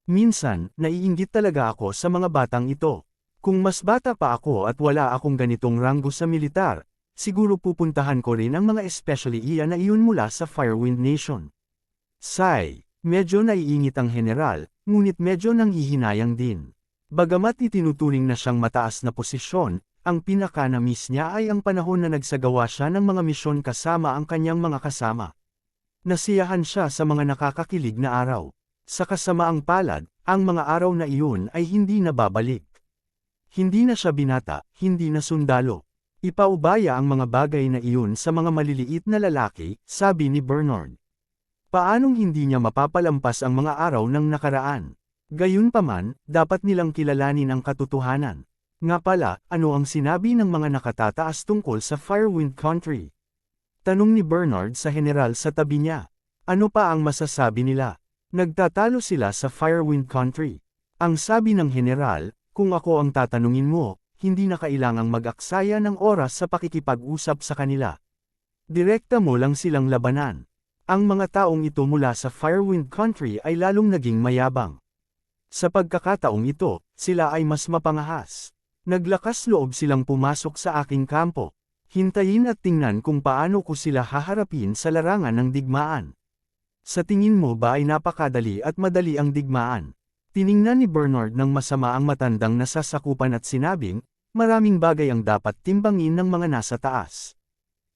A: Minsan, naiinggit talaga ako sa mga batang ito. Kung mas bata pa ako at wala akong ganitong ranggo sa militar, siguro pupuntahan ko rin ang mga especially na iyon mula sa Firewind Nation. Sigh, medyo naiingit ang general, ngunit medyo nanghihinayang din. Bagamat itinuturing na siyang mataas na posisyon, ang pinaka-namiss niya ay ang panahon na nagsagawa siya ng mga misyon kasama ang kanyang mga kasama. Nasiyahan siya sa mga nakakakilig na araw. Sa kasamaang palad, ang mga araw na iyon ay hindi na babalik. Hindi na siya binata, hindi na sundalo. Ipaubaya ang mga bagay na iyon sa mga maliliit na lalaki, sabi ni Bernard. Paanong hindi niya mapapalampas ang mga araw ng nakaraan? Gayunpaman, dapat nilang kilalanin ang katotohanan. Nga pala, ano ang sinabi ng mga nakatataas tungkol sa Firewind Country? Tanong ni Bernard sa general sa tabi niya. Ano pa ang masasabi nila? Nagtatalo sila sa Firewind Country. Ang sabi ng general, kung ako ang tatanungin mo, hindi na kailangang mag-aksaya ng oras sa pakikipag-usap sa kanila. Direkta mo lang silang labanan. Ang mga taong ito mula sa Firewind Country ay lalong naging mayabang. Sa pagkakataong ito, sila ay mas mapangahas. Naglakas loob silang pumasok sa aking kampo. Hintayin at tingnan kung paano ko sila haharapin sa larangan ng digmaan. Sa tingin mo ba ay napakadali at madali ang digmaan? Tiningnan ni Bernard ng masama ang matandang nasasakupan at sinabing, maraming bagay ang dapat timbangin ng mga nasa taas.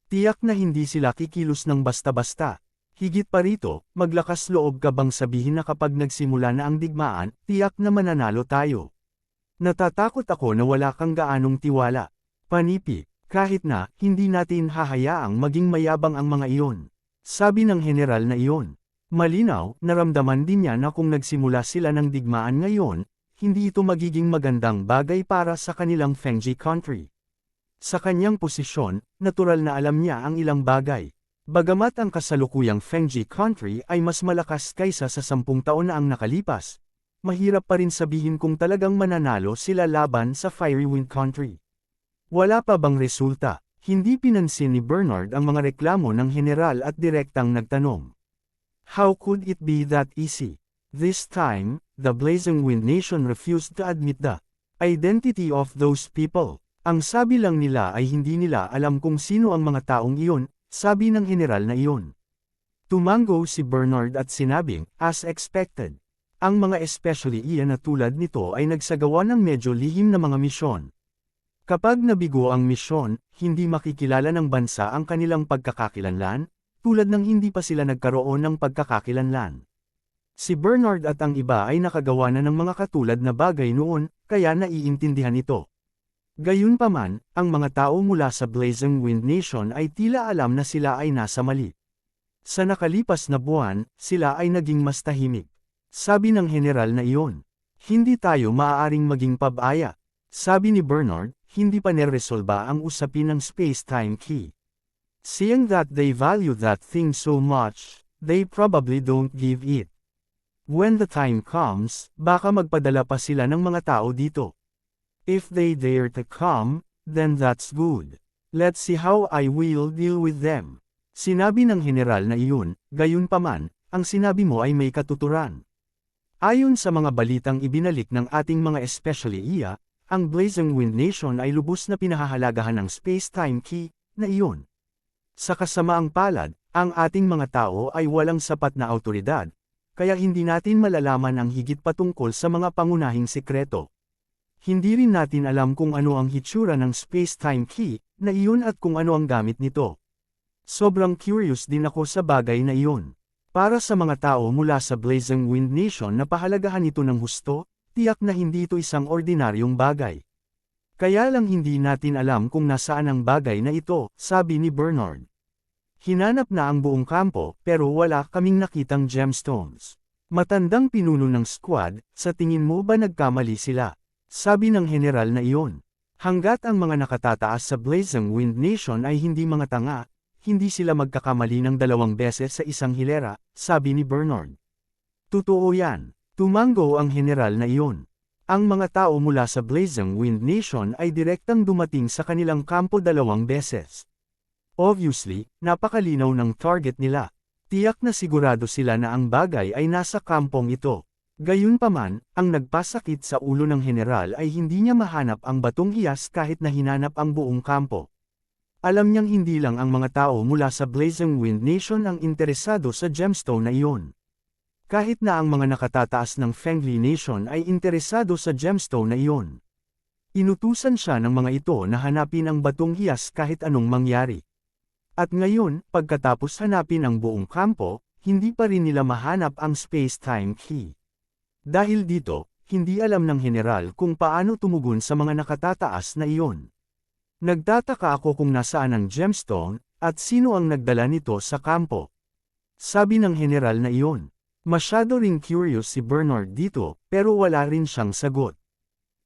A: Tiyak na hindi sila kikilos ng basta-basta. Higit pa rito, maglakas loob ka bang sabihin na kapag nagsimula na ang digmaan, tiyak na mananalo tayo? Natatakot ako na wala kang gaanong tiwala. Panipi, kahit na, hindi natin hahayaang maging mayabang ang mga iyon. Sabi ng general na iyon. Malinaw, naramdaman din niya na kung nagsimula sila ng digmaan ngayon, hindi ito magiging magandang bagay para sa kanilang Fengji Country. Sa kanyang posisyon, natural na alam niya ang ilang bagay. Bagamat ang kasalukuyang Fengji Country ay mas malakas kaysa sa 10 taon na ang nakalipas, mahirap pa rin sabihin kung talagang mananalo sila laban sa Firewind Country. Wala pa bang resulta? Hindi pinansin ni Bernard ang mga reklamo ng general at direktang nagtanong. How could it be that easy? This time, the Blazing Wind Nation refused to admit the identity of those people. Ang sabi lang nila ay hindi nila alam kung sino ang mga taong iyon, sabi ng general na iyon. Tumango si Bernard at sinabing, as expected. Ang mga especially iyan na tulad nito ay nagsagawa ng medyo lihim na mga misyon. Kapag nabigo ang misyon, hindi makikilala ng bansa ang kanilang pagkakakilanlan, tulad ng hindi pa sila nagkaroon ng pagkakakilanlan. Si Bernard at ang iba ay nakagawa na ng mga katulad na bagay noon, kaya naiintindihan ito. Gayunpaman, ang mga tao mula sa Blazing Wind Nation ay tila alam na sila ay nasa mali. Sa nakalipas na buwan, sila ay naging mas tahimik. Sabi ng general na iyon, hindi tayo maaaring maging pabaya. Sabi ni Bernard, hindi pa neresolba ang usapin ng space-time key. Seeing that they value that thing so much, they probably don't give it. When the time comes, baka magpadala pa sila ng mga tao dito. If they dare to come, then that's good. Let's see how I will deal with them. Sinabi ng general na iyon, gayunpaman, ang sinabi mo ay may katuturan. Ayon sa mga balitang ibinalik ng ating mga especially iya, ang Blazing Wind Nation ay lubos na pinahahalagahan ng space-time key na iyon. Sa kasamaang palad, ang ating mga tao ay walang sapat na awtoridad, kaya hindi natin malalaman ang higit patungkol sa mga pangunahing sekreto. Hindi rin natin alam kung ano ang hitsura ng space-time key na iyon at kung ano ang gamit nito. Sobrang curious din ako sa bagay na iyon. Para sa mga tao mula sa Blazing Wind Nation na pahalagahan ito ng husto, tiyak na hindi ito isang ordinaryong bagay. Kaya lang hindi natin alam kung nasaan ang bagay na ito, sabi ni Bernard. Hinanap na ang buong kampo, pero wala kaming nakitang gemstones. Matandang pinuno ng squad, sa tingin mo ba nagkamali sila? Sabi ng general na iyon. Hanggat ang mga nakatataas sa Blazing Wind Nation ay hindi mga tanga, hindi sila magkakamali ng 2 beses sa isang hilera, sabi ni Bernard. Totoo yan. Tumango ang general na iyon. Ang mga tao mula sa Blazing Wind Nation ay direktang dumating sa kanilang kampo 2 beses. Obviously, napakalinaw ng target nila. Tiyak na sigurado sila na ang bagay ay nasa kampong ito. Gayunpaman, ang nagpasakit sa ulo ng general ay hindi niya mahanap ang batong hiyas kahit na hinanap ang buong kampo. Alam niyang hindi lang ang mga tao mula sa Blazing Wind Nation ang interesado sa gemstone na iyon. Kahit na ang mga nakatataas ng Fengli Nation ay interesado sa gemstone na iyon. Inutusan siya ng mga ito na hanapin ang batong hiyas kahit anong mangyari. At ngayon, pagkatapos hanapin ang buong kampo, hindi pa rin nila mahanap ang space-time key. Dahil dito, hindi alam ng general kung paano tumugon sa mga nakatataas na iyon. Nagtataka ako kung nasaan ang gemstone, at sino ang nagdala nito sa kampo. Sabi ng general na iyon. Masyado ring curious si Bernard dito, pero wala rin siyang sagot.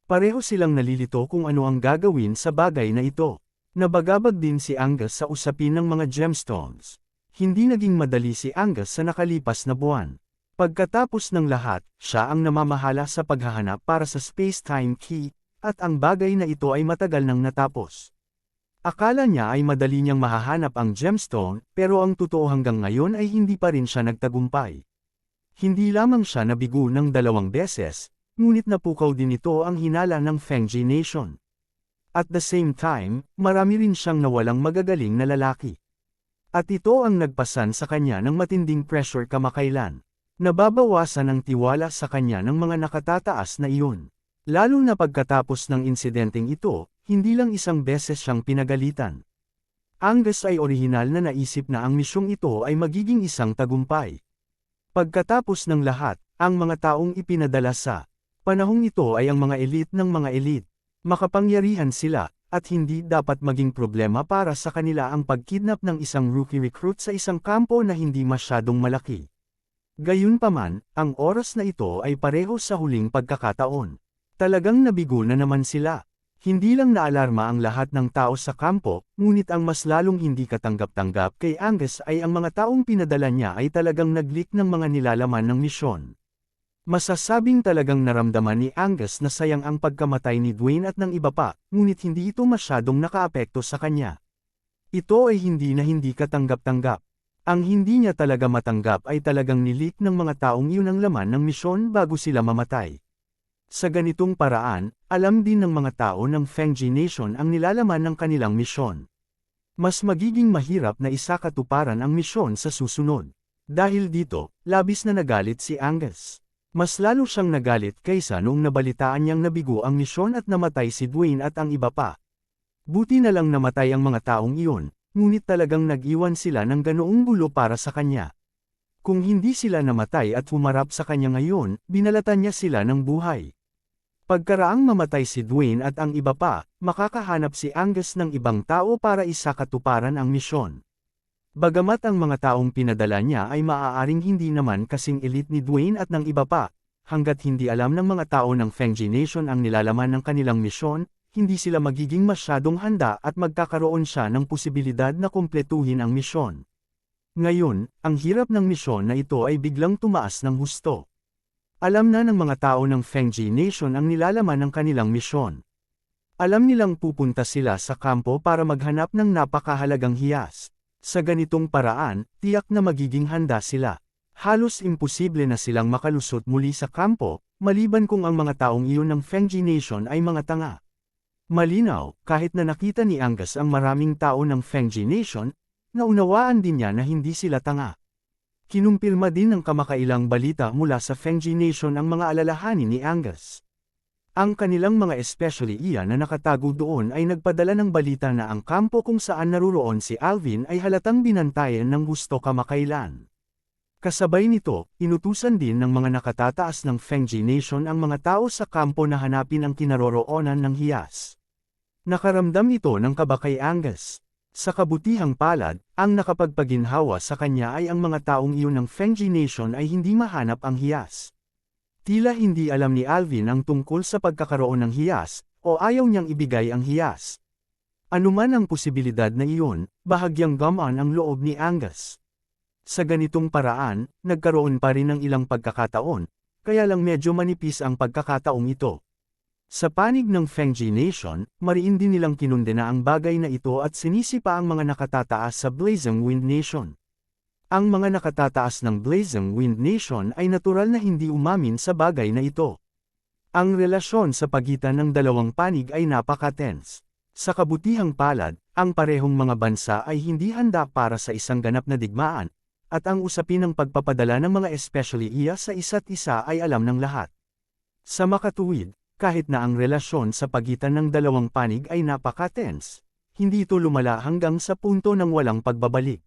A: Pareho silang nalilito kung ano ang gagawin sa bagay na ito. Nabagabag din si Angus sa usapin ng mga gemstones. Hindi naging madali si Angus sa nakalipas na buwan. Pagkatapos ng lahat, siya ang namamahala sa paghahanap para sa space-time key, at ang bagay na ito ay matagal nang natapos. Akala niya ay madali niyang mahahanap ang gemstone, pero ang totoo hanggang ngayon ay hindi pa rin siya nagtagumpay. Hindi lamang siya nabigo ng 2 beses, ngunit napukaw din ito ang hinala ng Fengji Nation. At the same time, marami rin siyang nawalang magagaling na lalaki. At ito ang nagpasan sa kanya ng matinding pressure kamakailan. Nababawasan ang tiwala sa kanya ng mga nakatataas na iyon. Lalo na pagkatapos ng insidenteng ito, hindi lang isang beses siyang pinagalitan. Angus ay orihinal na naisip na ang misyong ito ay magiging isang tagumpay. Pagkatapos ng lahat, ang mga taong ipinadala sa panahong ito ay ang mga elite ng mga elite. Makapangyarihan sila, at hindi dapat maging problema para sa kanila ang pagkidnap ng isang rookie recruit sa isang kampo na hindi masyadong malaki. Gayunpaman, ang oras na ito ay pareho sa huling pagkakataon. Talagang nabigo na naman sila. Hindi lang naalarma ang lahat ng tao sa kampo, ngunit ang mas lalong hindi katanggap-tanggap kay Angus ay ang mga taong pinadala niya ay talagang nag-leak ng mga nilalaman ng misyon. Masasabing talagang naramdaman ni Angus na sayang ang pagkamatay ni Dwayne at ng iba pa, ngunit hindi ito masyadong nakaapekto sa kanya. Ito ay hindi katanggap-tanggap. Ang hindi niya talaga matanggap ay talagang nilik ng mga taong iyon ang laman ng misyon bago sila mamatay. Sa ganitong paraan, alam din ng mga tao ng Fengji Nation ang nilalaman ng kanilang misyon. Mas magiging mahirap na isakatuparan ang misyon sa susunod. Dahil dito, labis na nagalit si Angus. Mas lalo siyang nagalit kaysa noong nabalitaan niyang nabigo ang misyon at namatay si Dwayne at ang iba pa. Buti na lang namatay ang mga taong iyon, ngunit talagang nag-iwan sila ng ganoong gulo para sa kanya. Kung hindi sila namatay at humarap sa kanya ngayon, binalatan niya sila ng buhay. Pagkaraang mamatay si Dwayne at ang iba pa, makakahanap si Angus ng ibang tao para isakatuparan ang misyon. Bagamat ang mga taong pinadala niya ay maaaring hindi naman kasing elite ni Dwayne at ng iba pa, hanggat hindi alam ng mga tao ng Fengji Nation ang nilalaman ng kanilang misyon, hindi sila magiging masyadong handa at magkakaroon siya ng posibilidad na kumpletuhin ang misyon. Ngayon, ang hirap ng misyon na ito ay biglang tumaas ng husto. Alam na ng mga tao ng Fengji Nation ang nilalaman ng kanilang misyon. Alam nilang pupunta sila sa kampo para maghanap ng napakahalagang hiyas. Sa ganitong paraan, tiyak na magiging handa sila. Halos imposible na silang makalusot muli sa kampo, maliban kung ang mga taong iyon ng Fengji Nation ay mga tanga. Malinaw, kahit na nakita ni Angus ang maraming tao ng Fengji Nation, naunawaan din niya na hindi sila tanga. Kinumpirma din ng kamakailang balita mula sa Fengji Nation ang mga alalahanin ni Angus. Ang kanilang mga especially iyan na nakatago doon ay nagpadala ng balita na ang kampo kung saan naruroon si Alvin ay halatang binantayan ng gusto kamakailan. Kasabay nito, inutusan din ng mga nakatataas ng Fengji Nation ang mga tao sa kampo na hanapin ang kinaroroonan ng hiyas. Nakaramdam ito ng kaba kay Angus. Sa kabutihang palad, ang nakapagpaginhawa sa kanya ay ang mga taong iyon ng Fengji Nation ay hindi mahanap ang hiyas. Tila hindi alam ni Alvin ang tungkol sa pagkakaroon ng hiyas, o ayaw niyang ibigay ang hiyas. Anuman ang posibilidad na iyon, bahagyang gamaan ang loob ni Angus. Sa ganitong paraan, nagkaroon pa rin ng ilang pagkakataon, kaya lang medyo manipis ang pagkakataong ito. Sa panig ng Fengji Nation, mariin din nilang kinundena ang bagay na ito at sinisi pa ang mga nakatataas sa Blazing Wind Nation. Ang mga nakatataas ng Blazing Wind Nation ay natural na hindi umamin sa bagay na ito. Ang relasyon sa pagitan ng dalawang panig ay napaka-tense. Sa kabutihang palad, ang parehong mga bansa ay hindi handa para sa isang ganap na digmaan, at ang usapin ng pagpapadala ng mga especially iya sa isa't isa ay alam ng lahat. Sa makatuwid, kahit na ang relasyon sa pagitan ng dalawang panig ay napaka-tense, hindi ito lumala hanggang sa punto ng walang pagbabalik.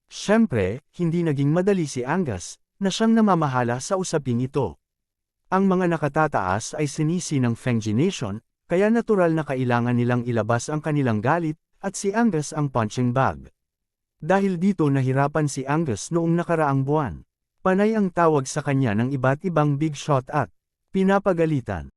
A: Siyempre, hindi naging madali si Angus, na siyang namamahala sa usaping ito. Ang mga nakatataas ay sinisi ng Fengji Nation, kaya natural na kailangan nilang ilabas ang kanilang galit, at si Angus ang punching bag. Dahil dito nahirapan si Angus noong nakaraang buwan. Panay ang tawag sa kanya ng iba't ibang big shot at pinapagalitan.